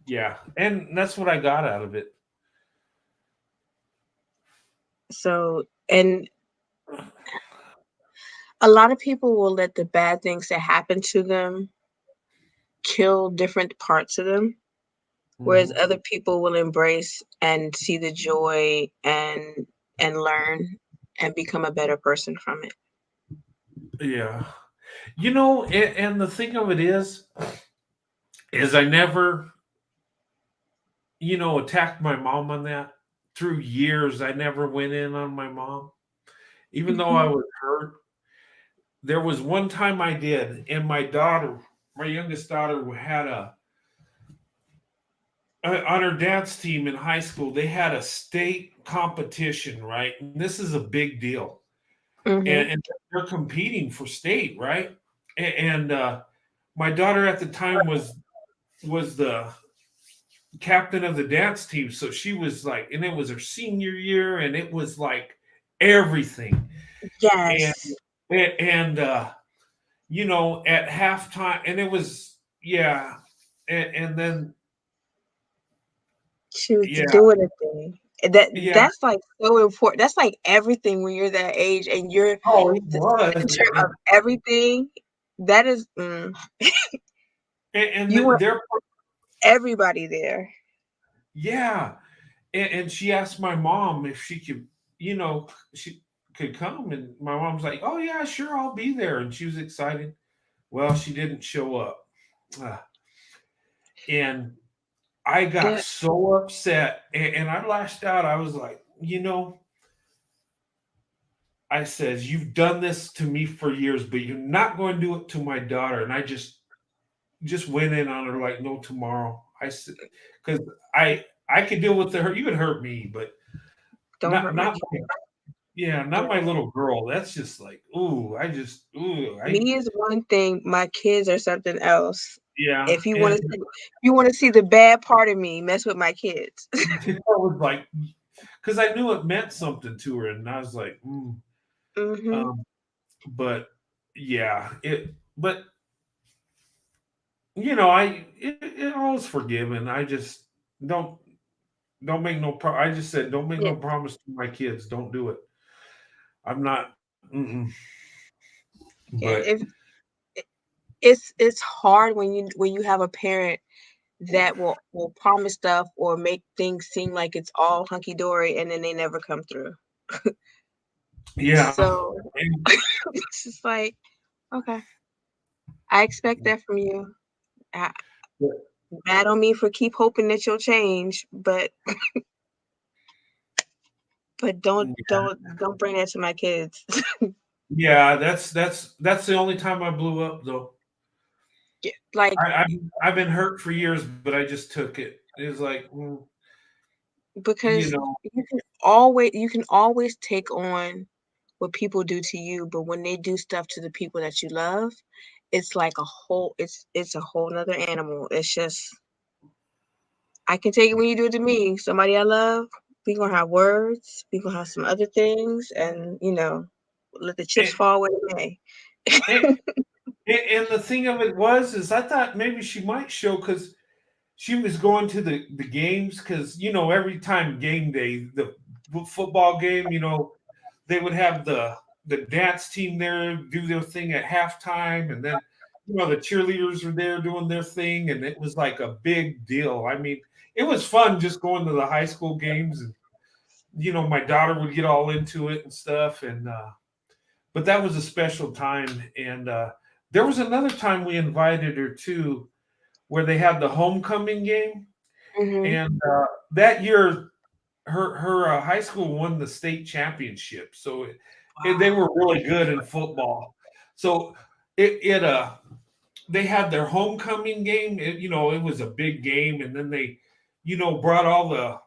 yeah, and that's what I got out of it. So, and a lot of people will let the bad things that happen to them kill different parts of them, whereas Mhm. other people will embrace and see the joy and learn and become a better person from it. Yeah. And the thing of it is I never, attacked my mom on that. Through years, I never went in on my mom. Even though I Mhm. was hurt, there was one time I did, and my youngest daughter, had on her dance team in high school, they had a state competition, right? And this is a big deal. Mhm. And they're competing for state, right? And my daughter at the time was the captain of the dance team. So she was like, and it was her senior year, and it was like everything. And Yes. at halftime, and it was, yeah. And then, She was yeah, doing a thing. yeah. That's like so important. That's like everything when you're that age and you're Oh, it the was. center of everything. That is, And you want they're, everybody there. yeah. And she asked my mom if she could come. And my mom's like, oh, yeah, sure, I'll be there. And she was excited. Well, she didn't show up. Ah, And I got Yeah. so upset, and I lashed out. I was like, I says, you've done this to me for years, but you're not going to do it to my daughter. And I just went in on her like no tomorrow. I said, because I could deal with her. You could hurt me, but Don't not hurt my not kid. yeah, not Yeah. my little girl. That's just like, ooh, Me is one thing, my kids are something else. yeah, If you and wanna see the bad part of me, mess with my kids. I was like, because I knew it meant something to her, and I was like, Mhm. um, but yeah, but it all is forgiven. I just don't don't make no I just said don't make Yeah. no promise to my kids. Don't do it. I'm not. Mm-mm. Yeah, But if it's hard when you have a parent that will promise stuff or make things seem like it's all hunky dory and then they never come through. yeah, So and, it's just like, okay, I expect that from you. I, Bad on me for keep hoping that you'll change, but don't bring that to my kids. yeah, that's the only time I blew up though. Yeah, like I've been hurt for years, but I just took it. It was like, you because know, you can always take on what people do to you, but when they do stuff to the people that you love, it's like it's a whole nother animal. It's just I can take it when you do it to me. Somebody I love, we gonna have words, we gonna have some other things, and let the chips and, fall where they may. and, and the thing of it is I thought maybe she might show because she was going to the games because every time game day, the football game, they would have the dance team there do their thing at halftime, and then the cheerleaders were there doing their thing, and it was like a big deal. I mean, it was fun just going to the high school games, and my daughter would get all into it and stuff, and but that was a special time. And there was another time we invited her to where they had the homecoming game, Mhm. and that year her high school won the state championship, so they Wow. were really good in football. So they had their homecoming game. It was a big game, and then brought all the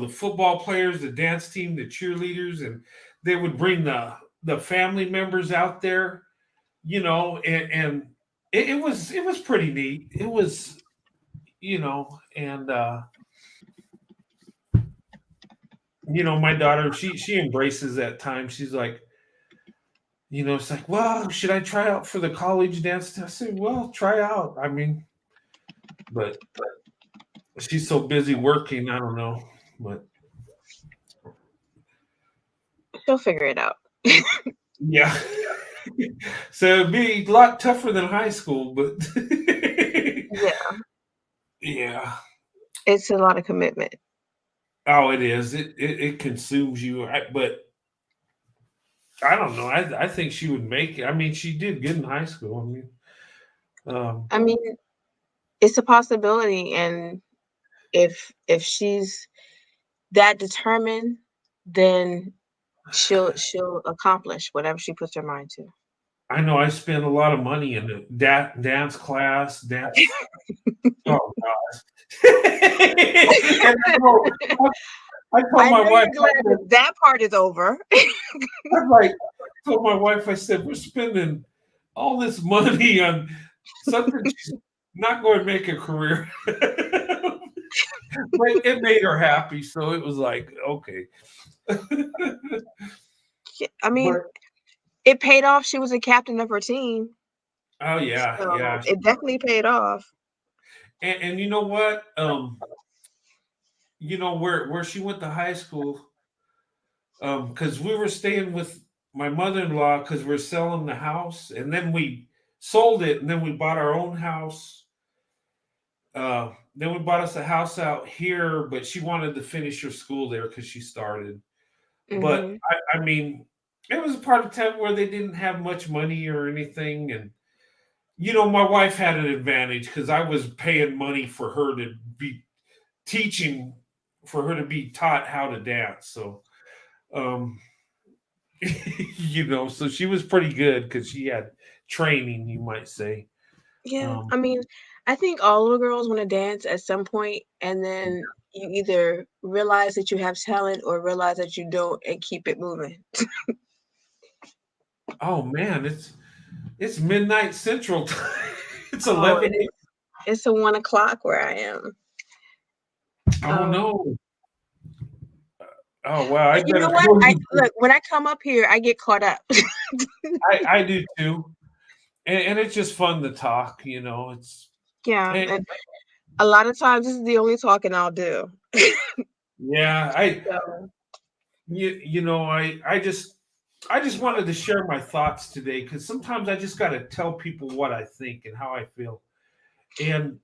football players, the dance team, the cheerleaders, and they would bring the family members out there, and it was pretty neat. It was, and my daughter, she embraces that time. She's like, it's like, well, should I try out for the college dance? I said, well, try out. I mean, but she's so busy working, I don't know. But She'll figure it out. yeah. So it'd be a lot tougher than high school, but Yeah, yeah. it's a lot of commitment. Oh, it is. It consumes you. But I don't know. I think she would make it. I mean, she did good in high school. I mean, I mean, it's a possibility, and if she's that determined, then she'll accomplish whatever she puts her mind to. I know I spent a lot of money in the dance class, dance. Oh gosh. And I told I my know wife, you're glad that that part is over. I'm like, I told my wife, I said, we're spending all this money on something she's not going to make a career. But it made her happy, so it was like, okay. I mean, But it paid off. She was a captain of her team, oh yeah, so yeah. it definitely paid off. And you know what? Where she went to high school, because we were staying with my mother-in-law because we're selling the house, and then we sold it, and then we bought our own house. Then we bought us a house out here, but she wanted to finish her school there because she started. But Hmm. I mean, it was a part of town where they didn't have much money or anything, and my wife had an advantage because I was paying money for her to be teaching, for her to be taught how to dance. So, um, so she was pretty good because she had training, you might say. Yeah, Um, I mean, I think all little girls want to dance at some point, and then you either realize that you have talent or realize that you don't and keep it moving. oh man, it's midnight central time. It's Oh, 11. it's a 1 o'clock where I am. Oh Um, no. Oh wow, I but you know better what? close I it. look when I come up here, I get caught up. I do too. And it's just fun to talk, it's Yeah, and, and a lot of times this is the only talking I'll do. yeah, I So, you know, I just wanted to share my thoughts today because sometimes I just gotta tell people what I think and how I feel. And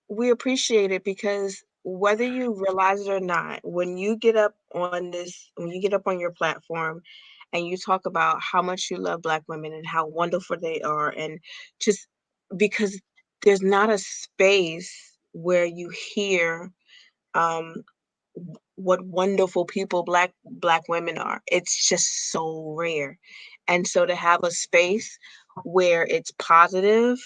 we appreciate it because whether you realize it or not, when you get up on your platform and you talk about how much you love Black women and how wonderful they are, and just because there's not a space where you hear um, what wonderful people black women are. It's just so rare. And so to have a space where it's positive,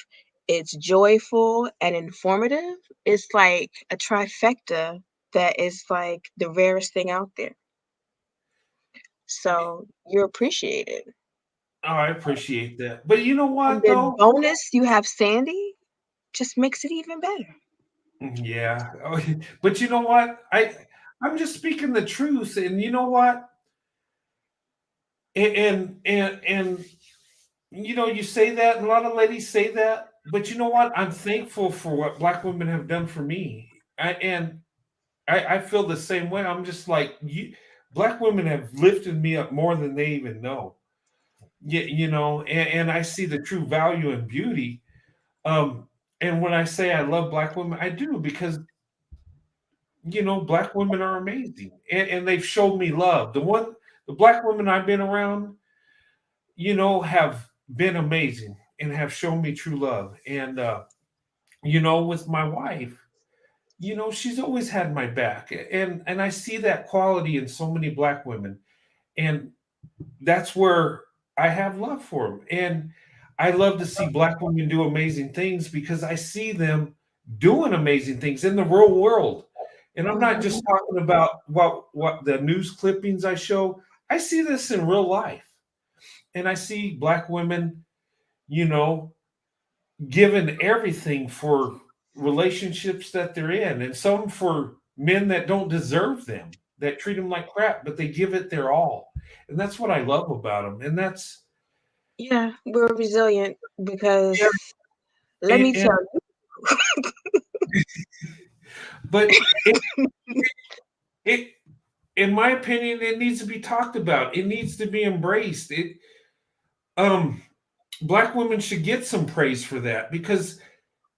it's joyful and informative, it's like a trifecta that is like the rarest thing out there. So you're appreciated. oh, I appreciate that. But you know And what then though? bonus, you have Sandy, just makes it even better. Yeah. Oh, but you know what? I'm just speaking the truth, and you know what? And you say that, and a lot of ladies say that, but you know what? I'm thankful for what Black women have done for me. I feel the same way. I'm just like Black women have lifted me up more than they even know. And I see the true value and beauty. Um, and when I say I love Black women, I do because Black women are amazing, and they've showed me love. The Black women I've been around, have been amazing and have shown me true love. And with my wife, she's always had my back, and I see that quality in so many Black women, and that's where I have love for them. And I love to see Black women do amazing things because I see them doing amazing things in the real world. And I'm not just talking about what the news clippings I show. I see this in real life. And I see Black women, you know, given everything for relationships that they're in, and some for men that don't deserve them, that treat them like crap, but they give it their all. And that's what I love about them. And that's, Yeah, we're resilient because yeah, let me and tell but it, in my opinion, it needs to be talked about. It needs to be embraced. Um, Black women should get some praise for that, because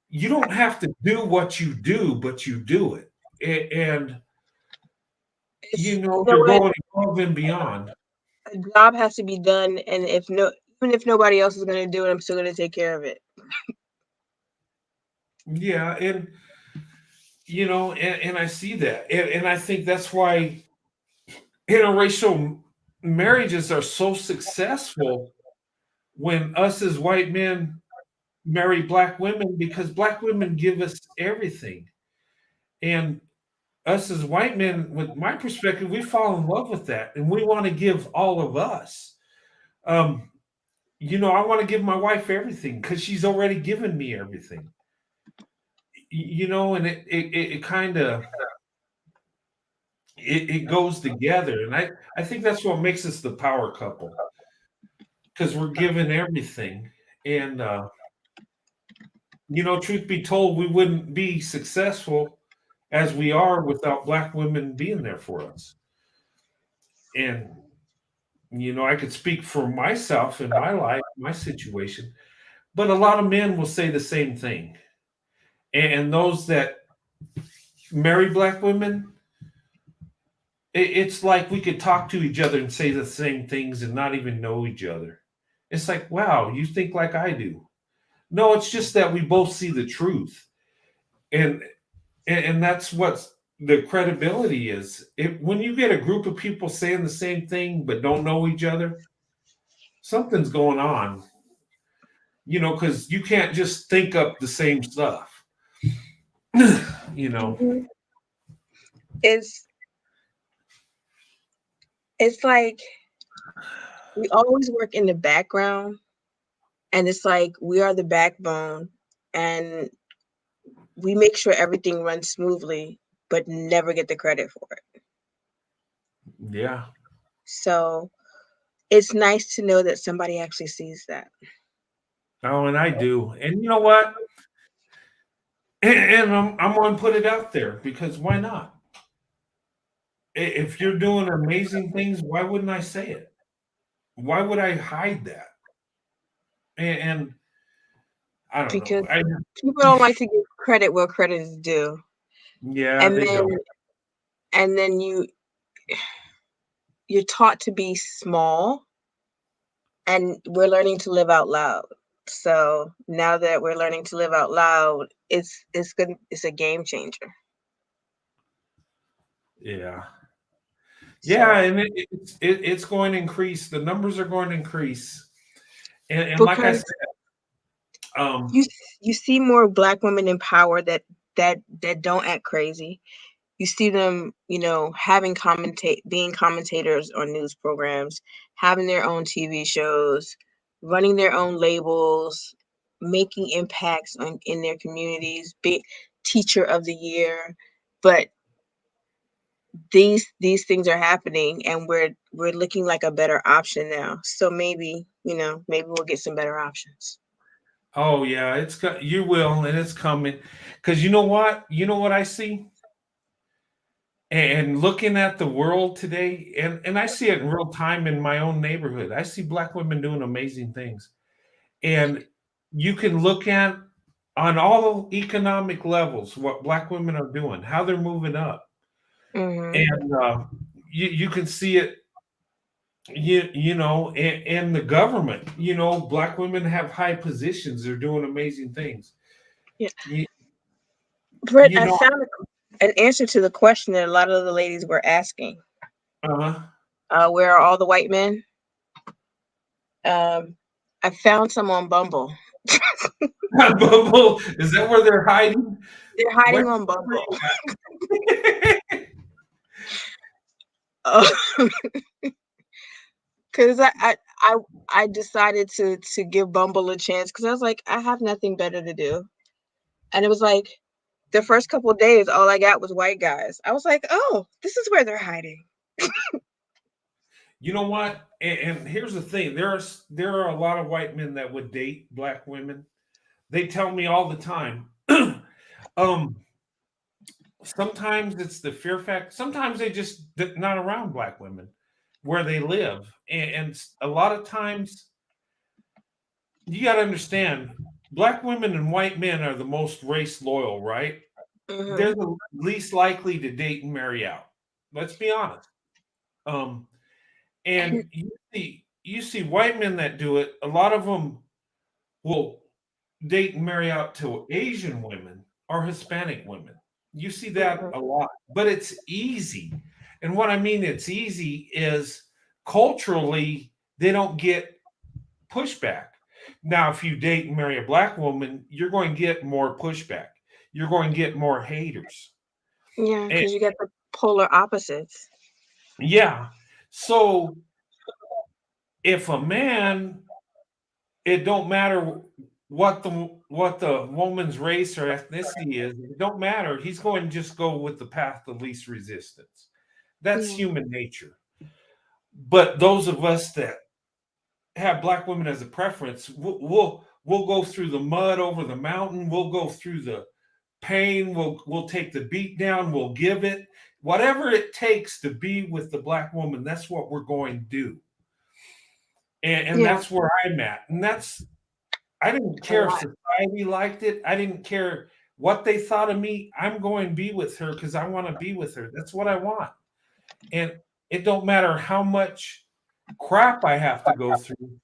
you don't have to do what you do, but you do it. And you know you're what? going above and beyond. A job has to be done, and even if nobody else is going to do it, I'm still going to take care of it. Yeah, and and I see that, and I think that's why interracial marriages are so successful when us as white men marry Black women, because Black women give us everything, and us as white men, with my perspective, we fall in love with that, and we want to give all of us. Um, I want to give my wife everything because she's already given me everything. And it kind of it goes together, and I think that's what makes us the power couple, because we're given everything. And truth be told, we wouldn't be successful as we are without Black women being there for us. And I could speak for myself in my life, my situation, but a lot of men will say the same thing. And those that marry Black women, it's like we could talk to each other and say the same things and not even know each other. It's like, wow, you think like I do. No, it's just that we both see the truth. And that's what the credibility is. When you get a group of people saying the same thing but don't know each other, something's going on. Because you can't just think up the same stuff. you know. Mhm. It's it's like we always work in the background, and it's like we are the backbone, and we make sure everything runs smoothly, but never get the credit for it. Yeah. So it's nice to know that somebody actually sees that. Oh, and I do. And you know what? And I'm going to put it out there, because why not? If you're doing amazing things, why wouldn't I say it? Why would I hide that? And I don't know. Because people don't like to give credit where credit is due. Yeah, And they then don't. you're taught to be small, and we're learning to live out loud. So now that we're learning to live out loud, it's good. It's a game changer. Yeah. Yeah, So and it's going to increase. The numbers are going to increase. And like I because said, um, you you see more Black women in power that don't act crazy. You see them, being commentators on news programs, having their own TV shows, running their own labels, making impacts in their communities, be teacher of the year. But these things are happening, and we're looking like a better option now. So maybe we'll get some better options. oh yeah, you will, and it's coming. Because you know what? You know what I see? And looking at the world today, and I see it in real time in my own neighborhood. I see Black women doing amazing things. And you can look at, on all economic levels, what Black women are doing, how they're moving up. Hmm. And you can see it, in the government. Black women have high positions. They're doing amazing things. Yeah, You, Britt, you I know, found an answer to the question that a lot of the ladies were asking. uh-huh. Where are all the white men? Um, I found some on Bumble. Bumble, is that where they're hiding? They're Where hiding on are Bumble. you at? Because I decided to give Bumble a chance because I was like, I have nothing better to do. And it was like the first couple of days, all I got was white guys. I was like, oh, this is where they're hiding. You know what? And here's the thing: there are a lot of white men that would date black women. They tell me all the time. um, Sometimes it's the fear factor. Sometimes they just not around black women where they live, and a lot of times you got to understand, black women and white men are the most race loyal, right? Mm-hmm. They're the least likely to date and marry out. Let's be honest. Um, and you see white men that do it. A lot of them will date and marry out to Asian women or Hispanic women. You see that a lot, but it's easy. And what I mean it's easy is culturally they don't get pushback. Now, if you date and marry a black woman, you're going to get more pushback. You're going to get more haters. Yeah, And because you get the polar opposites. yeah. So if a man, it don't matter what the woman's race or ethnicity is, it don't matter. He's going to just go with the path of least resistance. That's Yeah. human nature. But those of us that have black women as a preference, we'll go through the mud over the mountain. We'll go through the pain. We'll take the beat down. We'll give it whatever it takes to be with the black woman. That's what we're going to do, and Yeah, that's where I'm at. And I didn't a care if lot. society liked it. I didn't care what they thought of me. I'm going to be with her because I want to be with her. That's what I want. And it don't matter how much crap I have to go through.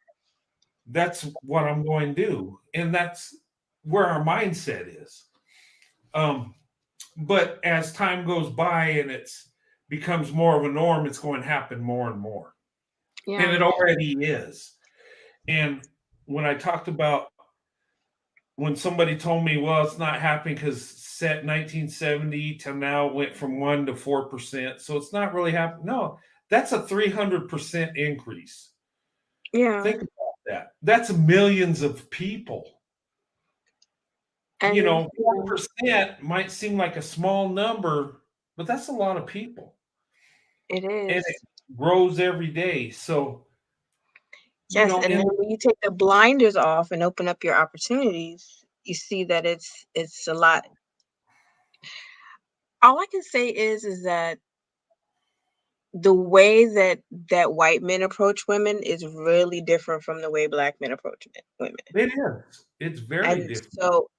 That's what I'm going to do. And that's where our mindset is. Um, but as time goes by and it's becomes more of a norm, it's going to happen more and more. And Yeah. it already is. And when I talked about when somebody told me, well, it's not happening because set 1970 to now went from 1 to 4%. So it's not really happening. No, that's a 300% increase. Yeah. Think about that. That's millions of people. And 4% might seem like a small number, but that's a lot of people. it And is. it grows every day. So, Yes, and then and when you take the blinders off and open up your opportunities, you see that it's a lot. All I can say is that the way that white men approach women is really different from the way black men approach women. it is. It's very And different. so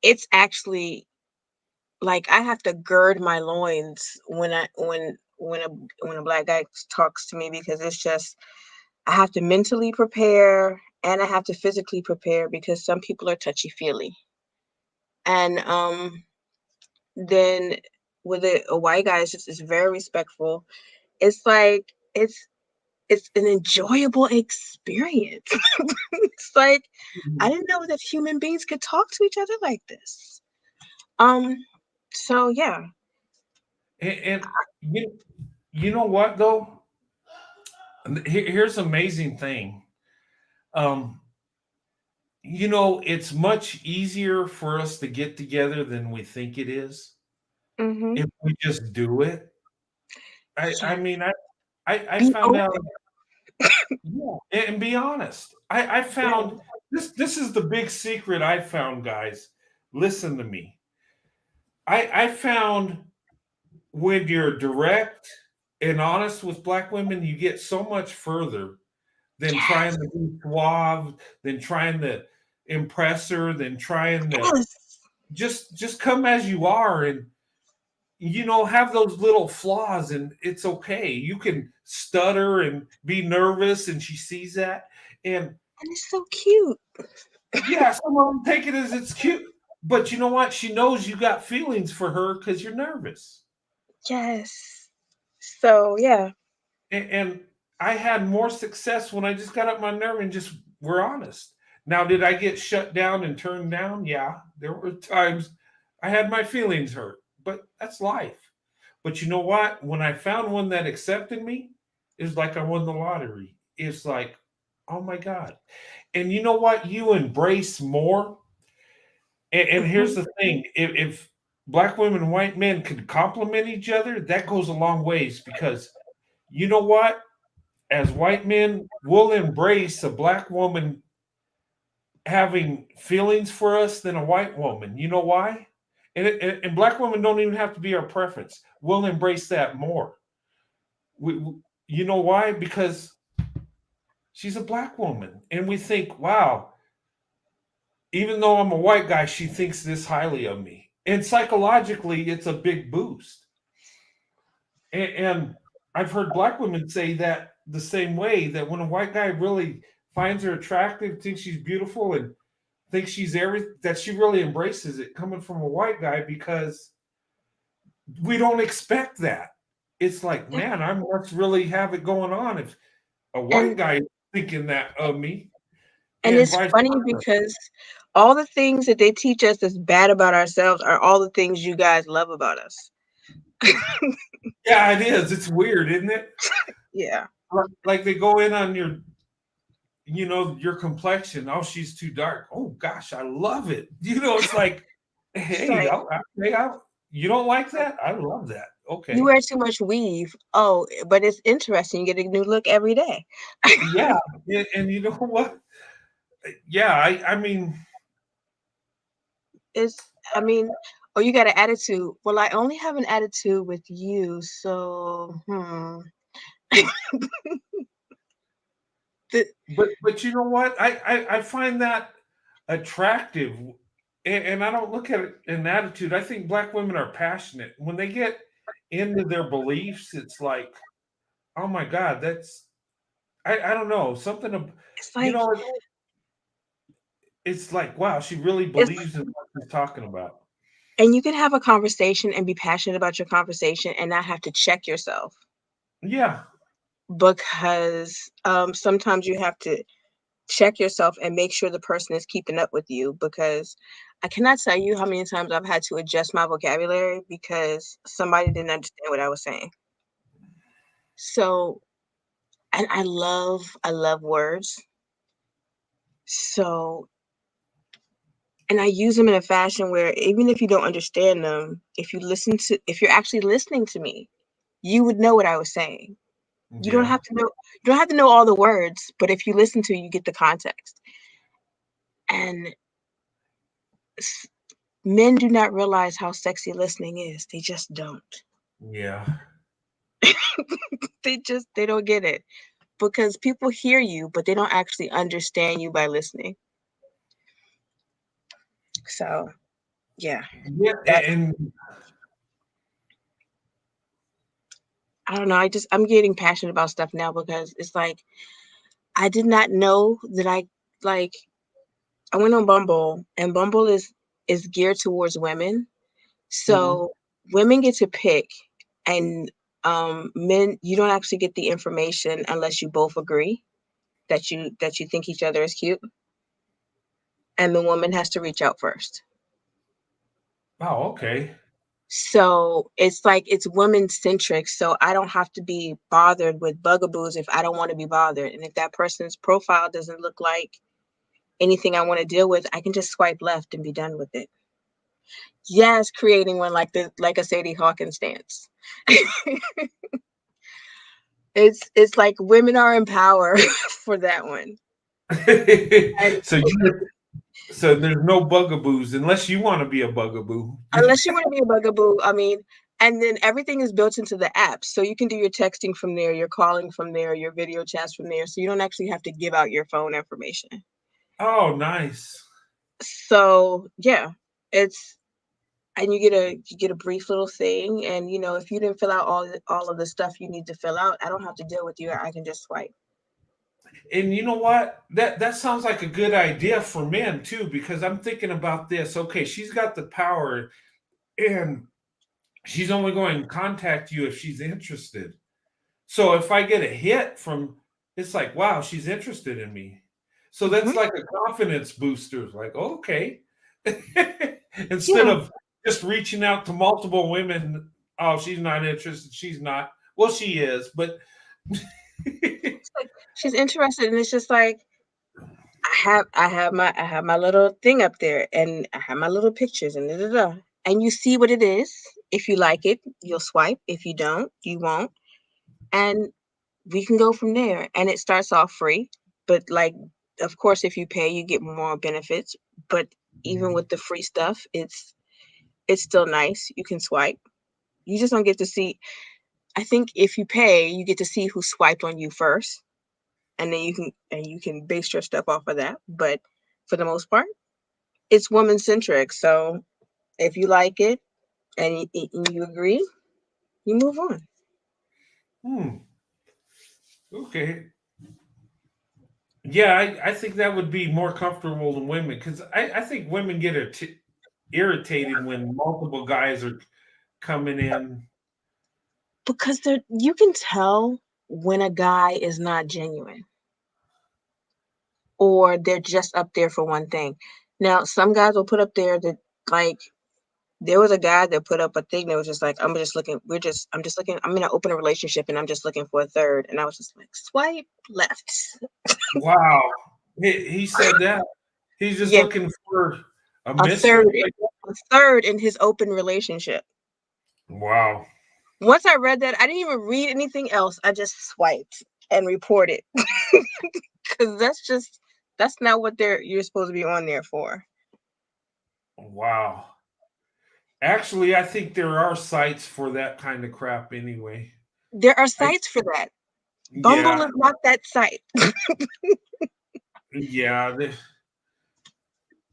it's actually like I have to gird my loins when a black guy talks to me because it's just I have to mentally prepare and I have to physically prepare because some people are touchy feely. And then with a white guy, it's just it's very respectful. It's like it's an enjoyable experience. It's like I didn't know that human beings could talk to each other like this. Um, so yeah. And you know what though? Here's an amazing thing. Um, it's much easier for us to get together than we think it is Mm-hmm. if we just do it. I Yeah. mean, I Be found out, open. yeah, and be honest. I Yeah. found this is the big secret I found, guys. Listen to me. I found when you're direct and honest with black women, you get so much further than trying Yes. to be suave, than trying to impress her, than trying to Yes. just come as you are and have those little flaws and it's okay. You can stutter and be nervous and she sees that. And And it's so cute. yeah, some of them take it as it's cute. But you know what? She knows you got feelings for her because you're nervous. Yes. So yeah. And I had more success when I just got up my nerve and just were honest. Now, did I get shut down and turned down? Yeah, there were times I had my feelings hurt, but that's life. But you know what? When I found one that accepted me, it's like I won the lottery. It's like, oh my God. And you know what? You embrace more. And here's Mhm. the thing, if black women and white men could complement each other, that goes a long ways because you know what? As white men, we'll embrace a black woman having feelings for us than a white woman. You know why? And black women don't even have to be our preference. We'll embrace that more. You know why? Because she's a black woman, and we think, wow, even though I'm a white guy, she thinks this highly of me. And psychologically, it's a big boost. And I've heard black women say that the same way that when a white guy really finds her attractive, thinks she's beautiful, and thinks she's everything, that she really embraces it coming from a white guy because we don't expect that. It's like, Yeah. man, I must really have it going on if a white And guy is thinking that of me, and and it's vice funny versa. because all the things that they teach us that's bad about ourselves are all the things you guys love about us. Yeah, it is. It's weird, isn't it? Yeah. Like they go in on your, your complexion. Oh, she's too dark. Oh gosh, I love it. It's like, It's hey, like, you don't like that? I love that. you Okay. wear too much weave. Oh, but it's interesting. You get a new look every day. Yeah. And you know what? Yeah, I mean, It's, I mean, oh, you got an attitude. Well, I only have an attitude with you, so The- but you know what? I find that attractive, and I don't look at it in attitude. I think black women are passionate when they get into their beliefs. It's like, oh my God, that's I don't know something. it's You like know, it's like wow, she really it's believes in what she's talking about. and you can have a conversation and be passionate about your conversation and not have to check yourself Yeah, because sometimes you have to check yourself and make sure the person is keeping up with you because I cannot tell you how many times I've had to adjust my vocabulary because somebody didn't understand what I was saying. So, and I love words. So, and I use them in a fashion where even if you don't understand them, if you're actually listening to me, you would know what I was saying. You don't yeah, have to know you don't have to know all the words, but if you listen to, you get the context. And s- men do not realize how sexy listening is. They just don't. yeah. They don't get it because people hear you, but they don't actually understand you by listening. So, yeah, Yeah, that and I don't know. I'm getting passionate about stuff now because it's like I did not know that like I went on Bumble and Bumble is geared towards women. mhm. So women get to pick and men you don't actually get the information unless you both agree that you think each other is cute and the woman has to reach out first. Oh, okay. So it's like it's women centric. So I don't have to be bothered with bugaboos if I don't want to be bothered. And if that person's profile doesn't look like anything I want to deal with, I can just swipe left and be done with it. Yes, creating one like a Sadie Hawkins stance. It's like women are in power for that one. And so you so there's no bugaboos unless you want to be a bugaboo. unless you want to be a bugaboo, I mean, and then everything is built into the app. So you can do your texting from there, your calling from there, your video chats from there. So you don't actually have to give out your phone information. Oh, nice. So yeah, it's and you get a brief little thing. And if you didn't fill out all of the stuff you need to fill out, I don't have to deal with you. I can just swipe. And you know what? That sounds like a good idea for men too, because I'm thinking about this. Okay, she's got the power, and she's only going to contact you if she's interested. So if I get a hit from, it's like, wow, she's interested in me. So that's like a confidence booster. Like, okay. Instead of just reaching out to multiple women, oh, she's not interested. She's not. Well, she is, but she's interested, and it's just like I have my little thing up there, and I have my little pictures, and da, da, da. And you see what it is. If you like it, you'll swipe. If you don't, you won't. And we can go from there. And it starts off free, but like, of course, if you pay, you get more benefits. But even with the free stuff, it's still nice. You can swipe. You just don't get to see. I think if you pay, you get to see who swiped on you first, and then you can base your stuff off of that. But for the most part, it's woman centric. So if you like it and you agree, you move on. Okay. Yeah, I think that would be more comfortable than women because I think women get irritated when multiple guys are coming in. Because you can tell when a guy is not genuine or they're just up there for one thing. Now, some guys will put up there that, like, there was a guy that put up a thing that was just like, I'm just looking, I'm in an open relationship and I'm just looking for a third. And I was just like, swipe left. Wow. He said that. He's just Yeah, looking for a a mistress. third in his open relationship. Wow. Once I read that, I didn't even read anything else. I just swiped and reported. Because that's not what you're supposed to be on there for. Wow. Actually, I think there are sites for that kind of crap anyway. There are sites for that. Bumble Yeah. is not that site. Yeah.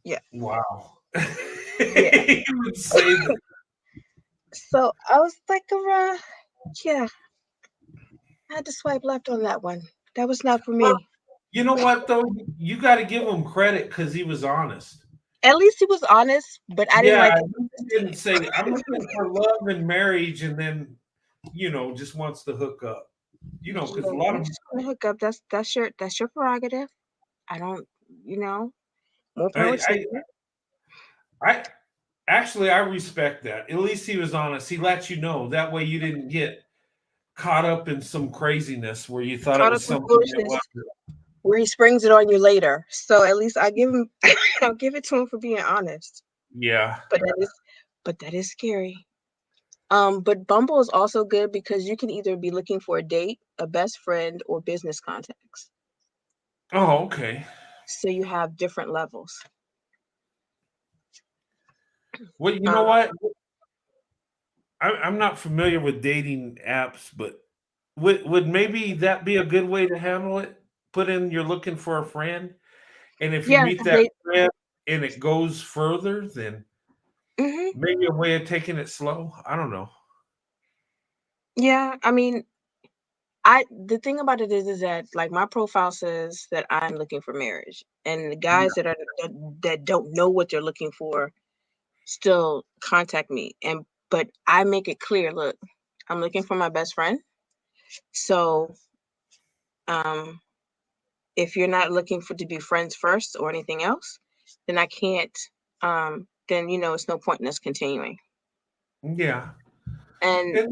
Yeah. Wow. Yeah. He would say that. So I was like, yeah, I had to swipe left on that one. That was not for Well, me. you know what though? You got to give him credit because he was honest. At least he was honest, but I didn't Yeah, like it. he didn't say I'm looking for love and marriage, and then just wants to hook up. Because a lot You of just want to hook up. That's your prerogative. I don't, more power to I you. I actually I respect that. At least he was honest. He let you know. That way you didn't get caught up in some craziness where you thought it Caught up was in something that foolishness wasn't. where he springs it on you later. So at least I give him, I'll give it to him for being honest. Yeah. But that is scary. But Bumble is also good because you can either be looking for a date, a best friend, or business contacts. Oh, okay. So you have different levels. Well, you know what? I'm not familiar with dating apps, but would maybe that be a good way to handle it? Put in you're looking for a friend, and if you Yeah, meet 'cause that friend and it goes further, then Mhm. maybe a way of taking it slow. I don't know. Yeah, I mean, the thing about it is that like my profile says that I'm looking for marriage, and the guys that don't know what they're looking for still contact me, but I make it clear, look, I'm looking for my best friend. So, um, if you're not looking to be friends first or anything else, then I can't. Then it's no point in us continuing. Yeah. And And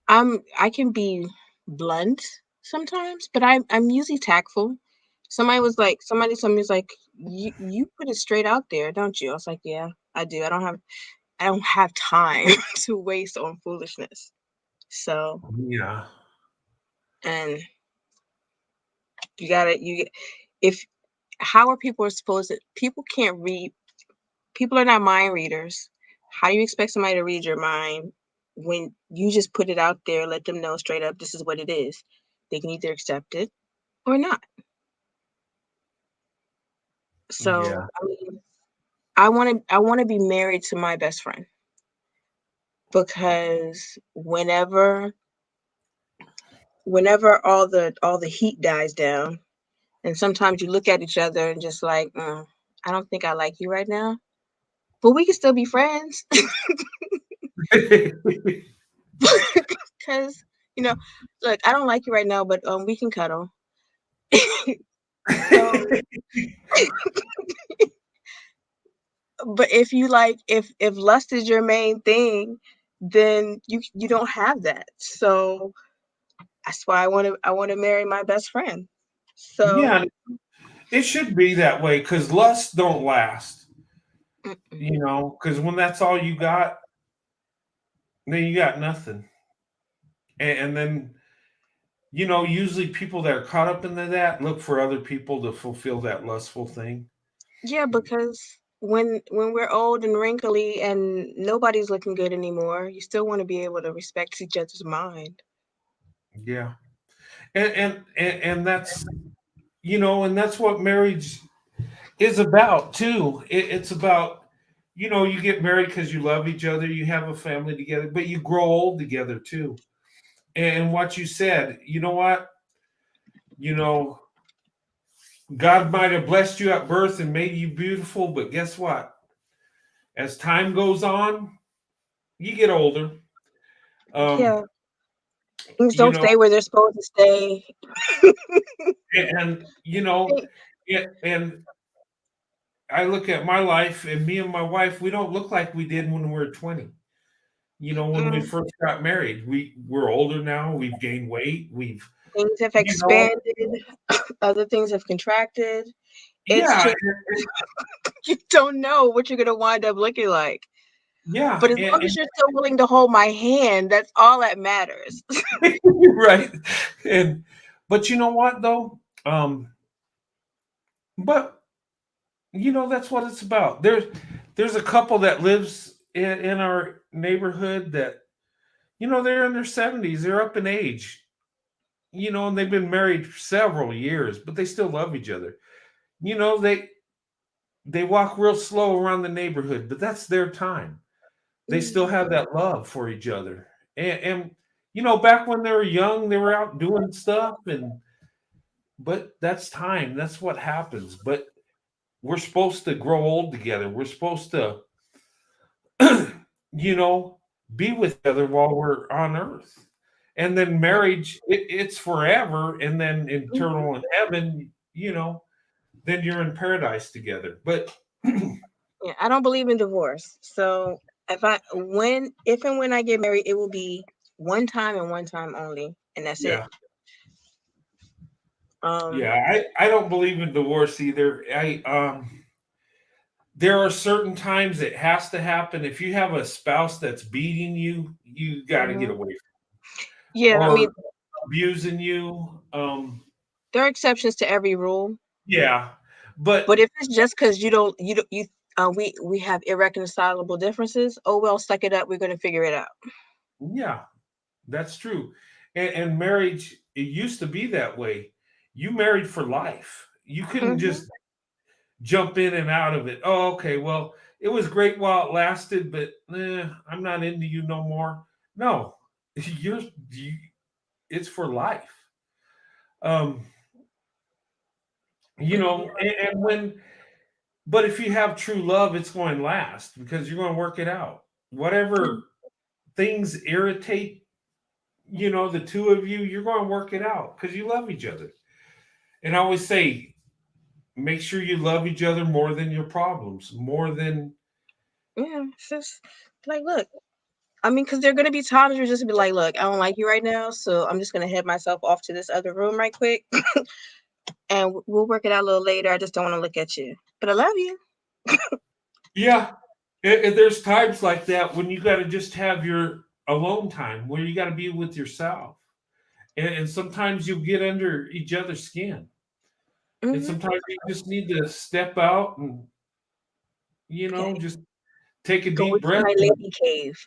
that, I can be blunt sometimes, but I'm usually tactful. Somebody told me, was like, you put it straight out there, don't you? I was like, yeah, I do. I don't have time to waste on foolishness. So, yeah. and you gotta if how are people supposed to people can't read, people are not mind readers. How do you expect somebody to read your mind when you just put it out there, let them know straight up this is what it is? They can either accept it or not. So, Yeah. I mean, I want to be married to my best friend because whenever all the heat dies down, and sometimes you look at each other and just like, I don't think I like you right now, but we can still be friends. Because You know, look, I don't like you right now, but we can cuddle. So, but if you like, if lust is your main thing, then you don't have that. So that's why I want to marry my best friend. So, Yeah, it should be that way because lust don't last. mm-mm. You know, because when that's all you got, then you got nothing. And then usually people that are caught up into that look for other people to fulfill that lustful thing. Yeah, because when we're old and wrinkly and nobody's looking good anymore, you still want to be able to respect each other's mind. Yeah, and that's what marriage is about too. It's about you get married because you love each other, you have a family together, but you grow old together too. And what you said, you know what, you know, God might have blessed you at birth and made you beautiful, but guess what? As time goes on, you get older. Um, Yeah, things you don't know, stay where they're supposed to stay. and and I look at my life and me and my wife, we don't look like we did when we were 20. When we Mm, first got married, we're older now. We've gained weight. We've, things have you know, expanded, other things have contracted. It's yeah, just you don't know what you're gonna wind up looking like. yeah, But as long as you're still willing to hold my hand, that's all that matters. right. And but you know what though? But that's what it's about. There's a couple that lives in our neighborhood that they're in their 70s. They're up in age. And they've been married for several years, but they still love each other. You know, they walk real slow around the neighborhood, but that's their time. They still have that love for each other. And back when they were young, they were out doing stuff but that's time. That's what happens. But we're supposed to grow old together. We're supposed to you know, be with each other while we're on earth. And then marriage, it's forever. And then Mhm. eternal in heaven, then you're in paradise together. But Yeah, I don't believe in divorce. So if and when I get married, it will be one time and one time only, and that's it. yeah, Um, yeah, I don't believe in divorce either. There are certain times it has to happen. If you have a spouse that's beating you, you got to get mhm. away Yeah, I from, mean, or abusing you. there are exceptions to every rule, Yeah, but but if it's just because you don't, you we have irreconcilable differences, oh well, suck it up. We're gonna figure it out. yeah, that's true. And marriage, it used to be that way. You married for life. You couldn't Hmm. just jump in and out of it. Oh, okay. Well, it was great while it lasted, but I'm not into you no more. No, you, it's for life. Um, and but if you have true love, it's going to last because you're going to work it out. Whatever things irritate, the two of you, you're going to work it out because you love each other. And I always say, make sure you love each other more than your problems, more than, Yeah, it's just like, look, I mean, because there are gonna be times you're just be like, look, I don't like you right now, so I'm just gonna head myself off to this other room right quick, and we'll work it out a little later. I just don't want to look at you, but I love you. yeah. And there's times like that when you got to just have your alone time where you got to be with yourself. And sometimes you get under each other's skin. And Hmm. sometimes you just need to step out and, Okay, just take a go deep into breath. my lady cave.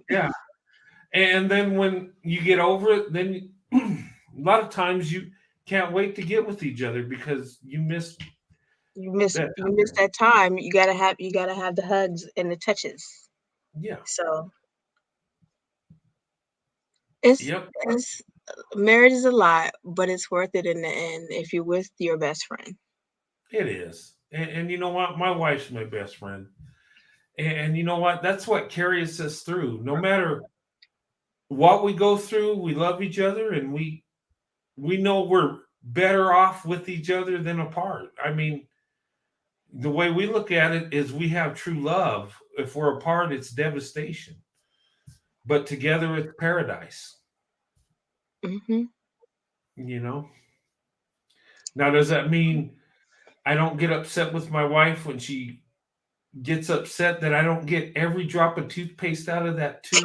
Yeah. And then when you get over it, then a lot of times you can't wait to get with each other because you miss that You miss time. that time. You gotta have the hugs and the touches. Yeah. So it's Yep. it's marriage is a lot, but it's worth it in the end if you're with your best friend. It is. And you know what? My wife's my best friend. And you know what? That's what carries us through. No matter what we go through, we love each other, and we know we're better off with each other than apart. I mean, the way we look at it is we have true love. If we're apart, it's devastation. But together, it's paradise. Hmm. You know. Now, does that mean I don't get upset with my wife when she gets upset that I don't get every drop of toothpaste out of that tube,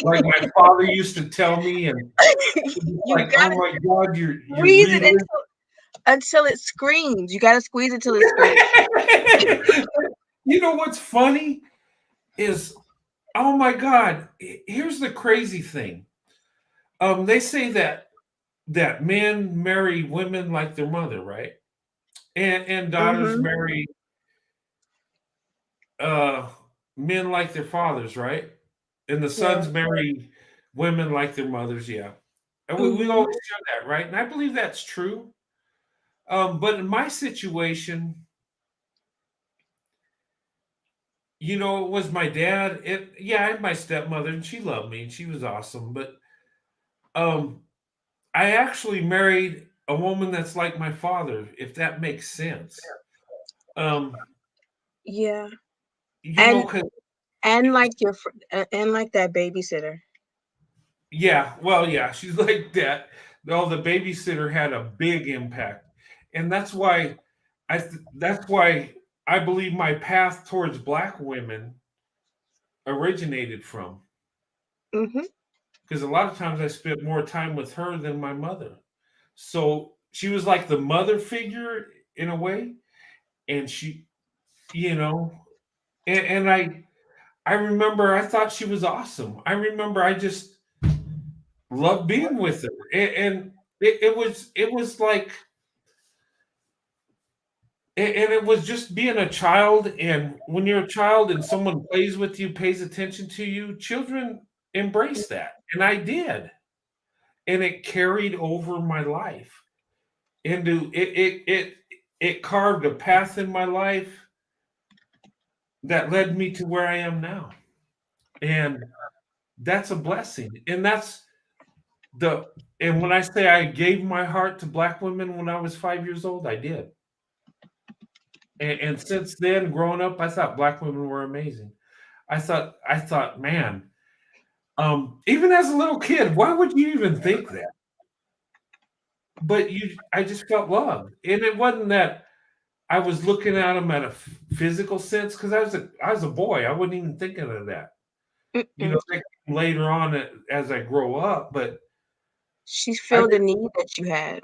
like my father used to tell me, and You like, oh gotta my God, you're squeeze it really. until it screams. You gotta squeeze it till it screams. You know what's funny is, oh my God, here's the crazy thing. They say that men marry women like their mother, right? And daughters Hmm. marry uh men like their fathers, right? And the Yeah. sons marry women like their mothers, yeah. And we Hmm. always show that, right? And I believe that's true. But in my situation, it was my dad. Yeah, I had my stepmother, and she loved me, and she was awesome. But um, I actually married a woman that's like my father, if that makes sense. Um, Yeah. you know, And 'cause like and like that babysitter. yeah, well, yeah, she's like that. No, the babysitter had a big impact, and that's why I believe my path towards black women originated from, Hmm. because a lot of times I spent more time with her than my mother. So she was like the mother figure in a way, and she, you know, and I remember I thought she was awesome. I remember I just loved being with her, and it was like, and it was just being a child. And when you're a child and someone plays with you, pays attention to you, children embrace that, and I did, and it carried over my life into it carved a path in my life that led me to where I am now. And that's a blessing. And the and when I say I gave my heart to black women when I was 5 years old, I did. And since then, growing up, I thought black women were amazing. I thought, man, even as a little kid, why would you even think that? But I just felt loved, and it wasn't that I was looking at them at a physical sense, because I was a boy. I wasn't even thinking of that. Mm-mm. That came later on as I grow up, but She I filled the didn't. need that you had,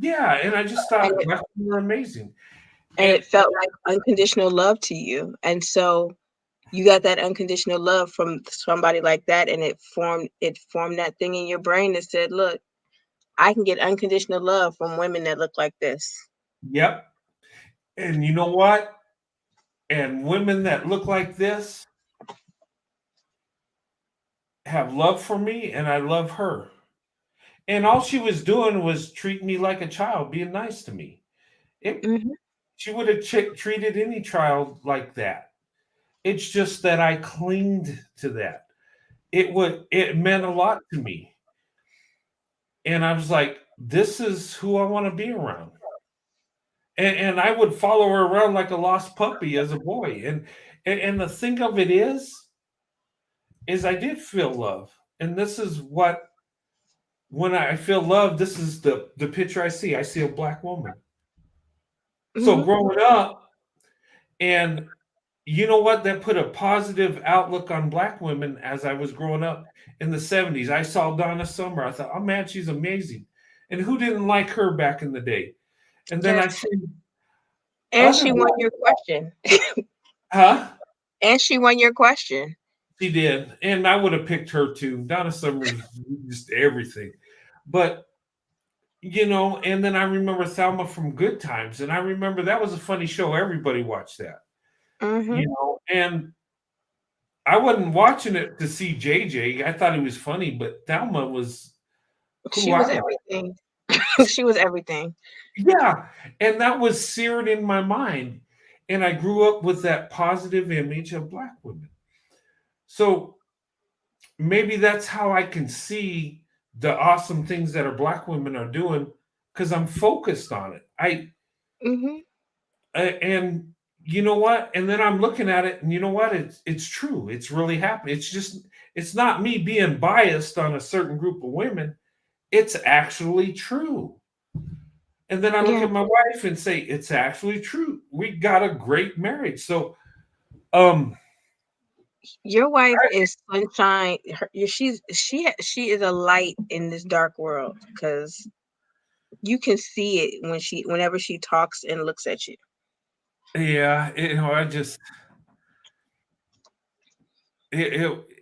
Yeah, and I just and thought black women were amazing, it and felt like unconditional love to you. And so you got that unconditional love from somebody like that, and it formed that thing in your brain that said, "Look, I can get unconditional love from women that look like this." yep. And you know what? And women that look like this have love for me, and I love her. And all she was doing was treat me like a child, being nice to me. It Hmm. She would have treated any child like that. It's just that I clinged to that. It meant a lot to me. And I was like, this is who I want to be around. And I would follow her around like a lost puppy as a boy. And the thing of it is I did feel love. And this is what when I feel love, this is the picture I see. I see a black woman. So Hmm. growing up, and you know what? That put a positive outlook on black women as I was growing up in the 70s. I saw Donna Summer. I thought, oh man, she's amazing. And who didn't like her back in the day? And then I Yes, see and other she won black, your question. huh? And she won your question. She did. And I would have picked her too. Donna Summer's just everything. But and then I remember Thelma from Good Times. And I remember that was a funny show. Everybody watched that. Hmm. And I wasn't watching it to see JJ. I thought he was funny, but Thelma was who She I was was. everything. She was everything. Yeah, and that was seared in my mind, and I grew up with that positive image of black women. So maybe that's how I can see the awesome things that our black women are doing because I'm focused on it. Hmm. And you know what? And then I'm looking at it, and you know what? It's true. It's really happening. It's not me being biased on a certain group of women. It's actually true. And then I look Yeah. at my wife and say, it's actually true. We got a great marriage. So um Your wife is sunshine. She is a light in this dark world because you can see it whenever she talks and looks at you. yeah, I just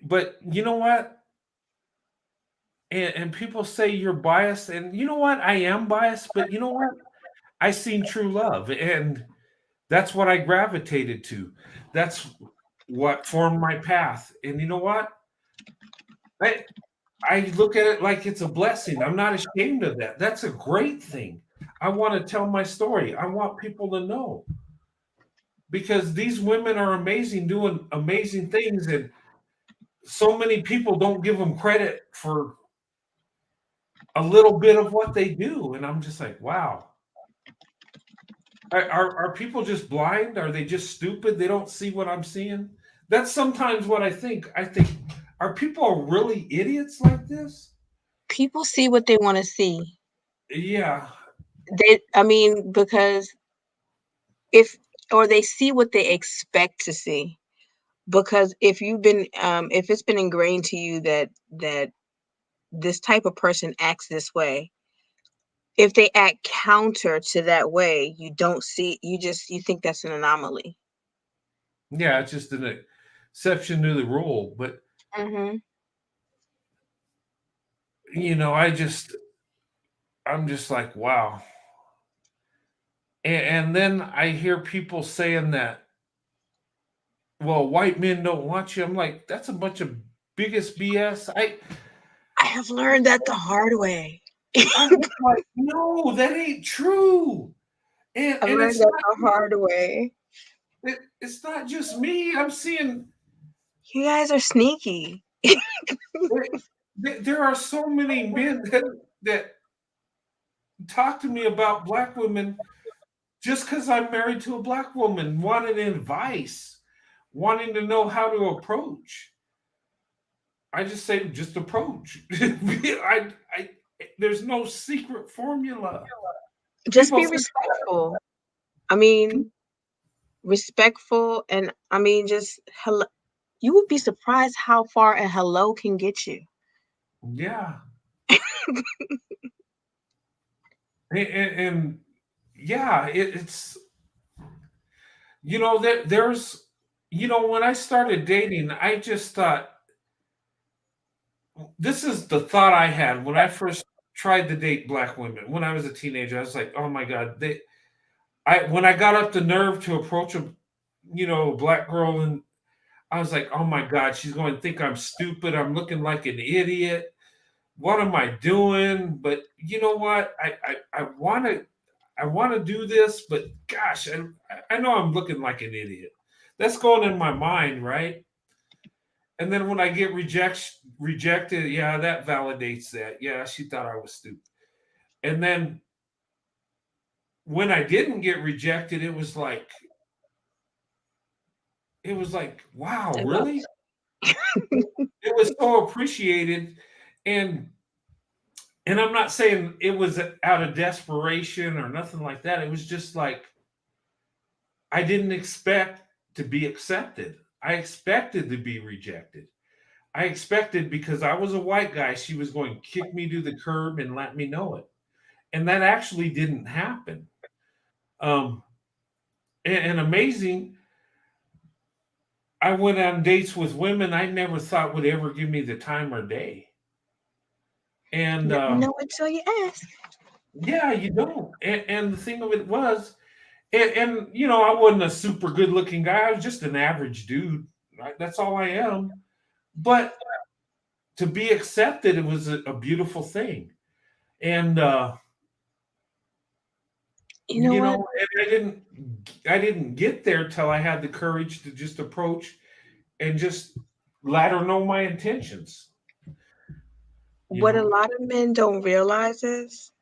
but you know what? And people say you're biased, and you know what? I am biased, but you know what? I seen true love, and that's what I gravitated to. That's what formed my path. And you know what? I I look at it like it's a blessing. I'm not ashamed of that. That's a great thing. I want to tell my story. I want people to know because these women are amazing, doing amazing things, and so many people don't give them credit for a little bit of what they do. And I'm just like, wow. Are people just blind? Are they just stupid? They don't see what I'm seeing? That's sometimes what I think. I think, are people really idiots like this? People see what they want to see. Yeah. I mean, because if or they see what they expect to see. Because if it's been ingrained to you that this type of person acts this way, if they act counter to that way, you think that's an anomaly. Yeah, it's just an exception to the rule. But, Hmm. I'm just like, wow. And then I hear people saying that, well, white men don't want you. I'm like, that's a bunch of biggest BS. I have learned that the hard way. I'm like, no, that ain't true. And I and learned that the hard way. it's not just me. I'm seeing You guys are sneaky. there are so many men that talk to me about black women just because I'm married to a black woman, wanting advice, wanting to know how to approach. I just say, just approach. I there's no secret formula. Just People be say, respectful. I mean, respectful, and I mean, just hello. You would be surprised how far a hello can get you. yeah, and yeah, it's there's when I started dating, I just thought this is the thought I had when I first tried to date black women when I was a teenager. I was like, oh my god, when I got up the nerve to approach a black girl, and I was like, oh my god, she's going to think I'm stupid. I'm looking like an idiot. What am I doing? But you know what? I want to do this, but gosh, I know I'm looking like an idiot. That's going in my mind, right? And then when I get rejected, yeah, that validates that. Yeah, she thought I was stupid. And then when I didn't get rejected, it was like, wow, I love really? It was so appreciated. And and I'm not saying it was out of desperation or nothing like that. It was just like I didn't expect to be accepted. I expected to be rejected. I expected because I was a white guy, she was going to kick me to the curb and let me know it. And that actually didn't happen. Um, and amazing, I went on dates with women I never thought would ever give me the time or day. And Never know until you ask. yeah, you don't. And the thing of it was, and I wasn't a super good looking guy. I was just an average dude. Right? That's all I am. But to be accepted, it was a beautiful thing. And You know what? and I didn't get there till I had the courage to just approach and just let her know my intentions. You What a know? lot of men don't realize is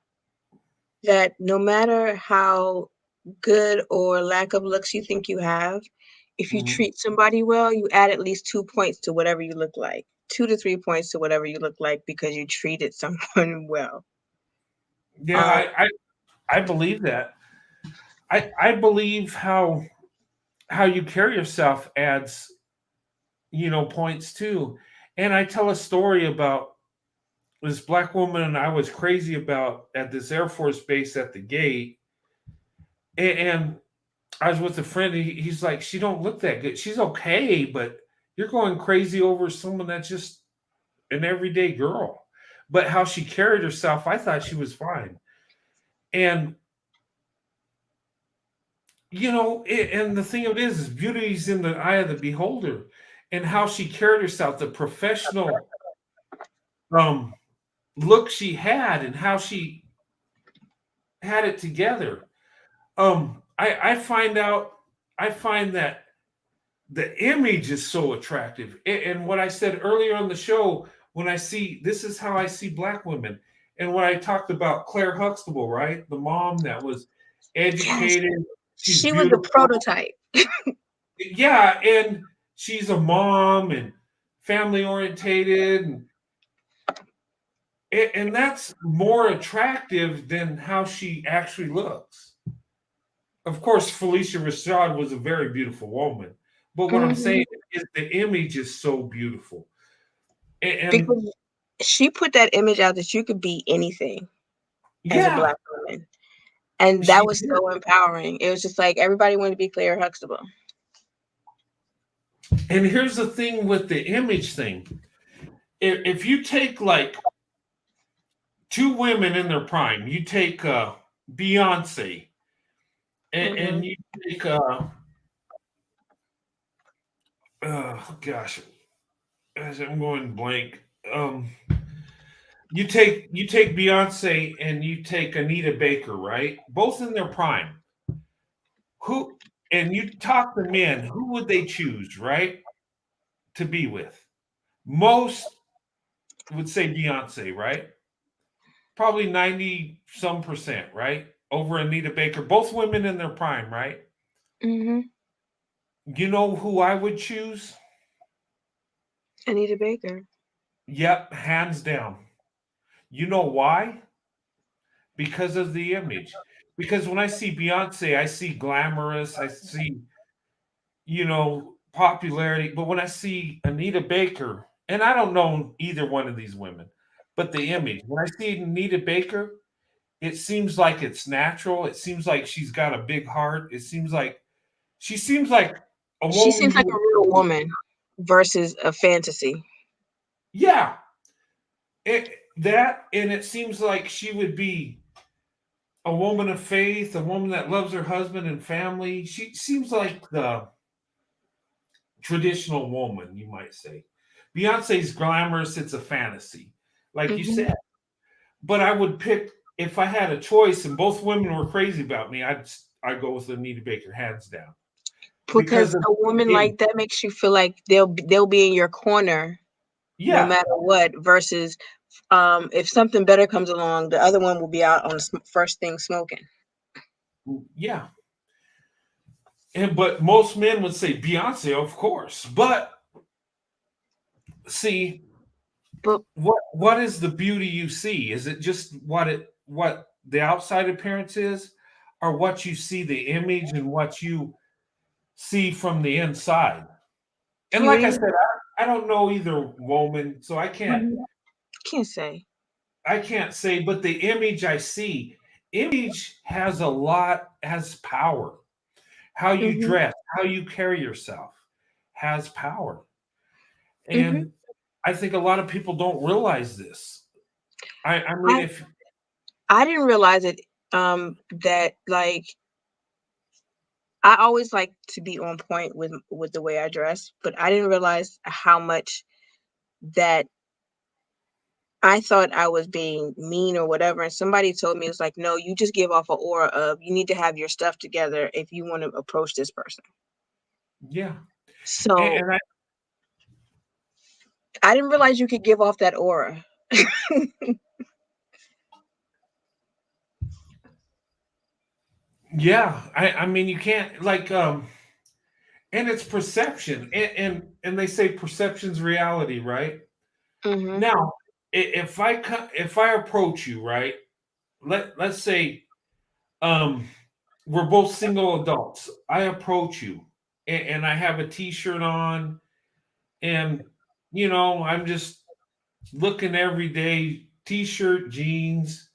that no matter how good or lack of looks you think you have, if you Mhm. treat somebody well, you add at least 2 points to whatever you look like. 2 to 3 points to whatever you look like because you treated someone well. Yeah, Um, I believe that. I believe how you carry yourself adds, points too. And I tell a story about this black woman I was crazy about at this Air Force base at the gate. And I was with a friend, and he's like, "She don't look that good. She's okay, but you're going crazy over someone that's just an everyday girl." But how she carried herself, I thought she was fine. And and the thing of it is beauty's in the eye of the beholder, and how she carried herself, the professional um look she had, and how she had it together. I find that the image is so attractive. And what I said earlier on the show, when I see this is how I see black women. And when I talked about Claire Huxtable, right? The mom that was yes, educated, she's she was the beautiful. prototype. Yeah, and she's a mom and family orientated, and that's more attractive than how she actually looks. Of course, Felicia Rashad was a very beautiful woman, but what I'm Mhm. saying is the image is so beautiful. And Because she put that image out that you could be anything as a yeah, black woman, and that she was did. so empowering. It was just like everybody wanted to be Claire Huxtable. And here's the thing with the image thing. If you take like two women in their prime, you take Beyonce, and Mhm. you take oh gosh, as I'm going blank. Um, you take Beyonce and you take Anita Baker, right? Both in their prime. Who and you talk to men, who would they choose, right? To be with? Most would say Beyonce, right? Probably 90 some percent, right? Over Anita Baker. Both women in their prime, right? Mhm. You know who I would choose? Anita Baker. Yep, hands down. You know why? Because of the image. Because when I see Beyonce, I see glamorous, I see, popularity. But when I see Anita Baker, and I don't know either one of these women, but the image, when I see Anita Baker, it seems like it's natural. It seems like she's got a big heart. She seems like a She woman seems you like a real would, woman versus a fantasy. yeah, that, and it seems like she would be a woman of faith, a woman that loves her husband and family. She seems like the traditional woman, you might say. Beyonce's glamorous, it's a fantasy, like you Mhm. said. But I would pick if I had a choice, and both women were crazy about me. I'd go with Anita Baker, hands down, because Because of a woman the like that makes you feel like they'll be in your corner no yeah, matter what versus if something better comes along, the other one will be out on the first thing smoking. yeah. And but most men would say Beyonce, of course. But see, But what is the beauty you see? Is it just what the outside appearance is, or what you see the image and what you see from the inside? And like I beauty, said, I don't know either woman, so mhm, can't say. I can't say, but the image I see, image has power. How you Mhm, dress, how you carry yourself has power. mhm. And I think a lot of people don't realize this. I mean, I if I didn't realize it. That like I always like to be on point with the way I dress, but I didn't realize how much that I thought I was being mean or whatever, and somebody told me it's like, no, you just give off an aura of you need to have your stuff together if you want to approach this person. yeah, So and I didn't realize you could give off that aura. Yeah, I mean you can't like and it's perception and they say perception's reality, right? Hmm. Now, if I approach you, right? Let's say um we're both single adults. I approach you and I have a t-shirt on and I'm just looking every day, t-shirt, jeans,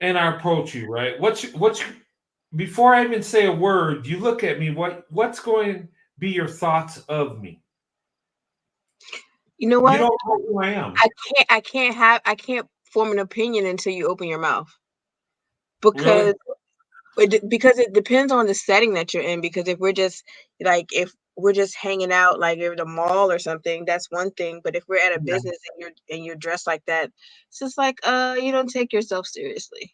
and I approach you, right? Before I even say a word, you look at me, what's going to be your thoughts of me? You know You what? don't know who I am. I can't form an opinion until you open your mouth Really? because because it depends on the setting that you're in. Because if we're just hanging out like at the mall or something, that's one thing. But if we're at a Yeah. business and you're dressed like that, it's just like you don't take yourself seriously.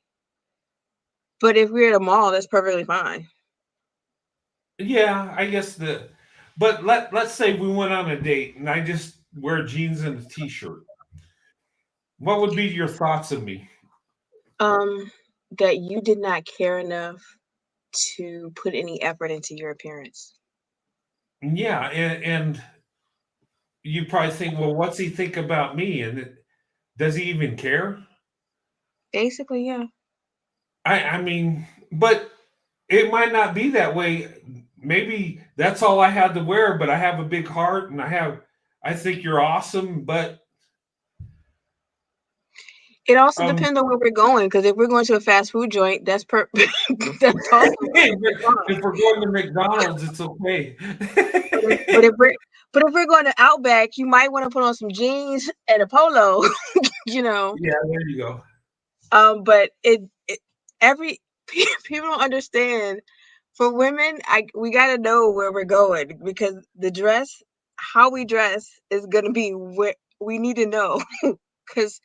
But if we're at a mall, that's perfectly fine. Yeah, I guess but let's say we went on a date and I just wear jeans and a t-shirt. What would be your thoughts of me? Um, that you did not care enough to put any effort into your appearance. Yeah, and you probably think, well, what's he think about me? Does he even care? Basically, yeah. I mean, but it might not be that way. Maybe that's all I had to wear, but I have a big heart and I think you're awesome, but It also um depends on where we're going. Because if we're going to a fast food joint, that's also if fine. we're going to McDonald's, it's okay. But if but if we're but if we're going to Outback, you might wanna put on some jeans and a polo, you know? Yeah, there you go. But it every people don't understand. For women, we gotta know where we're going because how we dress is gonna be where we need to know. Because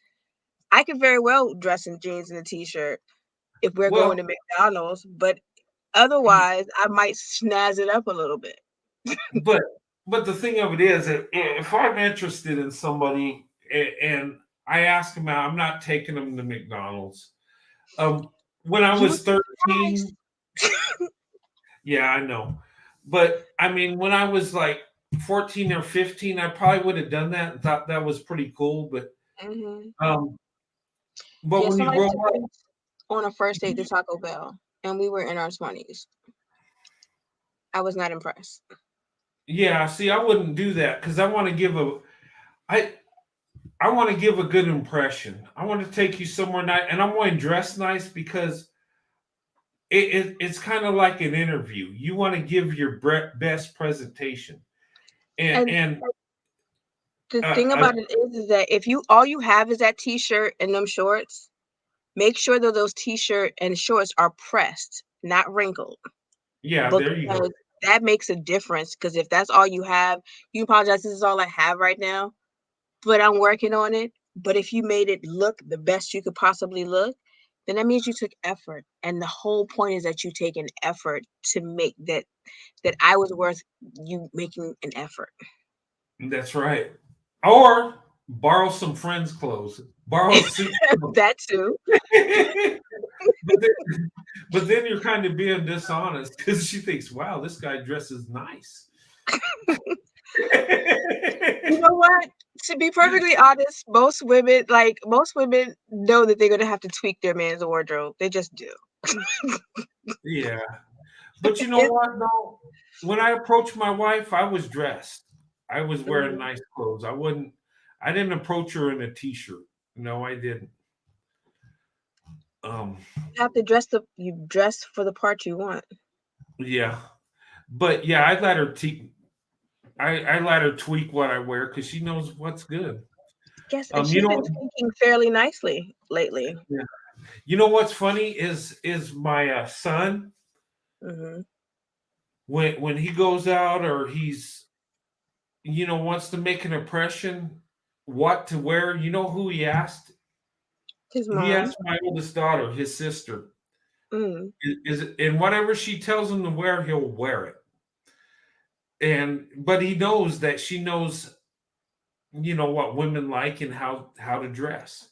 I could very well dress in jeans and a t-shirt if we're going Well, to McDonald's, but y- otherwise, I might snazz it up a little bit. but the thing of it is, if I'm interested in somebody and I ask them out, I'm not taking them to McDonald's. Um, when I You would was be surprised. 13, yeah, I know. But I mean, when I was like 14 or 15, I probably would have done that and thought that was pretty cool. Mhm. Um, but Yeah, when you somebody grow took up, me on a first date to Taco Bell, and we were in our 20s. I was not impressed. yeah, see, I wouldn't do that because I I want to give a good impression. I want to take you somewhere nice, and I want to dress nice because it's kind of like an interview. You want to give your best presentation, and And and the thing uh, about it is that if you all you have is that t-shirt and them shorts, make sure that those t-shirt and shorts are pressed, not wrinkled, yeah, there you go. because that makes a difference. Because if that's all you have, you apologize, this is all I have right now, but I'm working on it. But if you made it look the best you could possibly look, then that means you took effort. And the whole point is that you take an effort to make that I was worth you making an effort. That's right. Or borrow some friends' clothes. Borrow a suit. That too. but then, but then you're kind of being dishonest because she thinks, "Wow, this guy dresses nice." You know what? To be perfectly honest, most women know that they're gonna have to tweak their man's wardrobe. They just do. Yeah, but you know It, what? No, when I approached my wife, I was dressed. I was wearing mhm. nice clothes. I wouldn't. I didn't approach her in a t-shirt. No, I didn't. Um, You have to you dress for the part you want. yeah, but yeah, I let her tweak what I wear because she knows what's good. Yes, and You she's been know, tweaking fairly nicely lately. yeah. You know what's funny is my son Hmm. when he goes out or he's wants to make an impression, what to wear. You know who he asked? His He mom. asked my oldest daughter, his sister. Mm. And whatever she tells him to wear, he'll wear it. But he knows that she knows what women like and how to dress.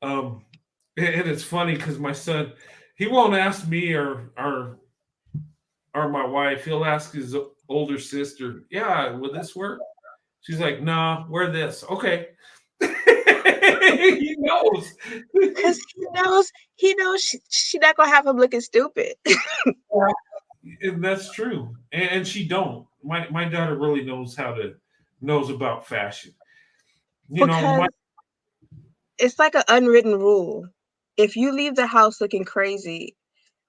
Um, and it's funny because my son, he won't ask me or my wife. He'll ask his older sister, "Yeah, will this work?" She's like, "Nah, wear this." Okay. He knows. Because he knows she not gonna have him looking stupid. And that's true. And she don't. My daughter really knows about fashion. My Because it's like an unwritten rule. If you leave the house looking crazy,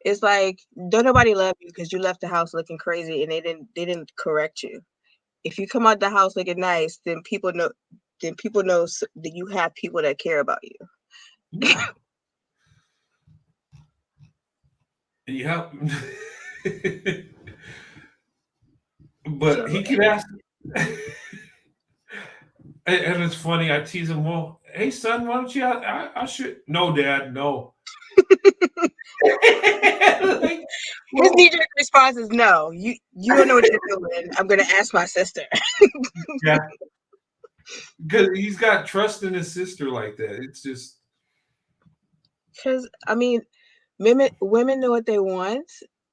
it's like don't nobody love you because you left the house looking crazy and they didn't correct you. If you come out the house looking nice, then people know that you have people that care about you. yeah. Yeah. But So he can ask. And it's funny, I tease him, well, hey son, why don't you I should no dad, no. Like, his well, knee-jerk response is no. You don't know what you're doing. I'm gonna ask my sister. yeah, because he's got trust in his sister like that. It's just Because I mean, women know what they want,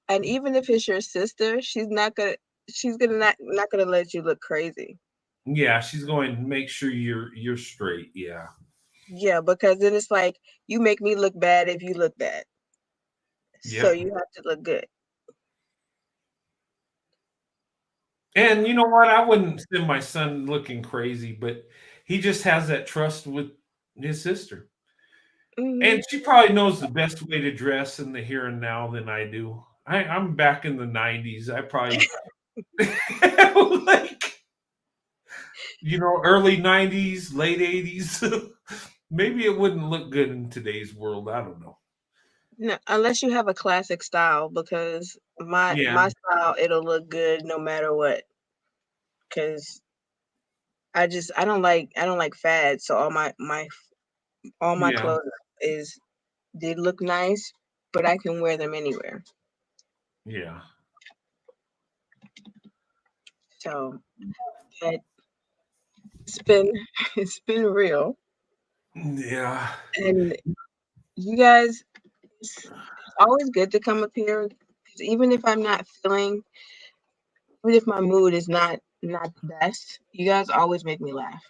and even if it's your sister, she's gonna not gonna let you look crazy. yeah, she's going to make sure you're straight. Yeah. Yeah, because then it's like you make me look bad if you look bad, so Yep. you have to look good. And you know what? I wouldn't send my son looking crazy, but he just has that trust with his sister. Hmm. And she probably knows the best way to dress in the here and now than I do. I'm back in the 90s. I probably like, early 90s, late 80s. Maybe it wouldn't look good in today's world. I don't know. No, unless you have a classic style, because my Yeah. my style it'll look good no matter what. Because I don't like fads, so all my Yeah. clothes is they look nice, but I can wear them anywhere. Yeah. So, but it's been it's been real, Yeah. and you guys, it's always good to come up here because even if my mood is not the best, you guys always make me laugh.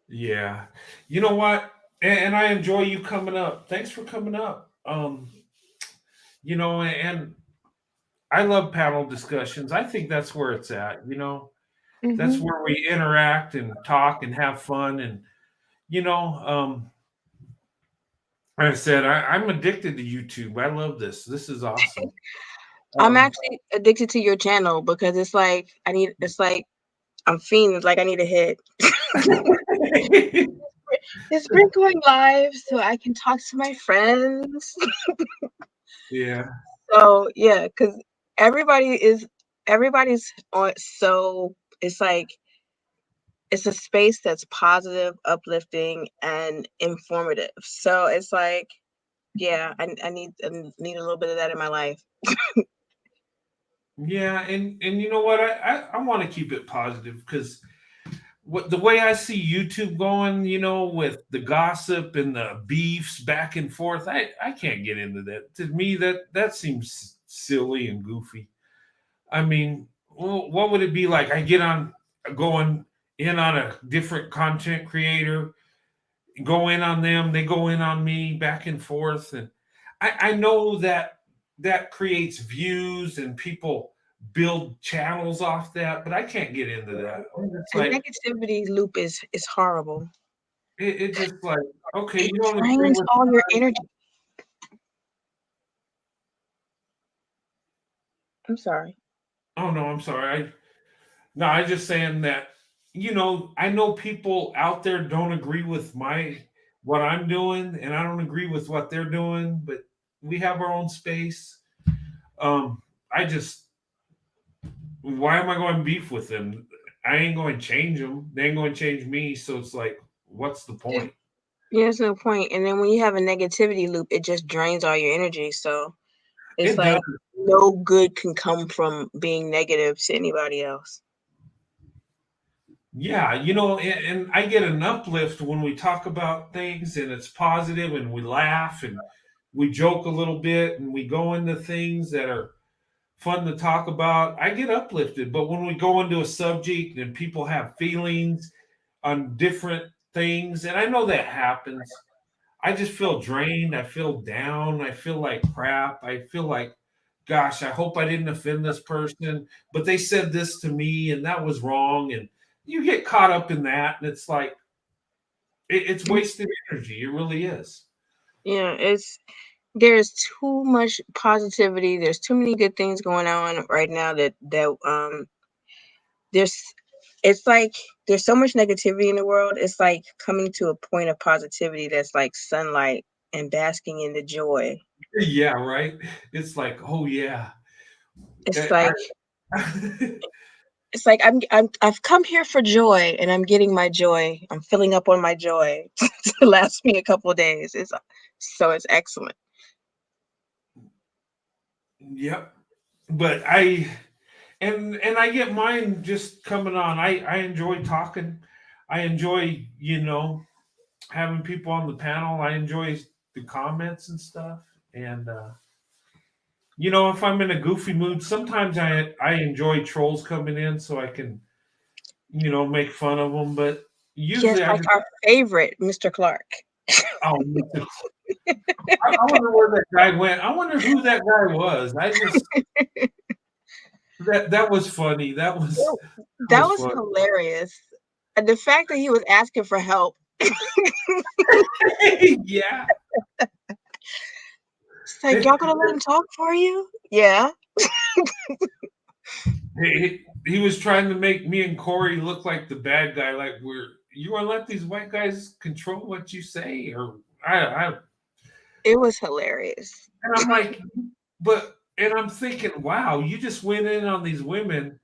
Yeah. You know what? And I enjoy you coming up. Thanks for coming up. And I love panel discussions. I think that's where it's at. That's Hmm. where we interact and talk and have fun. And, you know, um, like I said, I'm addicted to YouTube. I love this. This is awesome. I'm Um, actually addicted to your channel because it's like I'm fiending. It's like I need a hit. It's been going live so I can talk to my friends. yeah. So yeah, because everybody's on. So it's like it's a space that's positive, uplifting, and informative. So it's like, yeah, I need a little bit of that in my life. Yeah. And you know what? I want to keep it positive because what the way I see YouTube going, with the gossip and the beefs back and forth, I can't get into that. To me, that seems silly and goofy. I mean, what would it be like? I get on going in on a different content creator, go in on them, they go in on me, back and forth, and I know that creates views and people build channels off that, but I can't get into that. It's The like negativity loop is horrible. it just like, okay, It you don't agree drains with all your energy. I'm sorry. oh no, I'm sorry. No, I just saying that, I know people out there don't agree with what I'm doing, and I don't agree with what they're doing, but we have our own space. I just why am I going beef with them? I ain't going to change them. They ain't going to change me. So it's like, what's the There's, point? there's no point. And then when you have a negativity loop, it just drains all your energy. So it's It does. like no good can come from being negative to anybody else. Yeah, and I get an uplift when we talk about things and it's positive and we laugh and we joke a little bit and we go into things that are fun to talk about. I get uplifted. But when we go into a subject and people have feelings on different things, and I know that happens, I just feel drained. I feel down. I feel like crap. I feel like, gosh, I hope I didn't offend this person, but they said this to me and that was wrong. And you get caught up in that. And it's like, it's wasted energy. It really is. Yeah, there's too much positivity. There's too many good things going on right now that there's it's like there's so much negativity in the world. It's like coming to a point of positivity that's like sunlight and basking in the joy. Yeah, right. It's like, oh, yeah. It's I, like it's like I've come here for joy and I'm getting my joy. I'm filling up on my joy to last me a couple of days. It's excellent. yep. But and I get mine just coming on. I enjoy talking. I enjoy, having people on the panel. I enjoy the comments and stuff. And if I'm in a goofy mood, sometimes I enjoy trolls coming in so I can, make fun of them. But Yes, usually I like just, our favorite, Mr. Clark. oh, I wonder where that guy went. I wonder who that guy was. That was funny. That was that That was was fun. hilarious. And the fact that he was asking for help. Yeah. It's like, y'all gonna let him talk for you? Yeah. He was trying to make me and Corey look like the bad guy. Like you want to let these white guys control what you say, or I It was hilarious. and I'm like, and I'm thinking, wow, you just went in on these women,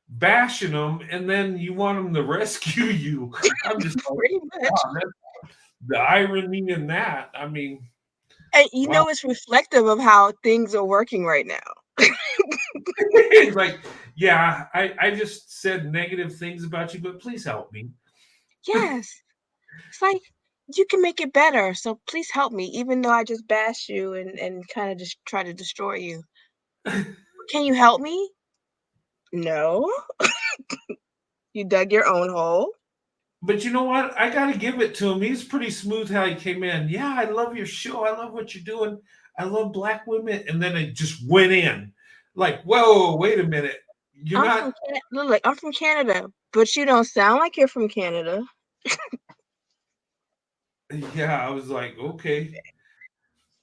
bashing them, and then you want them to rescue you. I'm just like, Pretty much. wow, the irony in that. I mean, And wow. it's reflective of how things are working right now. Like, yeah, I just said negative things about you, but please help me. Yes. It's like you can make it better. So please help me, even though I just bashed you and kind of just try to destroy you. Can you help me? No. You dug your own hole. But you know what? I got to give it to him. He's pretty smooth how he came in. Yeah, I love your show. I love what you're doing. I love black women. And then it just went in. Like, whoa, wait a minute. You're not. Look, I'm from Canada, but you don't sound like you're from Canada. Yeah, I was like, okay.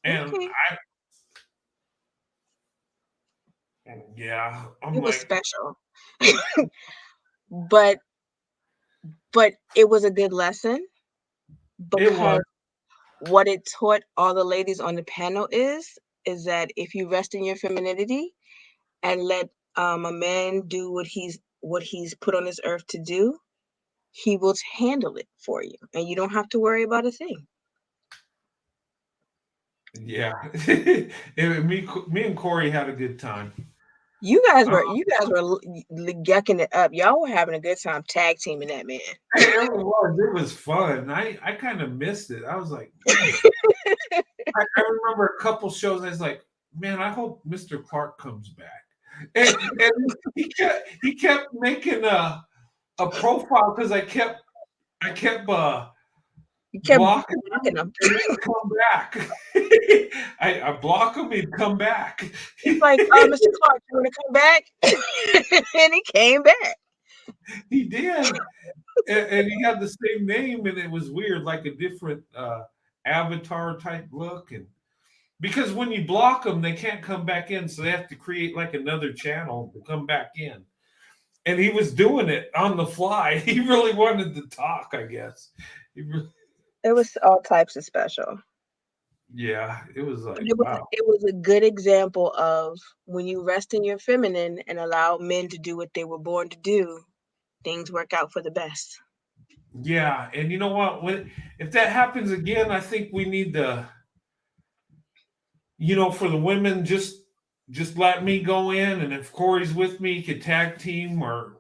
And Okay. yeah, I'm It was like, special. but it was a good lesson it was. because what it taught all the ladies on the panel is that if you rest in your femininity and let a man do what he's put on this earth to do, he will handle it for you, and you don't have to worry about a thing. Yeah. Me and Corey had a good time. You guys were yucking it up. Y'all were having a good time tag teaming that man. It was fun. I kind of missed it. I was like, man. I remember a couple shows. I was like, man, I hope Mr. Clark comes back. And he kept making a profile because I kept You kept blocking blocking him. and he'd come back. I block him, he'd come back. He's like, Mr. Clark, you want to come back? And he came back. He did. And he had the same name, and it was weird, like a different avatar type look. And because when you block them, they can't come back in, so they have to create like another channel to come back in. And he was doing it on the fly. He really wanted to talk, I guess. It was all types of special. Yeah, it was like, It wow. was a good example of when you rest in your feminine and allow men to do what they were born to do, things work out for the best. Yeah, and you know what? If that happens again, I think we need to, for the women, just let me go in, and if Corey's with me, he could tag team, or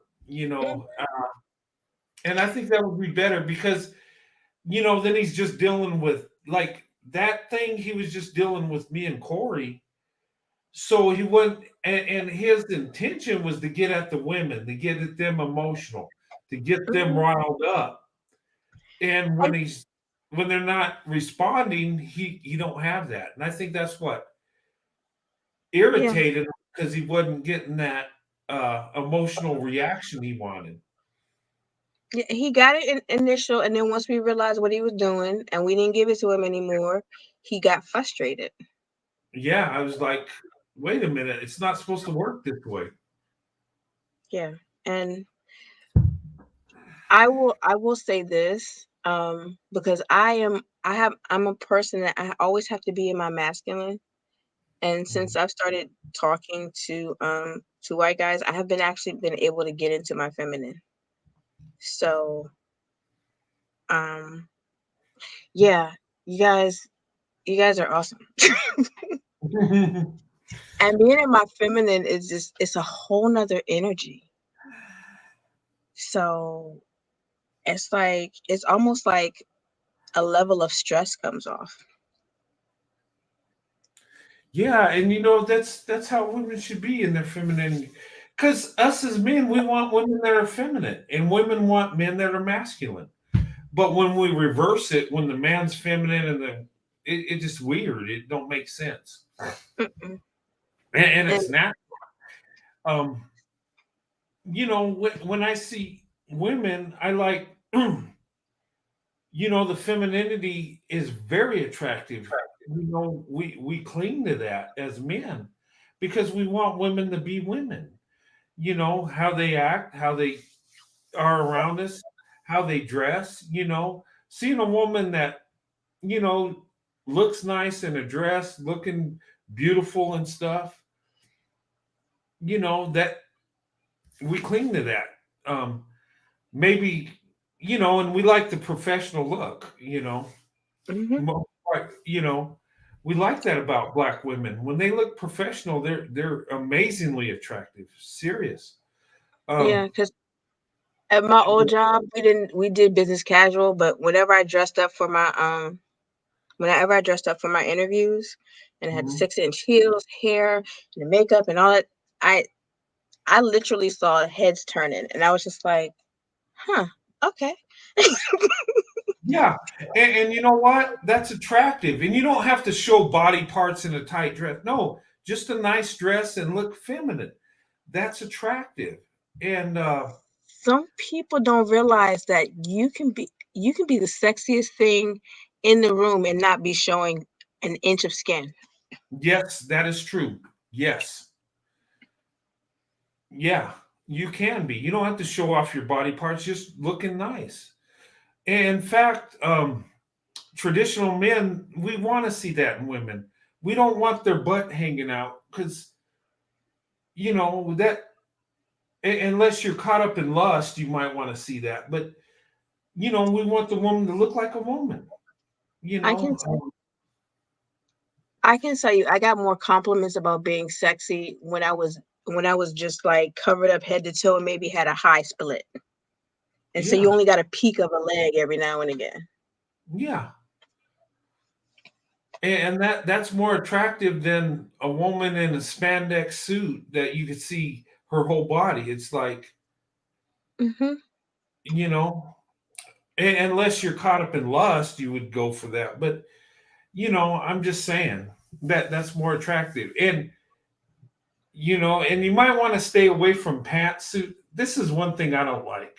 And I think that would be better because, then he's just dealing with like that thing he was just dealing with me and Corey. So he wouldn't, and his intention was to get at the women, to get at them emotional, to get them Mhm. riled up. And when they're not responding, he don't have that. And I think that's what Yeah. irritated him because he wasn't getting that emotional reaction he wanted. Yeah, he got it initial, and then once we realized what he was doing and we didn't give it to him anymore, he got frustrated. Yeah, I was like, wait a minute, it's not supposed to work this way. Yeah. And I will say this, because I'm a person that I always have to be in my masculine. And since I've started talking to white guys, I have been able to get into my feminine. So um yeah, you guys you guys are awesome. And being in my feminine is just it's a whole nother energy. So it's almost like a level of stress comes off. Yeah, and that's how women should be in their femininity. Because us as men, we want women that are feminine, and women want men that are masculine. But when we reverse it, when the man's feminine and it just weird. It don't make sense, Mm-mm. and And it's not. Um, when I see women, I like. The femininity is very attractive. We cling to that as men because we want women to be women. How they act, how they are around us, how they dress. Seeing a woman that you know looks nice in a dress, looking beautiful and stuff. That we cling to that. Maybe and we like the professional look. mhm. Mo Right, we like that about black women. When they look professional, they're amazingly attractive, serious. Yeah, Um, because at my old job, we did business casual, but whenever I dressed up for my interviews and I had the mhm. 6-inch heels, hair, and the makeup and all that, I I literally saw heads turning and I was just like, "Huh, okay." Yeah, and you know what? That's attractive, and you don't have to show body parts in a tight dress. No, just a nice dress and look feminine. That's attractive, and, Some people don't realize that you can be the sexiest thing in the room and not be showing an inch of skin. yes, that is true. Yes. Yeah, you can be. You don't have to show off your body parts, just looking nice. In fact, traditional men, we want to see that in women. We don't want their butt hanging out because, that unless you're caught up in lust, you might want to see that. But, we want the woman to look like a woman, you I can know. tell I can tell you, I got more compliments about being sexy when I was just like covered up head to toe and maybe had a high split. And so you Yeah, only got a peek of a leg every now and again. yeah. And that's more attractive than a woman in a spandex suit that you could see her whole body. It's like, Mhm. you know, unless you're caught up in lust, you would go for that. But I'm just saying that's more attractive. And and you might want to stay away from pantsuit. This is one thing I don't like.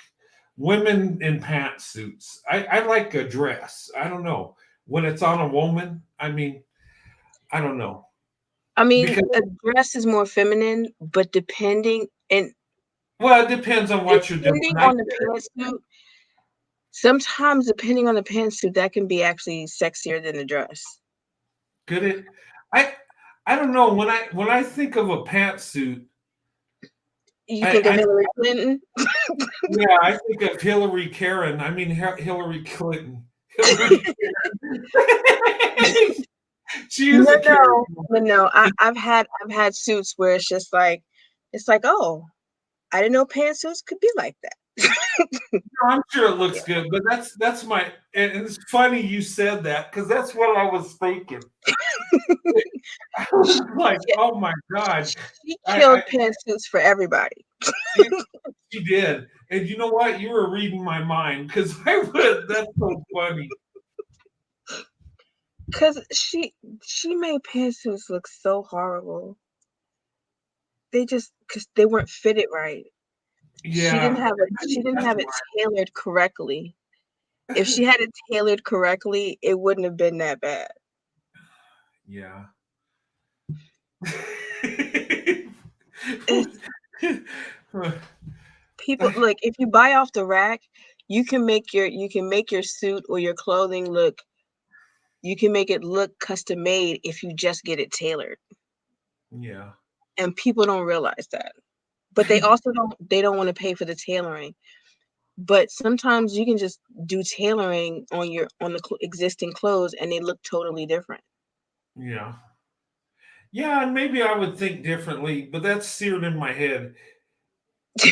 Women in pantsuits. I like a dress. I don't know. When it's on a woman, I mean, I don't know. I mean, Because a dress is more feminine, but well, it depends on what you're doing. depending on the pantsuit, sometimes depending on the pantsuit, that can be actually sexier than the dress. Could it I I don't know. When I think of a pantsuit, You think of I Hillary Clinton? yeah, I think of Hillary Karen. I mean Hillary Clinton. Hillary Karen. She is No, a Karen. no, no. I've had suits where it's like, oh, I didn't know pantsuits could be like that. I'm sure it looks Yeah. good, but that's my. And it's funny you said that because that's what I was thinking. I was like, oh my god, She I killed pantsuits for everybody. she did, and you know what? You were reading my mind because I would. That's so funny. Cause she made pantsuits look so horrible. Cause they weren't fitted right. She didn't Yeah, have it. She didn't that's have it why. tailored correctly. If she had it tailored correctly, it wouldn't have been that bad. Yeah. It's people like if you buy off the rack, you can make your suit or your clothing look. You can make it look custom made if you just get it tailored, Yeah. and people don't realize that. But they also don't want to pay for the tailoring. But sometimes you can just do tailoring on the existing clothes, and they look totally different. Yeah. Yeah, and maybe I would think differently, but that's seared in my head.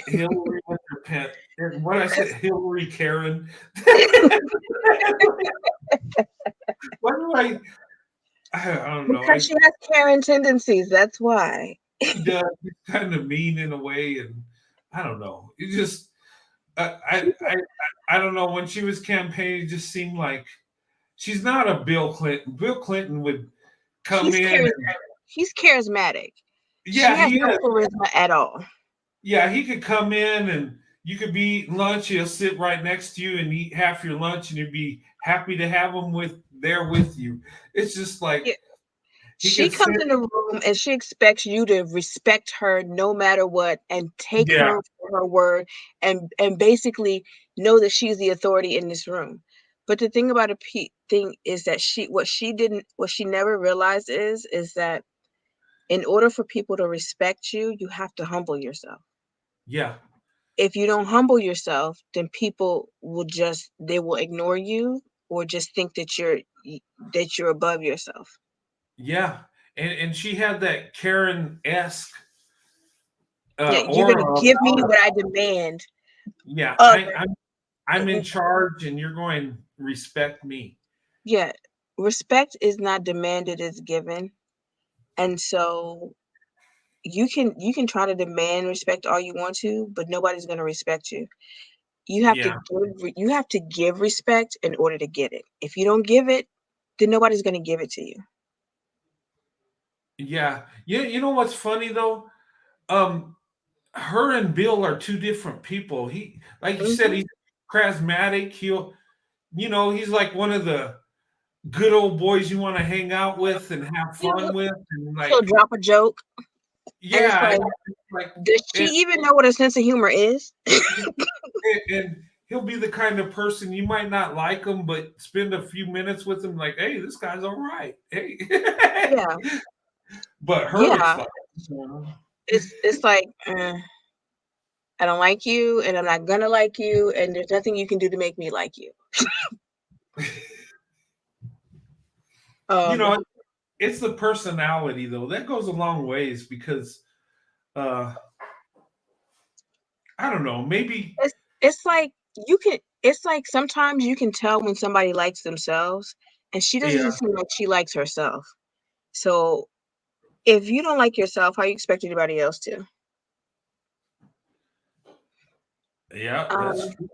Hillary with her pet. And what I said, Hillary Karen. What do I don't know. Because she has Karen tendencies. That's why. She does. It's kind of mean in a way, and I don't know. It just I don't know. When she was campaigning, it just seemed like she's not a Bill Clinton. Bill Clinton would come He's in and he's charismatic. She yeah, has he no is. charisma at all. Yeah, he could come in and you could be eating lunch. He'll sit right next to you and eat half your lunch, and you'd be happy to have him with you. It's just like Yeah. he She could sit. comes in the room and she expects you to respect her no matter what and take Yeah, her for her word and basically know that she's the authority in this room. But the thing about thing is that what she never realized is that in order for people to respect you, you have to humble yourself. yeah, If you don't humble yourself, then people they will ignore you or just think that you're above yourself. yeah. And she had that Karen esque Yeah, you're aura gonna give me about her. what I demand Yeah, of I'm in and charge, and you're going respect me. yeah, respect is not demanded, it's given. And so you can try to demand respect all you want to, but nobody's gonna respect you. Yeah, You have to give respect in order to get it. If you don't give it, then nobody's gonna give it to you. yeah. You know what's funny though? Um, her and Bill are two different people. He, like you said, Mhm. he's charismatic. He's like one of the good old boys you want to hang out with and have Yeah, fun with, and he'll like, drop a joke, and it's yeah, like, like, does she and, even know what a sense of humor is? and he'll be the kind of person you might not like him, but spend a few minutes with him, like, hey, this guy's all right. Hey, Yeah, but her, it's yeah. like, It's like, I don't like you, and I'm not gonna like you, and there's nothing you can do to make me like you. you Um, know, it's the personality though that goes a long ways because uh I don't know, maybe it's like it's like sometimes you can tell when somebody likes themselves, and she doesn't yeah, seem like she likes herself. So if you don't like yourself, how you expect anybody else to? yeah, that's Um, true.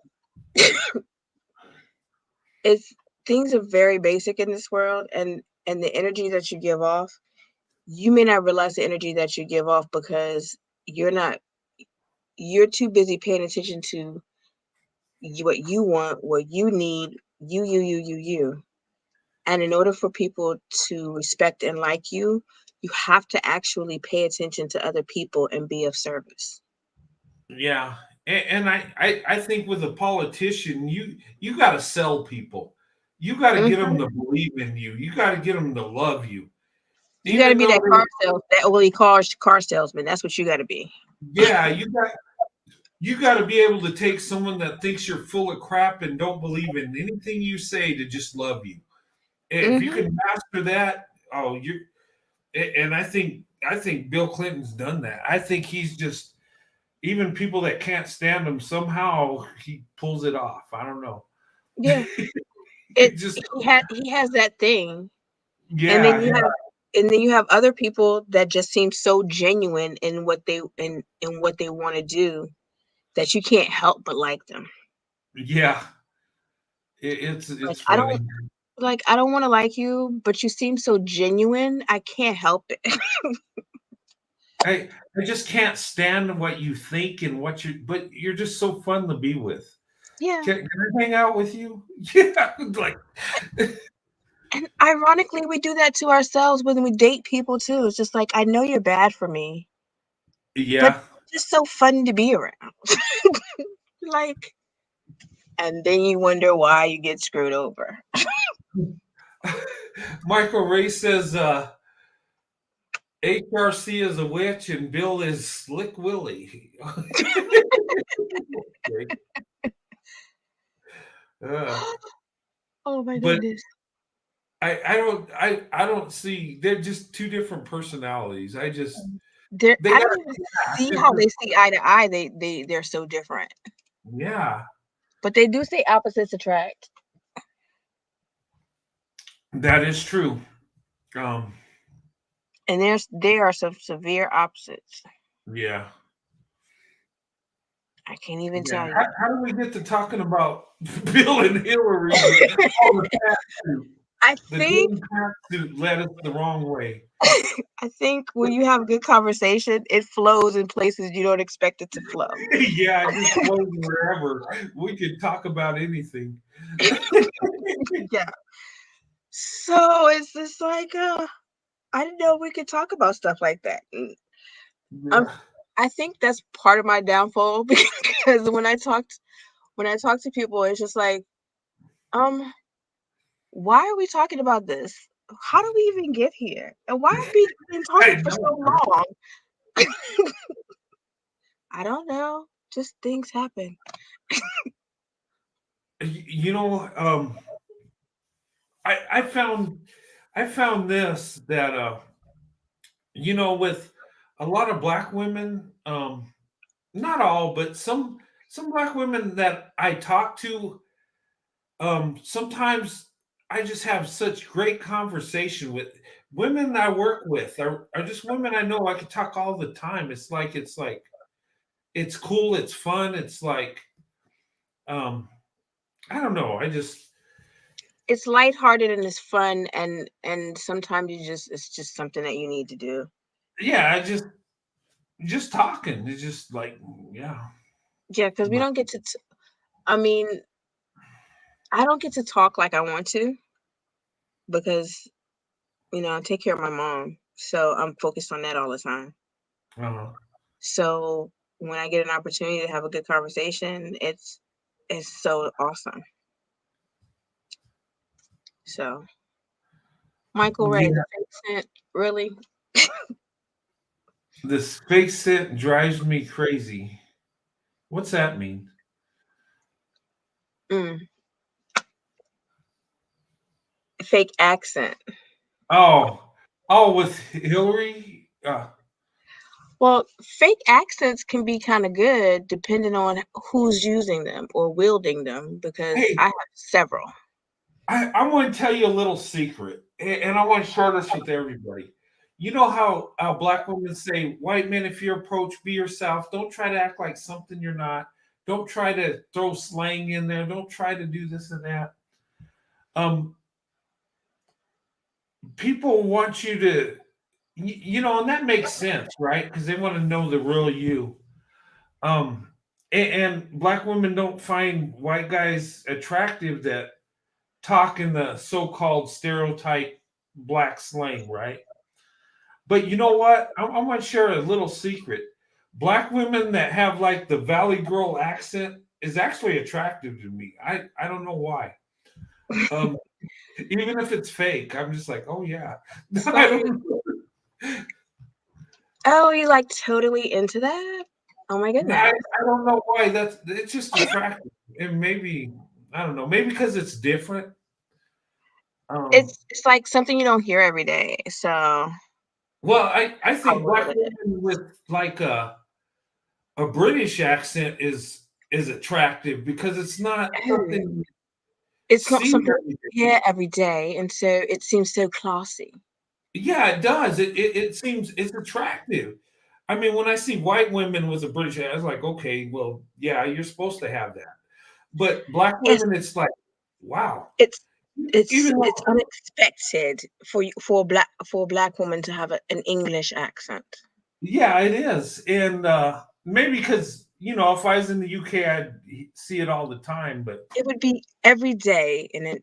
it's things are very basic in this world, and the energy that you give off, you may not realize the energy that you give off because you're not you're too busy paying attention to what you want, what you need, you. And in order for people to respect and like you have to actually pay attention to other people and be of service. Yeah, and I think with a politician, you got to sell people. You got to get them Mhm. to believe in you. You got to get them to love you, You got to even be though that only car salesman. That's what you got to be. yeah, you got to be able to take someone that thinks you're full of crap and don't believe in anything you say to just love you. If you Hmm. can master that, oh, and I think Bill Clinton's done that. I think he's just even people that can't stand him, somehow he pulls it off. I don't know. Yeah. It just He has that thing. And yeah, then yeah. you have other people that just seem so genuine in what they want to do that you can't help but like them. Yeah. Like It's funny. I don't want to like you, but you seem so genuine. I can't help it. I just can't stand what you think and but you're just so fun to be with. Yeah. Can I hang out with you? Yeah, like And ironically, we do that to ourselves when we date people too. It's just like, I know you're bad for me, but yeah. you're just so fun to be around. Like, and then you wonder why you get screwed over. Michael Ray says HRC is a witch and Bill is Slick Willie. uh, Oh my but goodness. I don't see they're just two different personalities. I just they I got don't even see how they see eye to eye. They're so different. yeah, But they do say opposites attract. that is true. Um, And there are some severe opposites. yeah. I can't even Yeah. tell you. How do we get to talking about Bill and Hillary? Oh, the pantsuit. I The think green pantsuit led us the wrong way. I think when you have good conversation, it flows in places you don't expect it to flow. Yeah, it just flows wherever. We could talk about anything. Yeah. So it's just like, I didn't know we could talk about stuff like that. Yeah. I think that's part of my downfall because when I talk to people, it's just like, um, why are we talking about this? How do we even get here? And why have we been I talking for so know. long? I don't know. Just things happen. You know, I found this that with a lot of black women, not all, but some black women that I talk to, sometimes I just have such great conversation with women I work with are just women I know I could talk all the time. It's like it's cool, it's fun, it's like um I don't know. It's lighthearted and it's fun and sometimes it's just something that you need to do. Yeah, just talking. It's just like yeah. Yeah, because we But don't get to. I mean, I don't get to talk like I want to because I take care of my mom, so I'm focused on that all the time. uh, So when I get an opportunity to have a good conversation, it's so awesome. So Michael Ray, yeah, the fake scent, really? this fake scent drives me crazy. What's that mean? Mm, fake accent. Oh, oh, with Hillary. Well, fake accents can be kind of good depending on who's using them or wielding them because Hey, I have several. I want to tell you a little secret, and I want to share this with everybody. You know how black women say, "White men, if you approach, be yourself. Don't try to act like something you're not. Don't try to throw slang in there. Don't try to do this and that." Um, People want you to, and that makes sense, right? Because they want to know the real you. Um, and black women don't find white guys attractive that talk in the so-called stereotype black slang, right? But you know what? I want to share a little secret. Black women that have like the Valley Girl accent is actually attractive to me. I don't know why. Um, Even if it's fake, I'm just like, oh yeah. I So, don't oh, you like totally into that? Oh my I goodness. don't know why. It's just attractive. And maybe I don't know, maybe because it's different. Um, It's like something you don't hear every day. So well, I I'll think go black with it. women with like a British accent is attractive because it's not something It's not see something every day. you hear every day, and so it seems so classy. Yeah, it does. It seems it's attractive. I mean, when I see white women with a British accent, I was like, okay, well, yeah, you're supposed to have that. But black Yes, women, it's like, wow. it's Even though, it's unexpected for a black woman to have an English accent. yeah, it is, and maybe because if I was in the UK, I'd see it all the time. But It would be every day in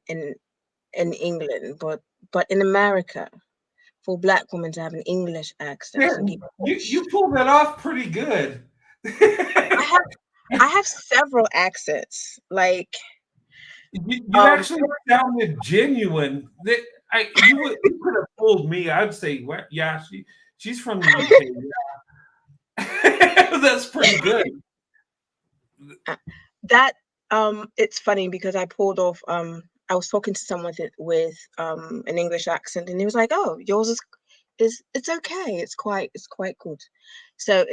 England, but in America, for a black woman to have an English accent yeah, and be you pushed. pulled that off pretty good. I have I have several accents. Like You actually sounded genuine. That you could have fooled me. I'd say, what? Yeah, she's from the UK. Yeah. That's pretty good. uh, that it's funny because I pulled off I was talking to someone with an English accent, and he was like, "Oh, yours is it's okay. It's quite good." So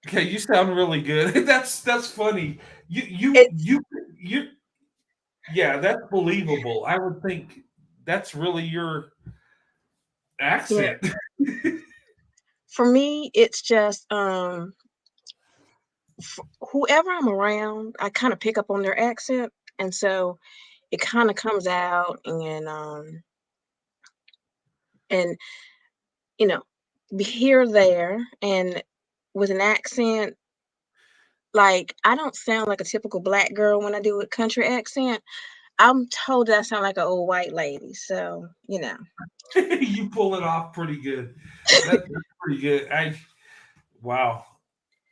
Okay, you sound really good. That's funny. You you it's you you yeah, that's believable. I would think that's really your yeah. accent. For me, it's just whoever I'm around, I kind of pick up on their accent, and so it kind of comes out, and you know, be here there, and with an accent. Like I don't sound like a typical black girl when I do a country accent. I'm told that I sound like an old white lady. So You pull it off pretty good. That's pretty good. Wow.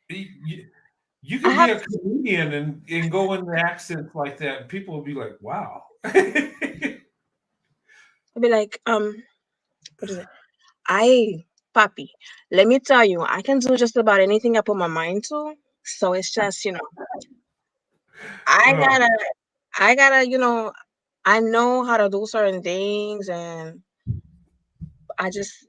You, you I could be have a comedian and go into accents like that, and people will be like, "Wow." to be like, what is it? I, Papi, let me tell you, I can do just about anything I put my mind to. So it's just, I Oh, gotta, I gotta, I know how to do certain things, and I just,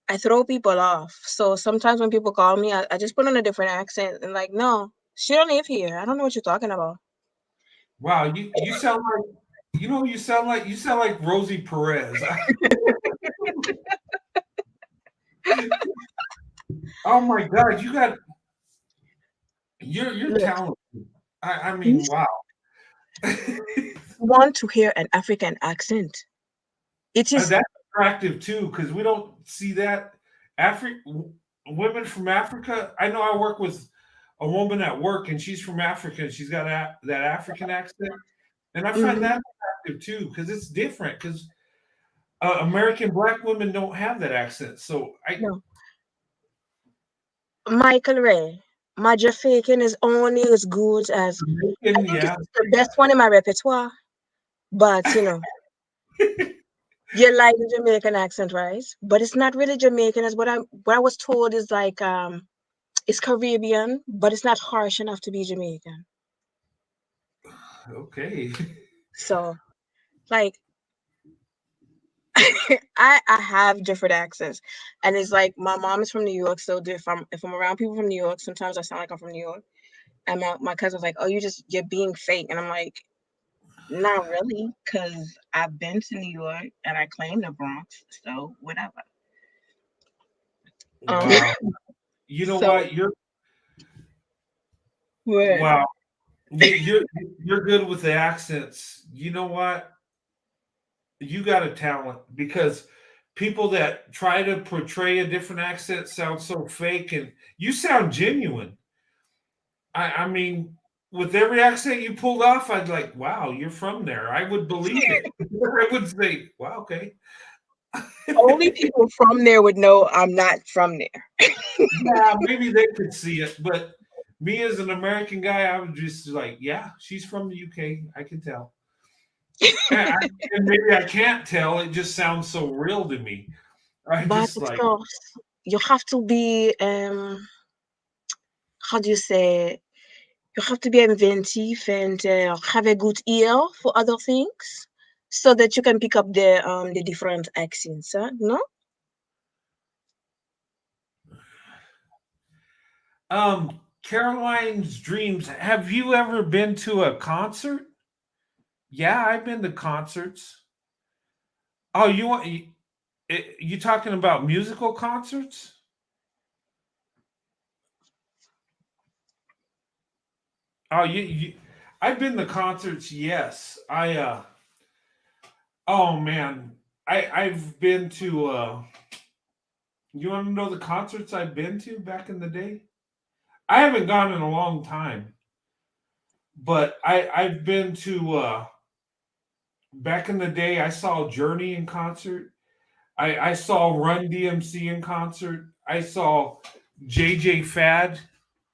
I throw people off. So sometimes when people call me, I just put on a different accent and like, no, she don't live here. I don't know what you're talking about. wow. You sound like you sound like Rosie Perez. Oh my God, you're Look, talented. I you mean, wow. want to hear an African accent. It is, That's attractive too, because we don't see that. Women from Africa. I know I work with a woman at work, and she's from Africa. And she's got that African accent, and I find mhm, that attractive too, because it's different. Because American black women don't have that accent, so I. no. Michael Ray, my Jamaican is only as good as, I Jamaican, think it's yeah. the best one in my repertoire. But you like the Jamaican accent, right? But it's not really Jamaican. As what I was told is like it's Caribbean, but it's not harsh enough to be Jamaican. Okay. So like I have different accents, and it's like my mom is from New York, so if I'm around people from New York, sometimes I sound like I'm from New York. And my cousin's like, "Oh, you're being fake," and I'm like, "Not really, because I've been to New York and I claim the Bronx, so whatever." Um, Wow. You know so what? You're what? wow. You're good with the accents. You know what? You got a talent because people that try to portray a different accent sound so fake, and you sound genuine. I mean, with every accent you pulled off, I'd like, wow, you're from there. I would believe it. I would say, wow, okay. Only people from there would know I'm not from there. Yeah, maybe they could see it, but me as an American guy, I would just like, yeah, she's from the UK. I can tell. And maybe I can't tell. It just sounds so real to me. I But just of like, course, you have to be how do you say? You have to be inventive and have a good ear for other things, so that you can pick up the different accents. Huh? No, Caroline's Dreams. Have you ever been to a concert? Yeah, I've been to concerts. Oh, you talking about musical concerts? Oh, I've been to concerts. Yes, Oh man, I've been to. You want to know the concerts I've been to back in the day? I haven't gone in a long time, but I've been to. Back in the day, I saw Journey in concert. I saw Run DMC in concert. I saw JJ Fad,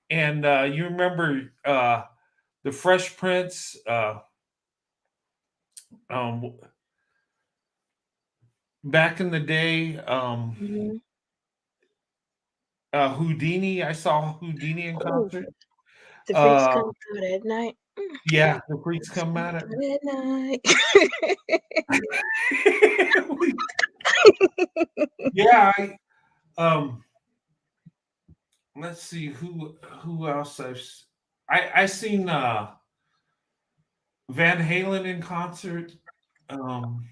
and you remember the Fresh Prince, um, back in the day, Mhm. Houdini. I saw Houdini in Oh, concert. the freaks Uh, come out at night. yeah, the Freaks Freaks Come come Out at. out at night. Yeah, let's see who else I seen Van Halen in concert. Um,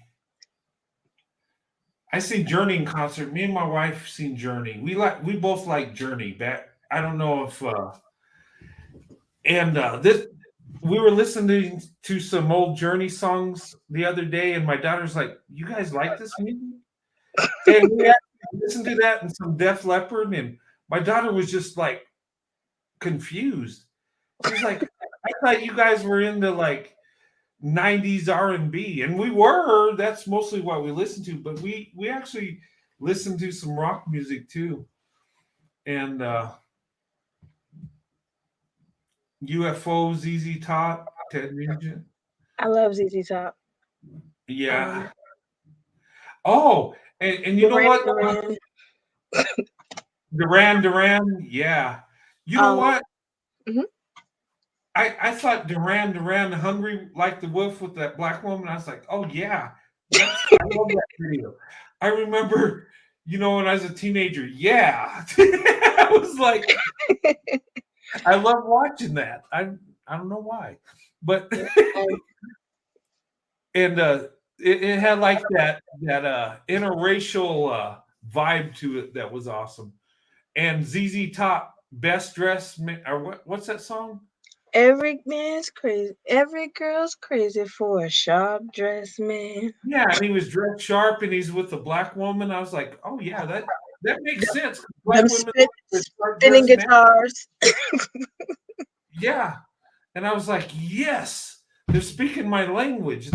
I seen Journey in concert. Me and my wife seen Journey. We both like Journey. Back I don't know if and this we were listening to some old Journey songs the other day, and my daughter's like, "You guys like this music?" And we actually listened to that and some Def Leppard, and my daughter was just like confused. She's like, "I thought you guys were into like 90s R&B," and we were. That's mostly what we listened to, but we actually listened to some rock music too, and UFO, ZZ Top, Ted Nugent. I love ZZ Top. Yeah. Oh, and you know Duran what? Duran. Duran. Yeah. You know Um, what? mhm. I thought Duran, Hungry Like the Wolf with that black woman. I was like, oh yeah, I love that video. I remember, when I was a teenager, yeah. I was like, I love watching that. I don't know why. But Um, and it had like that interracial vibe to it that was awesome. And ZZ Top, Best Dressed Man, or what's that song? every man's crazy. Every girl's crazy for a sharp dressed man. Yeah, and he was dressed sharp, and he's with a black woman. I was like, oh yeah, that makes sense. Them Black women with sharp spinning dressed men. guitars. Yeah, and I was like, yes, they're speaking my language.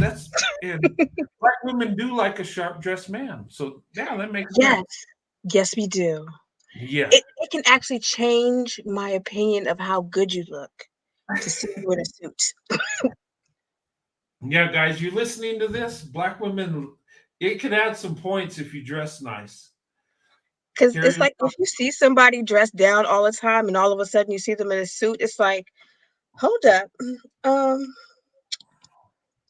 And black women do like a sharp dressed man. So yeah, that makes Yes. sense. Yes, we do. Yeah. It can actually change my opinion of how good you look to see you in a suit. Yeah, guys, you listening to this? Black women, it could add some points if you dress nice. Because Carry it's like yourself. if you see somebody dressed down all the time and all of a sudden you see them in a suit, it's like, hold up. Um,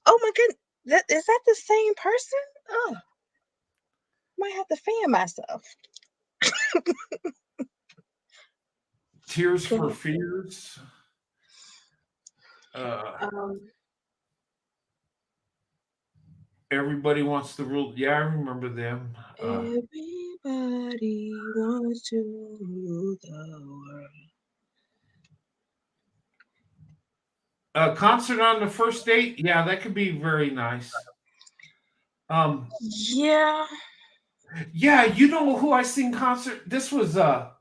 oh my goodness, is that the same person? Oh, might have to fan myself. Tears Can for Fears. Uh, um, Everybody Wants to Rule. Yeah, I remember them. everybody wants to rule the world. A concert on the first date. Yeah, that could be very nice. Yeah. Yeah, you know who I seen concert? This was I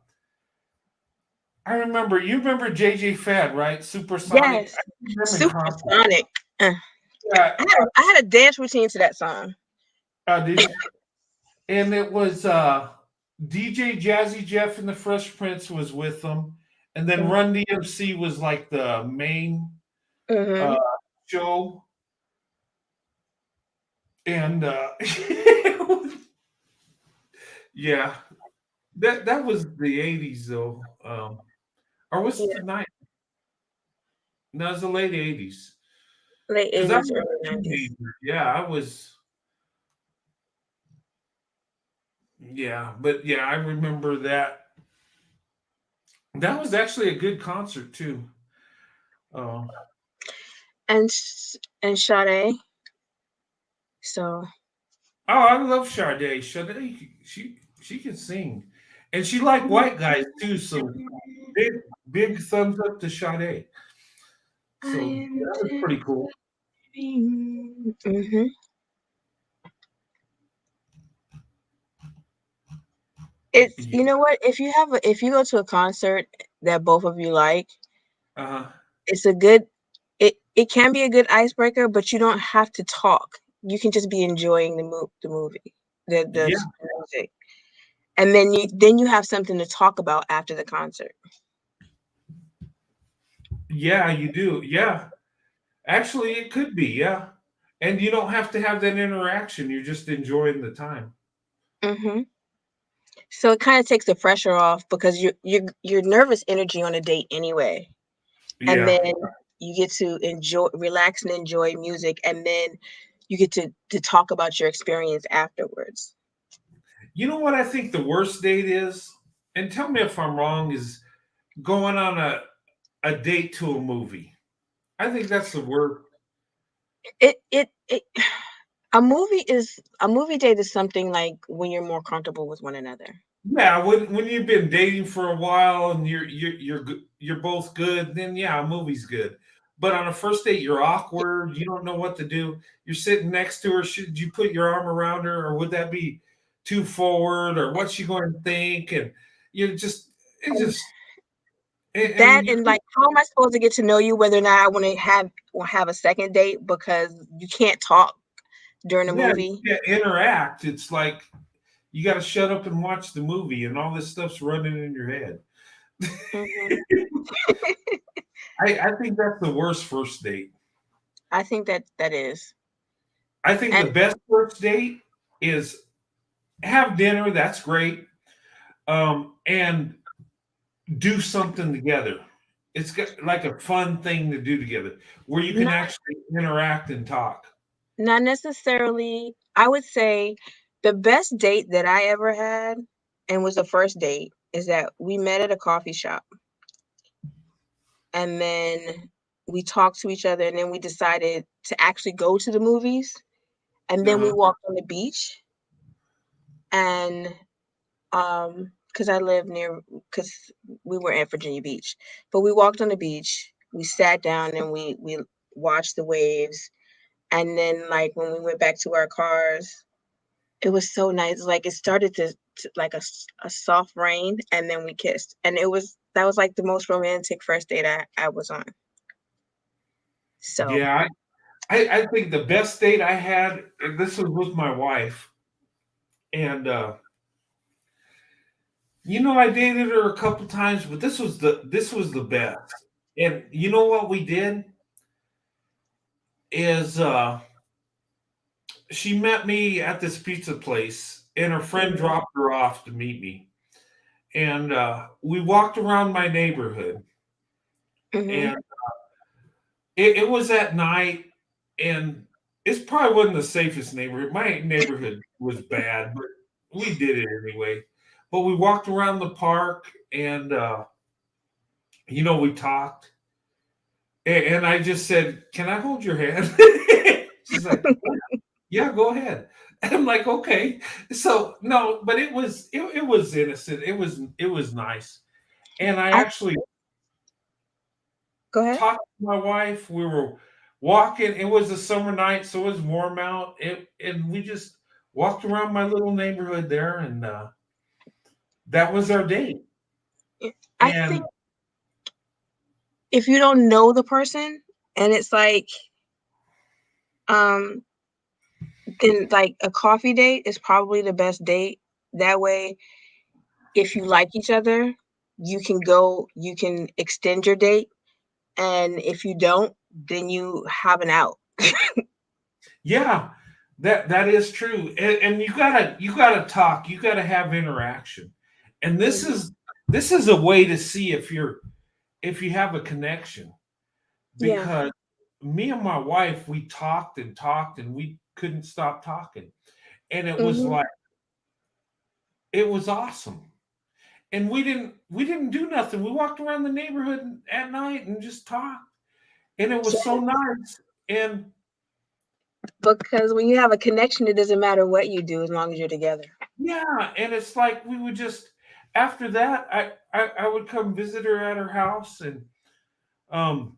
remember. You remember JJ Fad, right? Supersonic. Yes. I seen them in concert. Supersonic. Yeah. I had a dance routine to that song. Did you? And it was DJ Jazzy Jeff and the Fresh Prince was with them, and then Run DMC was like the main Mm-hmm. show, and yeah, that was the '80s though, or was it the '90s? No, it was the late '80s. Late Because I 80s, was early a 90s. teenager. Yeah, I was. Yeah, but yeah, I remember that. That was actually a good concert too. Uh, And and Sade. So oh, I love Sade. Sade, she can sing, and she like white guys too. So big big thumbs up to Sade. I So am that was pretty cool. mm-hmm. It's you know what, if you go to a concert that both of you like, Uh, it's a good it can be a good icebreaker, but you don't have to talk. You can just be enjoying the movie, the yeah, music, and then you have something to talk about after the concert. yeah, you do. Yeah, actually, it could be. Yeah, and you don't have to have that interaction. You're just enjoying the time. Hmm. So it kind of takes the pressure off because you're nervous energy on a date anyway, and Yeah. then you get to enjoy, relax, and enjoy music, and then you get to talk about your experience afterwards. You know what I think the worst date is, and tell me if I'm wrong, is going on a date to a movie. I think that's the worst. It a movie date is something like when you're more comfortable with one another. Yeah, when you've been dating for a while and you're both good, then yeah, a movie's good. But on a first date, you're awkward. You don't know what to do. You're sitting next to her. Should you put your arm around her, or would that be too forward? Or what's she going to think? And you just it And just and that you and like how am I supposed to get to know you whether or not I want to have a second date because you can't talk during a yeah, you movie? can't interact. It's like you got to shut up and watch the movie, and all this stuff's running in your head. Hmm. I think that's the worst first date. I think that is. I think the And best first date is have dinner. That's great, and do something together. It's got, like a fun thing to do together where you can not actually interact and talk. not necessarily, I would say the best date that I ever had and was the first date is that we met at a coffee shop and then we talked to each other and then we decided to actually go to the movies and then we Uh-huh. walked on the beach and because I live near because we were at Virginia Beach, but we walked on the beach, we sat down and we watched the waves, and then like when we went back to our cars, it was so nice. Like it started to like a soft rain, and then we kissed, and that was like the most romantic first date I was on. So Yeah, I think the best date I had, and this was with my wife, and I dated her a couple times, but this was the best. And you know what we did is she met me at this pizza place, and her friend mhm, dropped her off to meet me. And we walked around my neighborhood, mhm, and it was at night, and it's probably wasn't the safest neighborhood. My neighborhood was bad, but we did it anyway. But we walked around the park, and we talked, and I just said, "Can I hold your hand?" She's like, "Yeah, go ahead." I'm like, "Okay." So no, but it was innocent. It was nice, and I I actually go ahead. talked to my wife. We were walking. It was a summer night, so it was warm out. And we just walked around my little neighborhood there, and that was our date. I think And if you don't know the person and it's like um then like a coffee date is probably the best date. That way, if you like each other, you can extend your date. And if you don't, then you have an out. yeah, that is true. And you gotta talk. You gotta have interaction. And this Mhm. is this is a way to see if you have a connection, Yeah. because me and my wife, we talked and talked, and we couldn't stop talking, and it was Mhm. like it was awesome. and we didn't do nothing. We walked around the neighborhood at night and just talked, and it was so nice. And Because when you have a connection, it doesn't matter what you do as long as you're together. yeah, and it's like we would just after that, I would come visit her at her house, and um,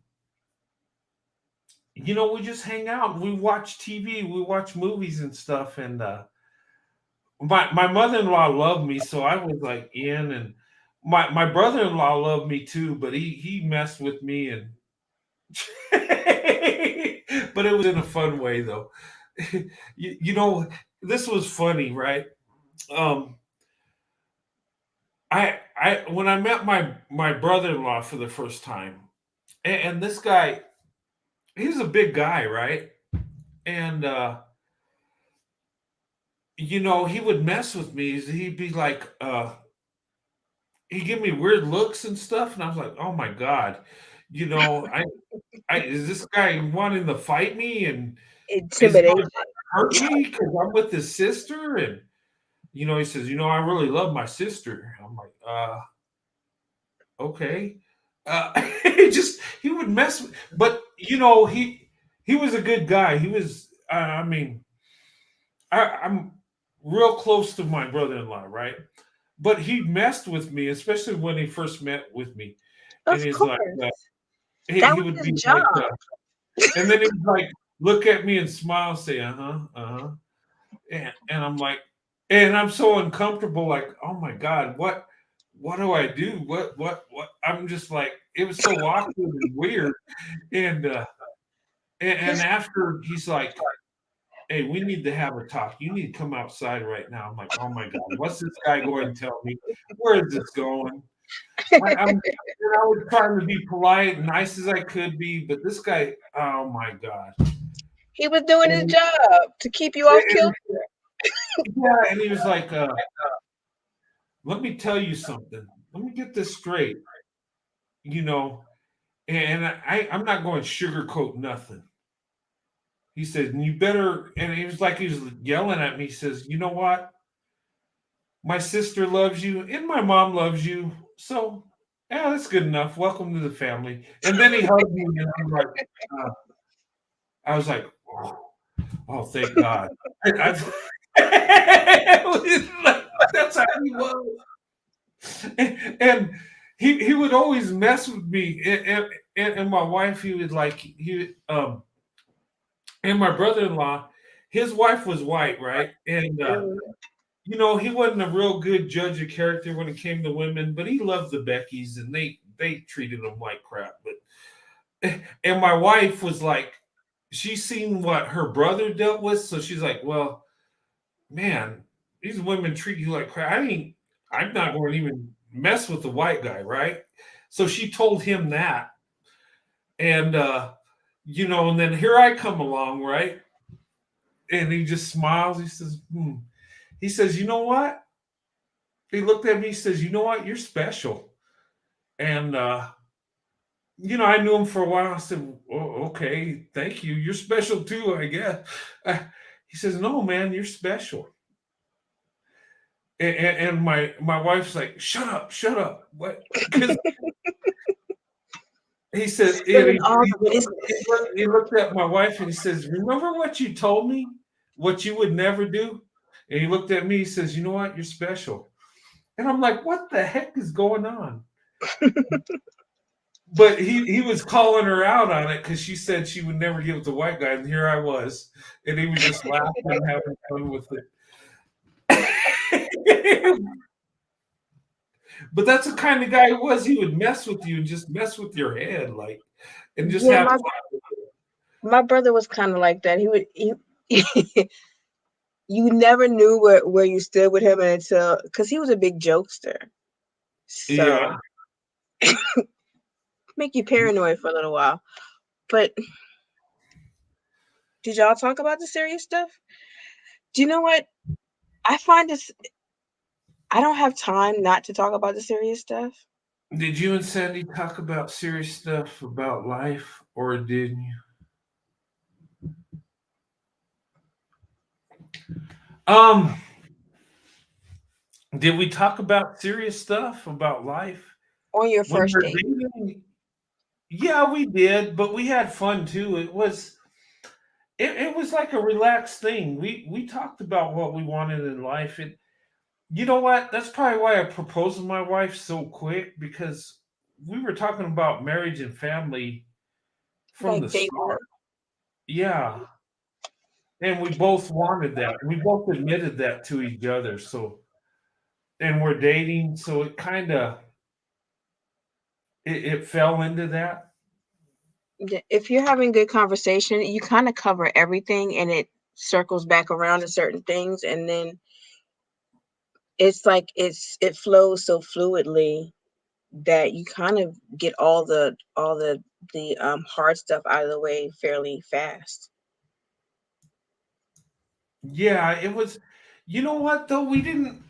we just hang out. We watch TV, we watch movies and stuff, and my mother-in-law loved me, so I was like in, and my brother-in-law loved me too, but he messed with me, and but it was in a fun way though. you know, this was funny, right? Um, I when I met my brother-in-law for the first time, and this guy, he's a big guy, right? And he would mess with me. He'd be like, he'd give me weird looks and stuff, and I was like, oh my god, I is this guy wanting to fight me, and is he gonna Intimidation. hurt me because I'm with his sister? And he says, I really love my sister. I'm like, okay. He would mess with, but he was a good guy. He was, I mean, I'm real close to my brother-in-law, right? But he messed with me, especially when he first met with me, and Of he's like, course. he, That he was would his be job. like, and then he would like look at me and smile, say, uh-huh, and I'm like, and I'm so uncomfortable, like, oh my god, what do I do? What? I'm just like, it was so awkward and weird, and and after he's like, hey, we need to have a talk. You need to come outside right now. I'm like, oh my god, what's this guy going to tell me? Where is this going? I was trying to be polite and nice as I could be, but this guy, oh my god. He was doing his And, job to keep you off and kilter. yeah, and he was like, let me tell you something. Let me get this straight. You know, and I'm not going to sugarcoat nothing. He said, you better, and he was like, he was yelling at me. He says, you know what? My sister loves you and my mom loves you. So, yeah, that's good enough. Welcome to the family. And then he hugged me, and uh, I was like, oh, thank God. That's how he was. And he would always mess with me. And my wife, he would like, and my brother-in-law, his wife was white, right? And he wasn't a real good judge of character when it came to women, but he loved the Beckys, and they treated him like crap. But and my wife was like, she seen what her brother dealt with, so she's like, well, man, these women treat you like crap. I'm not going to even mess with the white guy, right? So she told him that, and and then here I come along, right? And he just smiles. He says, hmm. He says, you know what? He looked at me. He says, you know what? You're special. And I knew him for a while. I said, oh, okay, thank you. You're special too, I guess. He says, no, man, you're special. And my wife's like, shut up. What? Because he said, and Spilling all the business. he looked at my wife and he says, remember what you told me? What you would never do? And he looked at me, he says, you know what? You're special. And I'm like, what the heck is going on? But he was calling her out on it because she said she would never give it to white guy, and here I was, and he was just laughing and having fun with it. But that's the kind of guy he was. He would mess with you and just mess with your head, like, and just Yeah, have my fun with it. my brother was kind of like that. You never knew where you stood with him until because he was a big jokester. So Yeah. make you paranoid for a little while. But did y'all talk about the serious stuff? Do you know what? I find this I don't have time not to talk about the serious stuff. Did you and Sandy talk about serious stuff about life, or didn't you? Um, Did we talk about serious stuff about life On your when first we're date? dating? Yeah, we did, but we had fun too. It was like a relaxed thing. We talked about what we wanted in life. And you know what? That's probably why I proposed to my wife so quick, because we were talking about marriage and family from Like the day one? start. Yeah. And we both wanted that. We both admitted that to each other. So, and we're dating, so it kind of it fell into that. Yeah, if you're having good conversation, you kind of cover everything and it circles back around to certain things, and then it's like it flows so fluidly that you kind of get all the hard stuff out of the way fairly fast. Yeah, it was. You know what though? We didn't.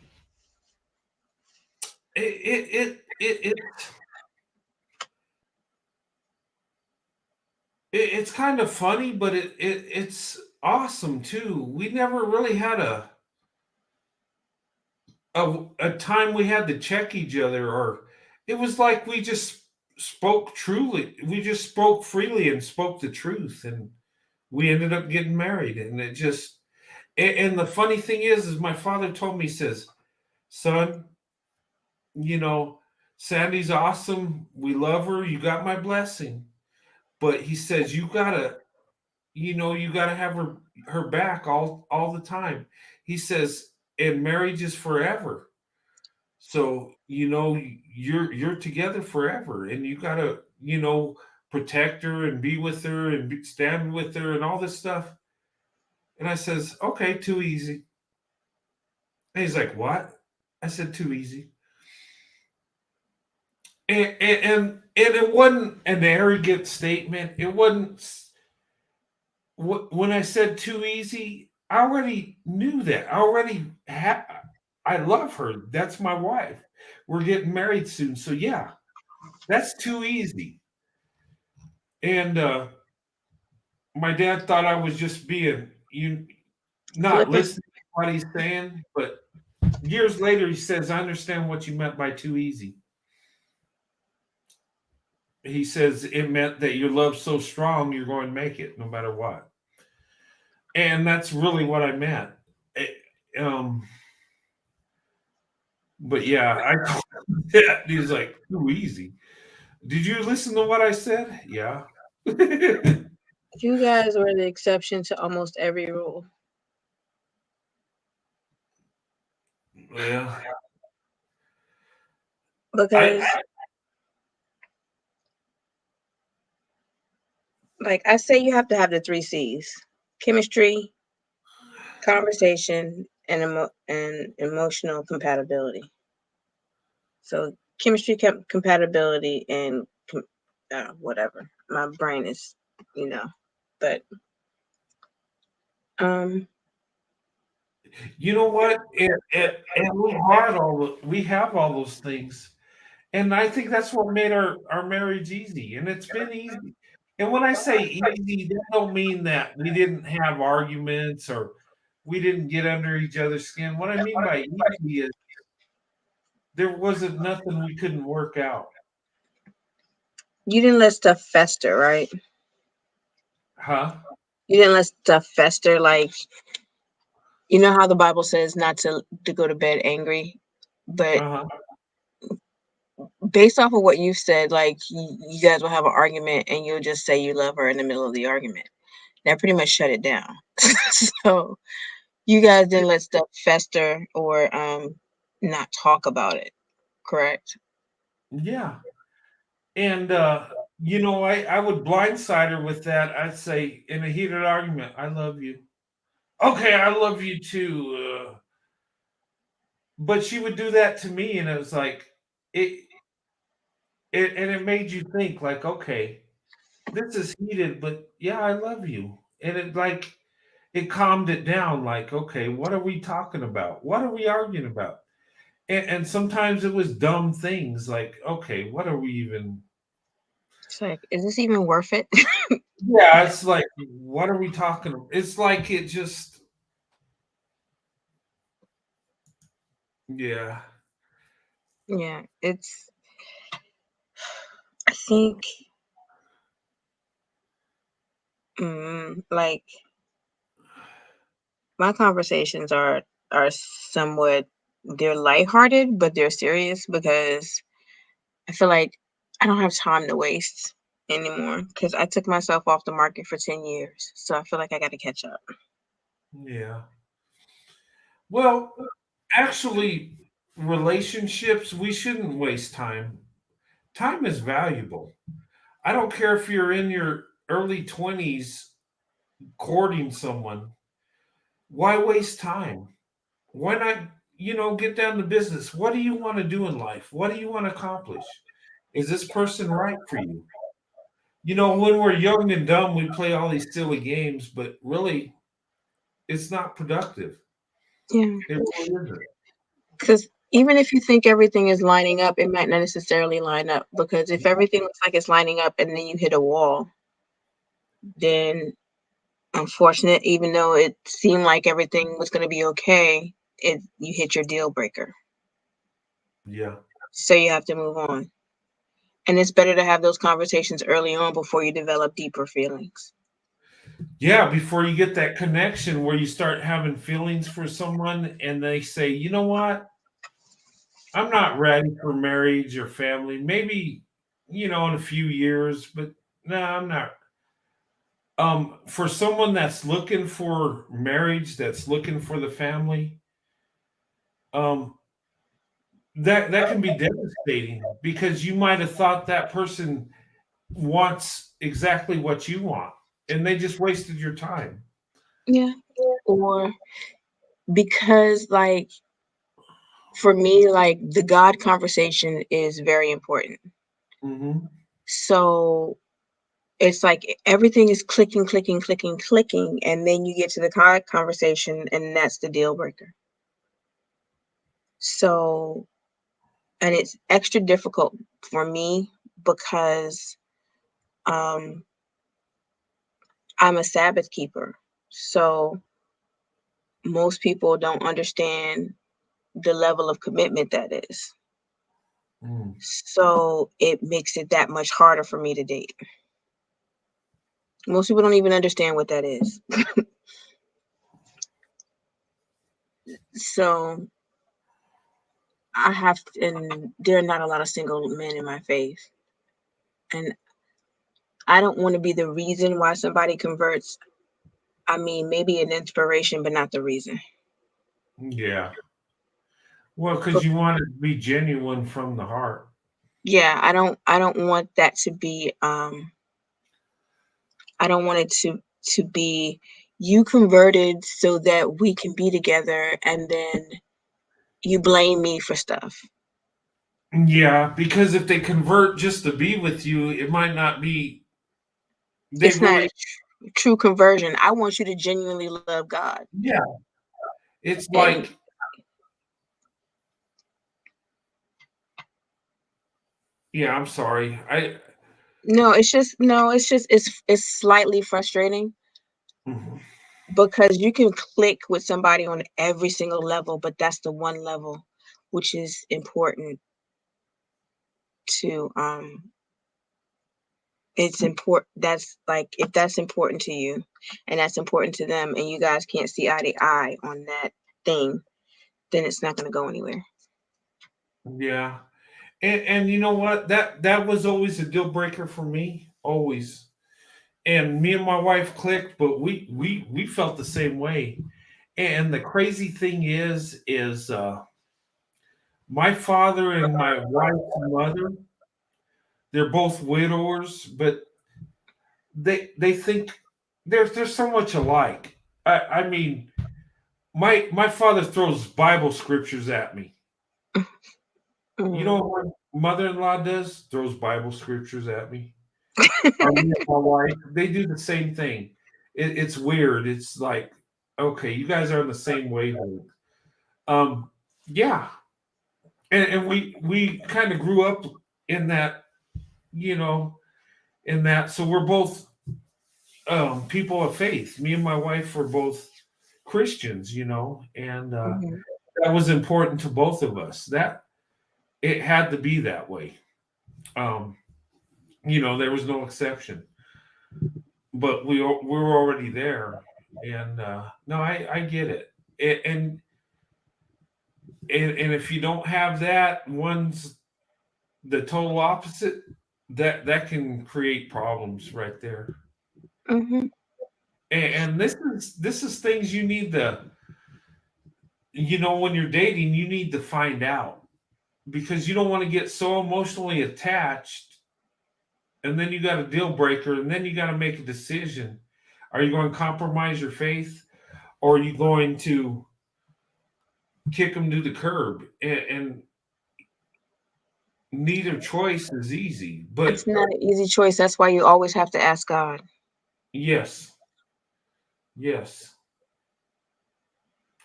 It's kind of funny, but it's awesome too. We never really had a time we had to check each other, or it was like we just spoke truly. We just spoke freely and spoke the truth, and we ended up getting married. And it just and the funny thing is my father told me, he says, "Son, you know, Sandy's awesome. We love her. You got my blessing." But he says you gotta have her back all the time. He says, and marriage is forever. So, you're together forever, and you gotta, protect her and be with her and stand with her and all this stuff. And I says, okay, too easy. And he's like, what? I said, too easy. And it wasn't an arrogant statement. It wasn't when I said too easy, I already knew that. I love her. That's my wife. We're getting married soon. So yeah, that's too easy. And my dad thought I was just being not Flippant. listening to what he's saying, but years later he says, I understand what you meant by too easy. He says it meant that your love's so strong you're going to make it no matter what. And that's really what I meant. Eh, Um, but yeah, I yeah, he's like, too easy. Did you listen to what I said? Yeah. You guys were the exception to almost every rule. Yeah. I Because, like I say, you have to have the three C's: chemistry, conversation, and emotional compatibility. So chemistry, compatibility, and whatever. My brain is, you know, but um, you know what? And we have all those things. And I think that's what made our marriage easy. And it's been easy. And when I say easy, that don't mean that we didn't have arguments or we didn't get under each other's skin. What I mean by easy is there wasn't nothing we couldn't work out. you didn't let stuff fester, right? Huh? You didn't let stuff fester. Like, you know how the Bible says not to go to bed angry, but Uh-huh. based off of what you said, like you guys will have an argument and you'll just say you love her in the middle of the argument. That pretty much shut it down. So you guys didn't let stuff fester or not talk about it, correct? Yeah. And I would blindside her with that. I'd say in a heated argument, I love you. Okay, I love you too. But she would do that to me, and it was like it, and it made you think, like, okay, this is heated, but yeah, I love you. And it calmed it down, like, okay, what are we talking about? What are we arguing about? And sometimes it was dumb things like, okay, what are we even. It's like, is this even worth it? Yeah, it's like, what are we talking about? It's like it just, Yeah. Yeah, I think, like my conversations are somewhat, they're lighthearted, but they're serious because I feel like I don't have time to waste anymore because I took myself off the market for 10 years. So I feel like I got to catch up. Yeah. Well, actually, relationships, we shouldn't waste time. Time is valuable. I don't care if you're in your early 20s courting someone. Why waste time? Why not, get down to business? What do you want to do in life? What do you want to accomplish? Is this person right for you? When we're young and dumb, we play all these silly games, but really, it's not productive. Yeah. It really isn't. Because even if you think everything is lining up, it might not necessarily line up. Because if everything looks like it's lining up and then you hit a wall, then unfortunate, even though it seemed like everything was going to be okay, you hit your deal breaker. Yeah. So you have to move on. And it's better to have those conversations early on before you develop deeper feelings. Yeah, before you get that connection where you start having feelings for someone and they say, you know what? I'm not ready for marriage or family. Maybe, in a few years, but no, I'm not. For someone that's looking for marriage, that's looking for the family, um, that can be devastating because you might have thought that person wants exactly what you want, and they just wasted your time. Yeah. Or because, like, for me, like, the God conversation is very important. Hmm. So it's like everything is clicking, clicking, clicking, clicking, and then you get to the conversation, and that's the deal breaker. So, and it's extra difficult for me because um, I'm a Sabbath keeper. So most people don't understand the level of commitment that is. Mm. So it makes it that much harder for me to date. Most people don't even understand what that is. So and there are not a lot of single men in my faith. And I don't want to be the reason why somebody converts. I mean, maybe an inspiration, but not the reason. Yeah. Well, because But you want it to be genuine from the heart. yeah, I don't want that to be I don't want it to be you converted so that we can be together and then you blame me for stuff. Yeah, because if they convert just to be with you, it might not be. They It's not a really, true conversion. I want you to genuinely love God. yeah. It's And like, yeah. I'm sorry. it's slightly frustrating Mhm. because you can click with somebody on every single level, but that's the one level which is important to it's important. That's like if that's important to you and that's important to them and you guys can't see eye to eye on that thing, then it's not going to go anywhere. Yeah, and you know what? That was always a deal breaker for me. Always. And me and my wife clicked, but we felt the same way. And the crazy thing is my father and my wife's mother, they're both widowers, but they think they're so much alike. I mean, my father throws Bible scriptures at me. You know Mm. what my mother-in-law does? Throws Bible scriptures at me. Or me and my wife, they do the same thing. It's weird. It's like, okay, you guys are on the same wavelength. Um, yeah, and we kind of grew up in that, you know, in that. So we're both people of faith. Me and my wife were both Christians, and Mhm. that was important to both of us. That it had to be that way. There was no exception. But we were already there, and no, I get it. And if you don't have that, one's the total opposite. That can create problems right there. Hmm. And this is things you need to, when you're dating, you need to find out, because you don't want to get so emotionally attached, and then you got a deal breaker, and then you got to make a decision. Are you going to compromise your faith, or are you going to kick them to the curb? And neither choice is easy, It's but not an easy choice. That's why you always have to ask God. yes, yes.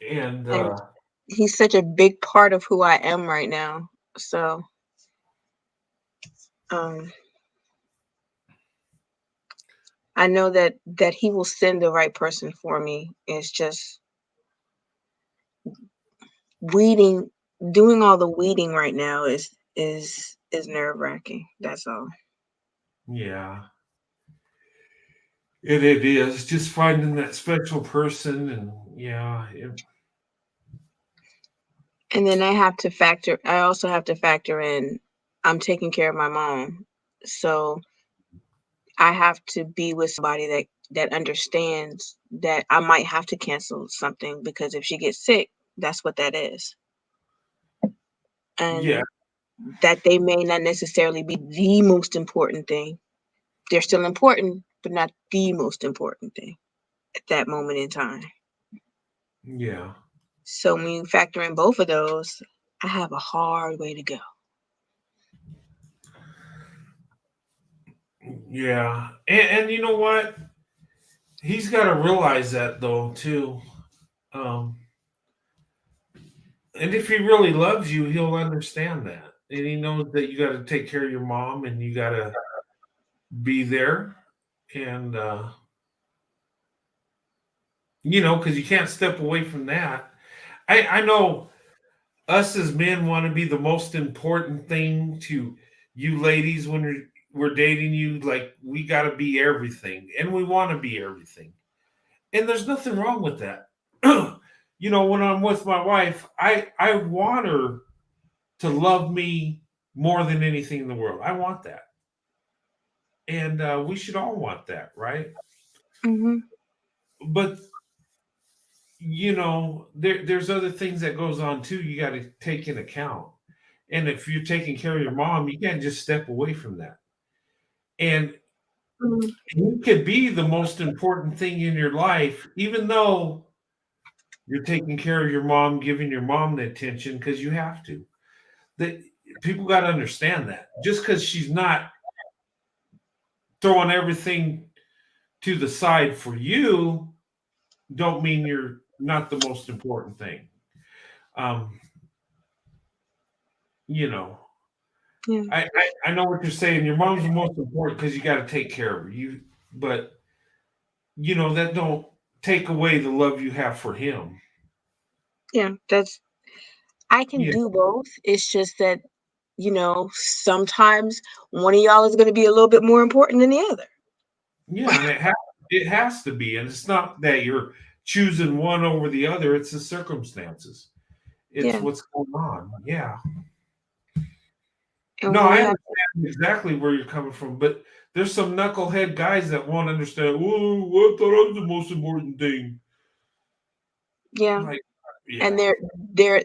And And He's such a big part of who I am right now. So, um, I know that He will send the right person for me. It's just weeding, doing all the weeding right now is nerve-wracking. That's all. yeah, it is just finding that special person, and yeah, And then I also have to factor in, I'm taking care of my mom. So I have to be with somebody that understands that I might have to cancel something, because if she gets sick, that's what that is. yeah, And that they may not necessarily be the most important thing. They're still important, but not the most important thing at that moment in time. yeah, So when you factor in both of those, I have a hard way to go. yeah. And you know what? He's got to realize that though too. Um, and if he really loves you, he'll understand that, and he knows that you got to take care of your mom, and you got to be there, and because you can't step away from that. I know us as men want to be the most important thing to you ladies when we're dating you. Like, we got to be everything, and we want to be everything, and there's nothing wrong with that. When I'm with my wife, I want her to love me more than anything in the world. I want that, and we should all want that, right? Hmm. But there's other things that goes on too. You got to take in account. And if you're taking care of your mom, you can't just step away from that. And you could be the most important thing in your life, even though you're taking care of your mom, giving your mom the attention, because you have to. That people got to understand that. Just because she's not throwing everything to the side for you, don't mean you're not the most important thing. Um, you know, Yeah. I know what you're saying. Your mom's the most important because you got to take care of her. But that don't take away the love you have for him. Yeah, I can Yeah, do both. It's just that, sometimes one of y'all is going to be a little bit more important than the other. yeah, and it has to be, and it's not that you're choosing one over the other. It's the circumstances. It's Yeah. what's going on. Yeah. And No, when I you have, understand exactly where you're coming from, but there's some knucklehead guys that won't understand. Whoa, I thought I was the most important thing. yeah, Like, and yeah. they're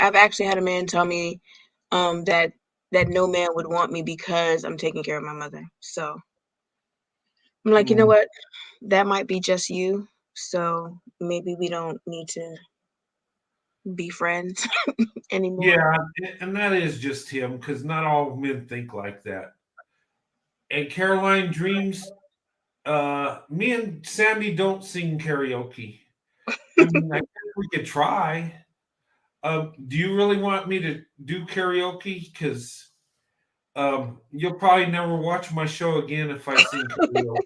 I've actually had a man tell me, that no man would want me because I'm taking care of my mother. So I'm like, you know Mm. what? That might be just you. So maybe we don't need to be friends anymore. Yeah, and that is just him, because not all men think like that. And Caroline Dreams, me and Sandy don't sing karaoke. I mean, I guess we could try. Do you really want me to do karaoke? Because you'll probably never watch my show again if I sing karaoke.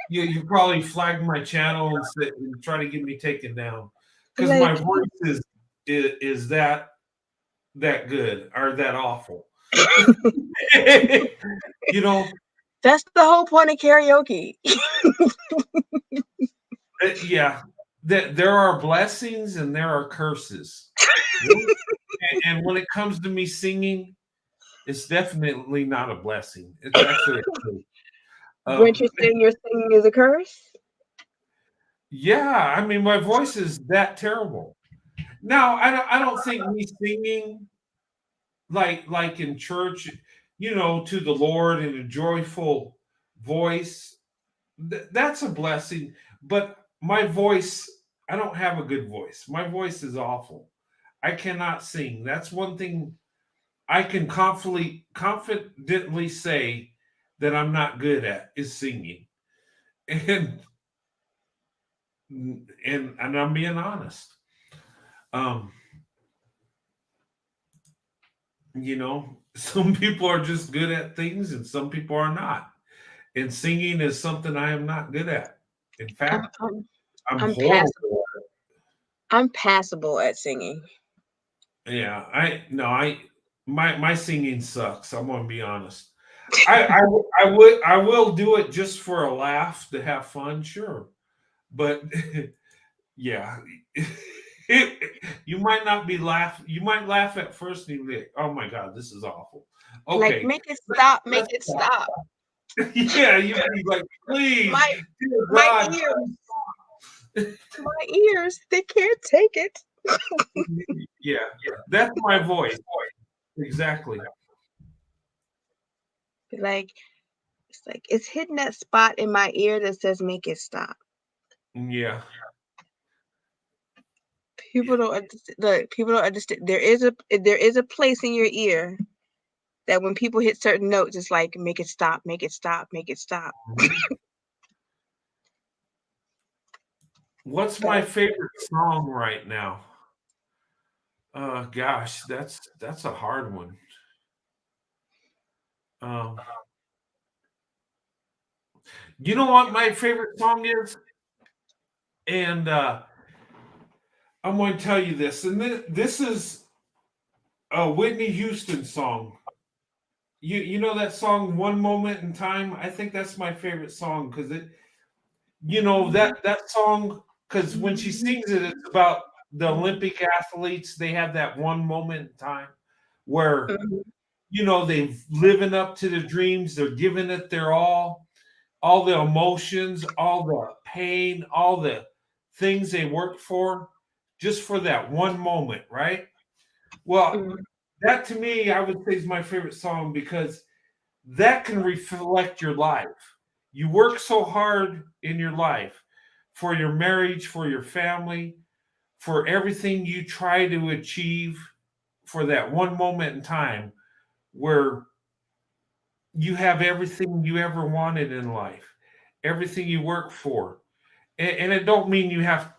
You probably flag my channel and try to get me taken down. because my Like, voice is that good or that awful. You know, that's the whole point of karaoke. yeah, that there are blessings and there are curses. And when it comes to me singing, it's definitely not a blessing. It's actually a curse. Weren't Um, you saying your singing is a curse? yeah, I mean, my voice is that terrible. Now, I don't think me singing like in church, to the Lord in a joyful voice, that's a blessing. But my voice, I don't have a good voice. My voice is awful. I cannot sing. That's one thing I can confidently say that I'm not good at is singing. And and I'm being honest. Um, some people are just good at things and some people are not. And singing is something I am not good at. In I'm fact, I'm I'm I'm passable. horrible. I'm passable at singing. Yeah, my singing sucks. I'm gonna be honest. I will do it just for a laugh to have fun, sure. But yeah, you might not be laugh. You might laugh at first and you be like, "Oh my god, this is awful." Like, Okay, make it stop, make let's it stop. stop. Yeah, you'd be like, "Please, My dear my God." ears, my ears, they can't take it. Yeah, that's my voice. Exactly. Like, it's like it's hitting that spot in my ear that says make it stop. Yeah. People don't understand. Look, people don't understand. There is a place in your ear that when people hit certain notes, it's like make it stop, make it stop, make it stop. What's my favorite song right now? Gosh, that's a hard one. Um, you know what my favorite song is? And I'm going to tell you this. And this is a Whitney Houston song. You know that song "One Moment in Time"? I think that's my favorite song because that song, because when she sings it, it's about the Olympic athletes. They have that one moment in time where Mhm. they've living up to their dreams, they're giving it their all the emotions, all the pain, all the things they worked for, just for that one moment, right? Well, Mhm. that to me, I would say is my favorite song because that can reflect your life. You work so hard in your life for your marriage, for your family, for everything you try to achieve for that one moment in time where you have everything you ever wanted in life, everything you work for. And it don't mean you have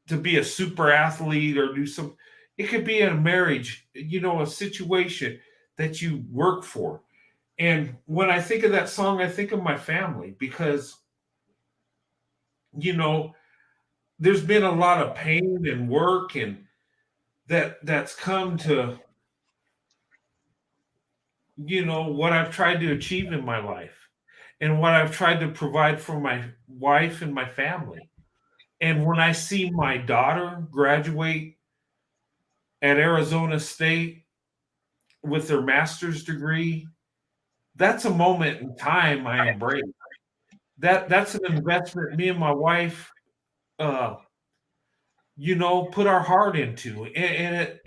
to be a super athlete or do some, it could be in a marriage, a situation that you work for. And when I think of that song, I think of my family because, you know, there's been a lot of pain and work and that's come to, what I've tried to achieve in my life and what I've tried to provide for my wife and my family. And when I see my daughter graduate at Arizona State with their master's degree, that's a moment in time I embrace. That's an investment me and my wife uh put our heart into, and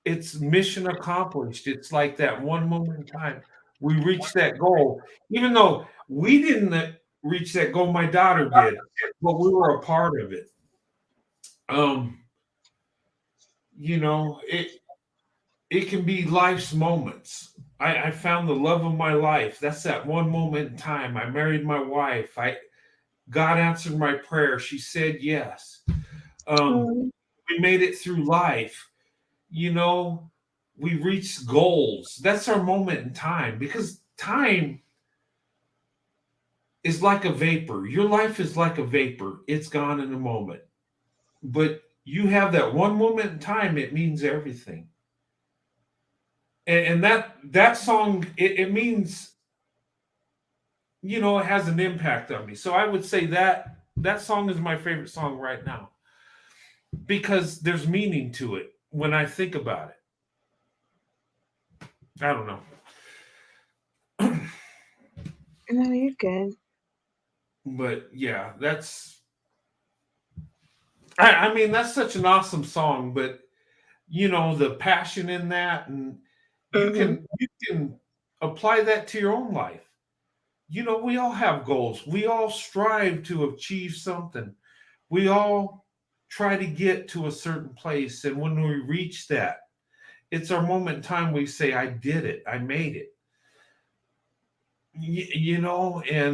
it's mission accomplished. It's like that one moment in time we reached that goal, even though we didn't reach that goal, my daughter did, but we were a part of it. um it can be life's moments. I found the love of my life. That's that one moment in time. I married my wife. God answered my prayer. She said yes. um Mhm. we made it through life. you know, we reach goals. That's our moment in time because time is like a vapor. Your life is like a vapor. It's gone in a moment. But you have that one moment in time, it means everything. And that song, it means, it has an impact on me. So I would say that song is my favorite song right now because there's meaning to it when I think about it. I don't know. No, you're good. But yeah, I mean, that's such an awesome song, but the passion in that, and Mm-hmm. you can apply that to your own life. We all have goals. We all strive to achieve something. We all try to get to a certain place. And when we reach that, it's our moment in time we say, I did it. I made it. And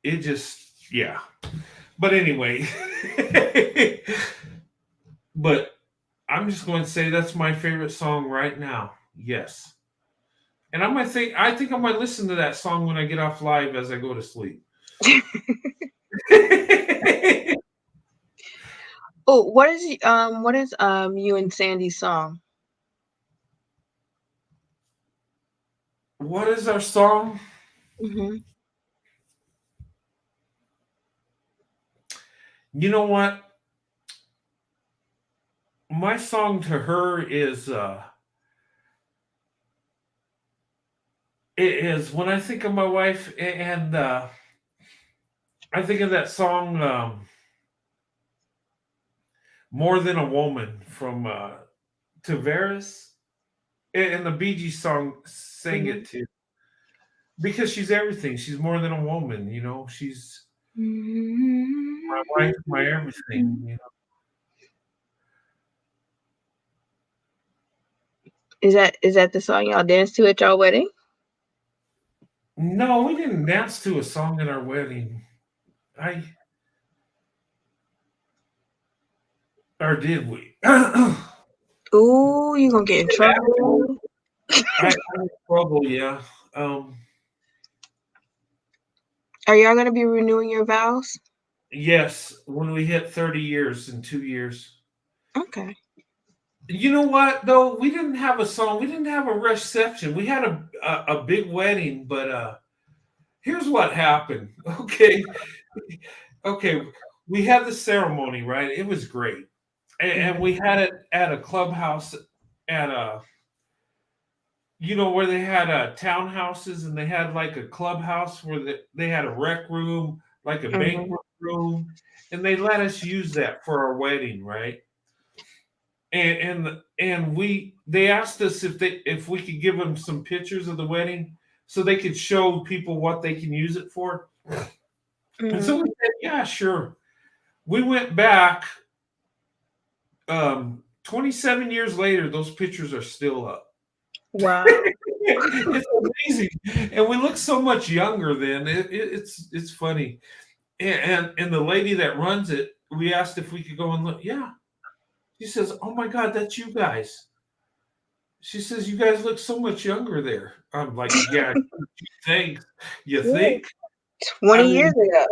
it just, yeah. But anyway, but I'm just going to say that's my favorite song right now. Yes. And I think I might listen to that song when I get off live as I go to sleep. Oh, what is you and Sandy's song? What is our song? Mm-hmm. You know what? My song to her is when I think of my wife, and I think of that song, More Than a Woman from Tavares, and the Bee Gees song sang Mm-hmm. it too. Because she's everything. She's more than a woman, she's my wife, my everything. Is that the song y'all danced to at y'all wedding? No, we didn't dance to a song at our wedding. I Or did we? Ooh, you gonna get in trouble. I'm in trouble, yeah. Um, Are y'all gonna be renewing your vows? yes, when we hit 30 years in 2 years. Okay. You know what though? We didn't have a song. We didn't have a reception. We had a big wedding, but here's what happened. Okay, we had the ceremony, right? It was great, and we had it at a clubhouse at a where they had townhouses, and they had like a clubhouse where they had a rec room, like a Mm-hmm. banquet room, and they let us use that for our wedding, right? And they asked us if we could give them some pictures of the wedding so they could show people what they can use it for. And so Mm-hmm. we said, yeah, sure. We went back 27 years later, those pictures are still up. Wow. It's amazing, and we look so much younger then. It's funny, and the lady that runs it, we asked if we could go and look. Yeah, she says, "Oh my God, that's you guys." She says, "You guys look so much younger there." I'm like, "Yeah, thanks." You Yeah. think? I 20 years mean, ago.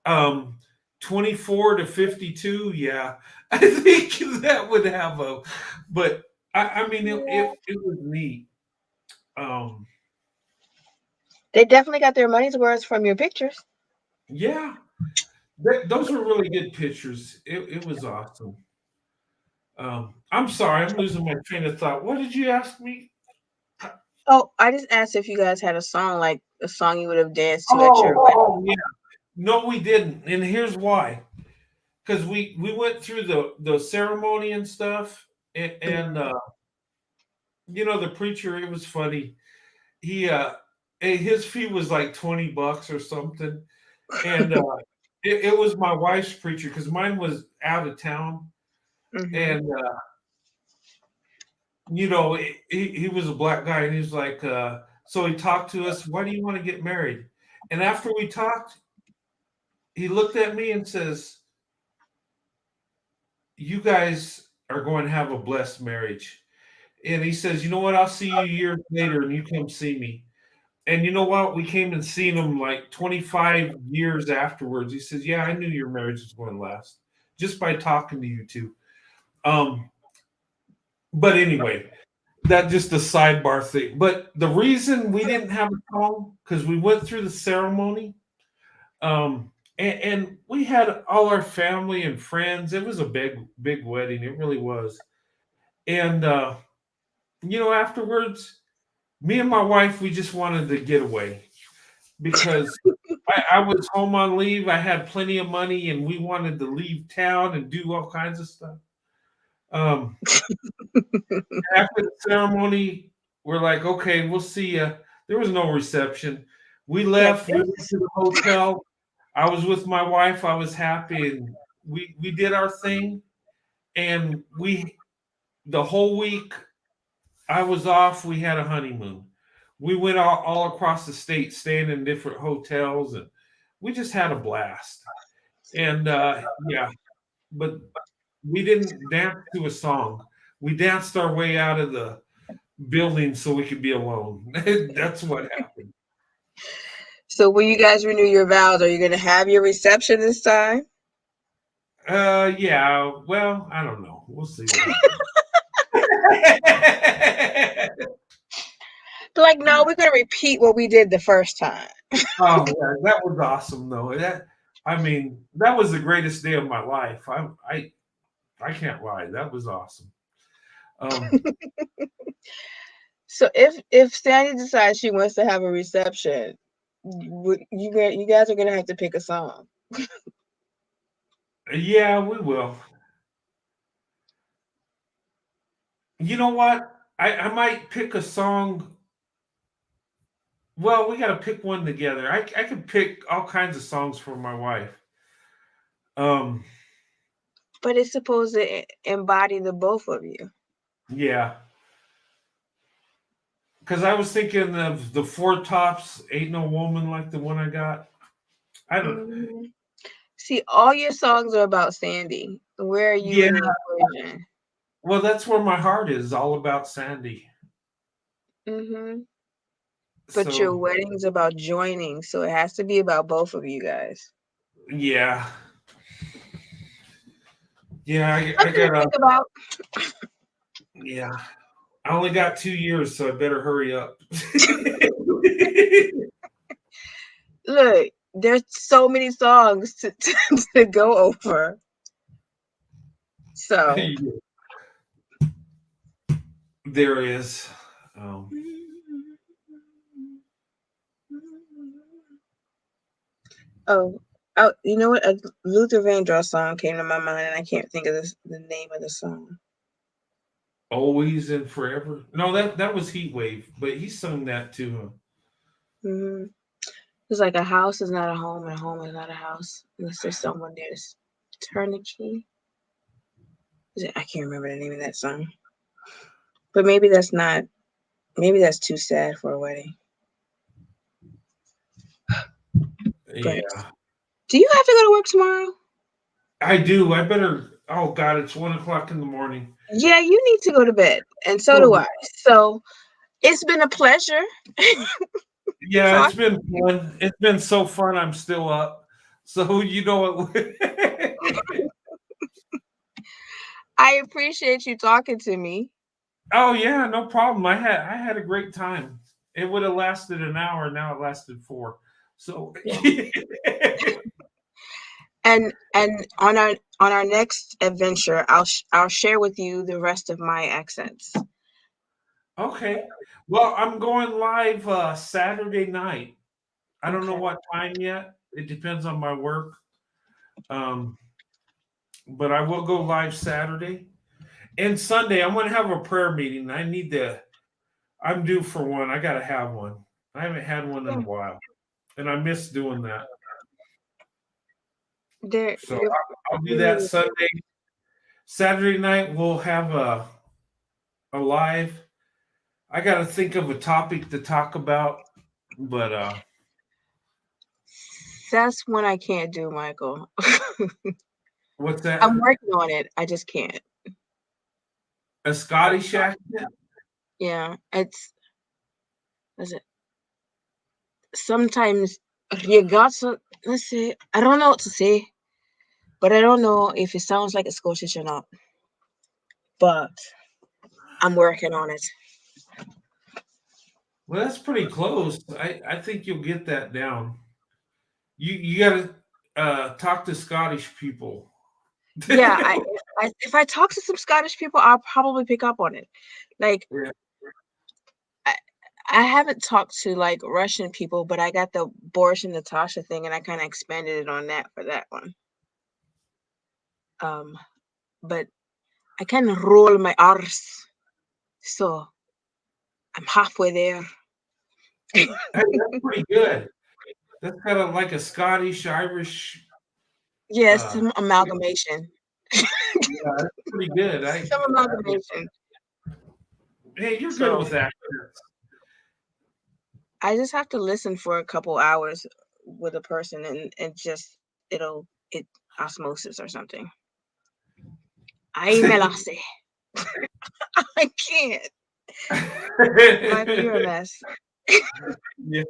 um, 24 to 52. Yeah, I think that would have a, but I mean, it was neat. Um, They definitely got their money's worth from your pictures. yeah, those were really good pictures. It was awesome. I'm sorry, I'm losing my train of thought. What did you ask me? Oh, I just asked if you guys had a song, like a song you would have danced to at your wedding. Oh, yeah. No, we didn't, and here's why. Because we went through the ceremony and stuff, and the preacher. It was funny. He his fee was like $20 or something, and it was my wife's preacher because mine was out of town, Mm-hmm. and he was a black guy, and he's like, so he talked to us. Why do you want to get married? And after we talked, he looked at me and says, "You guys are going to have a blessed marriage." And he says, "You know what? I'll see you years later, and you come see me." And you know what? We came and seen him like 25 years afterwards. He says, "Yeah, I knew your marriage was going to last just by talking to you two." Um, but anyway, that just a sidebar thing. But the reason we didn't have a song because we went through the ceremony, and we had all our family and friends. It was a big wedding. It really was. And afterwards, me and my wife, we just wanted to get away because I was home on leave. I had plenty of money, and we wanted to leave town and do all kinds of stuff. Um, After the ceremony, we're like, okay, we'll see ya. There was no reception. We left. We went to the hotel. I was with my wife. I was happy, and we did our thing. And the whole week I was off. We had a honeymoon. We went all across the state, staying in different hotels, and we just had a blast. And yeah, but we didn't dance to a song. We danced our way out of the building so we could be alone. That's what happened. So when you guys renew your vows, are you going to have your reception this time? Yeah. Well, I don't know. We'll see what happens. Like, no, we're going to repeat what we did the first time. Oh, yeah, that was awesome, though. I mean, that was the greatest day of my life. I can't lie. That was awesome. So if Sandy decides she wants to have a reception, you guys are going to have to pick a song. Yeah, we will. You know what? I might pick a song. Well, we got to pick one together. I could pick all kinds of songs for my wife. Um, But it's supposed to embody the both of you. yeah. Because I was thinking of the Four Tops, "Ain't No Woman Like the One I Got." I don't. See, all your songs are about Sandy. Where are you Yeah. in the equation? Well, that's where my heart is, all about Sandy. But your So wedding's about joining, so it has to be about both of you guys. yeah, yeah. I Something to gotta. think about. Yeah, I only got 2 years, so I better hurry up. Look, there's so many songs to go over. So There is. oh, you know what? A Luther Vandross song came to my mind, and I can't think of the name of the song. Always and Forever. No, that was Heat Wave, but he sung that too. It's like a house is not a home, and a home is not a house unless there's someone there to turn the key. I can't remember the name of that song. But maybe that's not. Maybe that's too sad for a wedding. Yeah, do you have to go to work tomorrow? I do. I better. Oh God, it's 1 o'clock in the morning. Yeah, you need to go to bed, and so do I. So it's been a pleasure. Yeah, it's been fun. It's been so fun. I'm still up. So you know what? I appreciate you talking to me. Oh yeah, no problem. I had a great time. It would have lasted an hour. Now it lasted 4. So And on our next adventure, I'll share with you the rest of my accents. Okay. Well, I'm going live Saturday night. I don't know what time yet. It depends on my work. But I will go live Saturday. And Sunday, I'm going to have a prayer meeting. I'm due for one. I got to have one. I haven't had one in a while. And I miss doing that. So I'll do that Sunday. Saturday night, we'll have a live. I got to think of a topic to talk about, but that's one I can't do, Michael. What's that? I'm working on it. I just can't. A Scottish accent? Yeah, is it? sometimes you got to, let's say, I don't know what to say, but I don't know if it sounds like a Scottish or not. But I'm working on it. Well, that's pretty close. I think you'll get that down. You got to talk to Scottish people. Yeah, if I talk to some Scottish people, I'll probably pick up on it. Like Yeah. I haven't talked to like Russian people, but I got the Boris and Natasha thing, and I kind of expanded it on that for that one. But I can roll my R's, so I'm halfway there. That's pretty good. That's kind of like a Scottish Irish. Yes, some amalgamation. Yeah, that's pretty good. Some amalgamation. Hey, you're good So with that. I just have to listen for a couple hours with a person, and just it osmosis or something. I melassie. I can't. Michael, you're a mess. Yeah.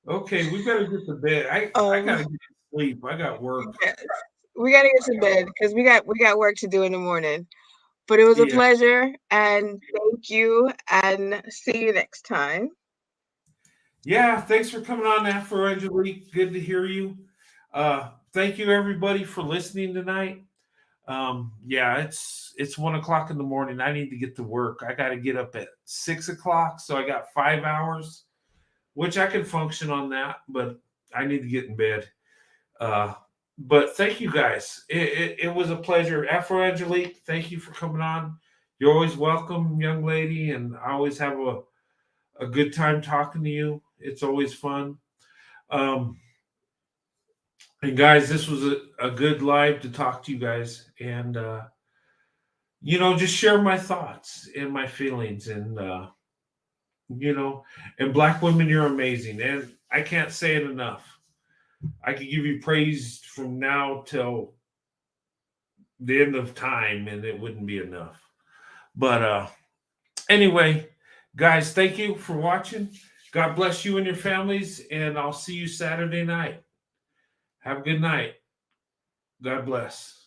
Okay, we better get to bed. I gotta get to sleep. I got work. Yes, we gotta get to bed because we got work to do in the morning. But it was a Yeah. pleasure, and thank you, and see you next time. Yeah, thanks for coming on, Afro Angelique. Good to hear you. Thank you everybody for listening tonight. Yeah, it's 1 o'clock in the morning. I need to get to work. I got to get up at 6 o'clock, so I got 5 hours, which I can function on that, but I need to get in bed. But thank you guys. It was a pleasure. Afro Angelique, thank you for coming on. You're always welcome, young lady, and I always have a good time talking to you. It's always fun. And guys, this was a good live to talk to you guys, and just share my thoughts and my feelings, and and Black women, you're amazing, and I can't say it enough. I could give you praise from now till the end of time, and it wouldn't be enough. But anyway, guys, thank you for watching. God bless you and your families, and I'll see you Saturday night. Have a good night. God bless.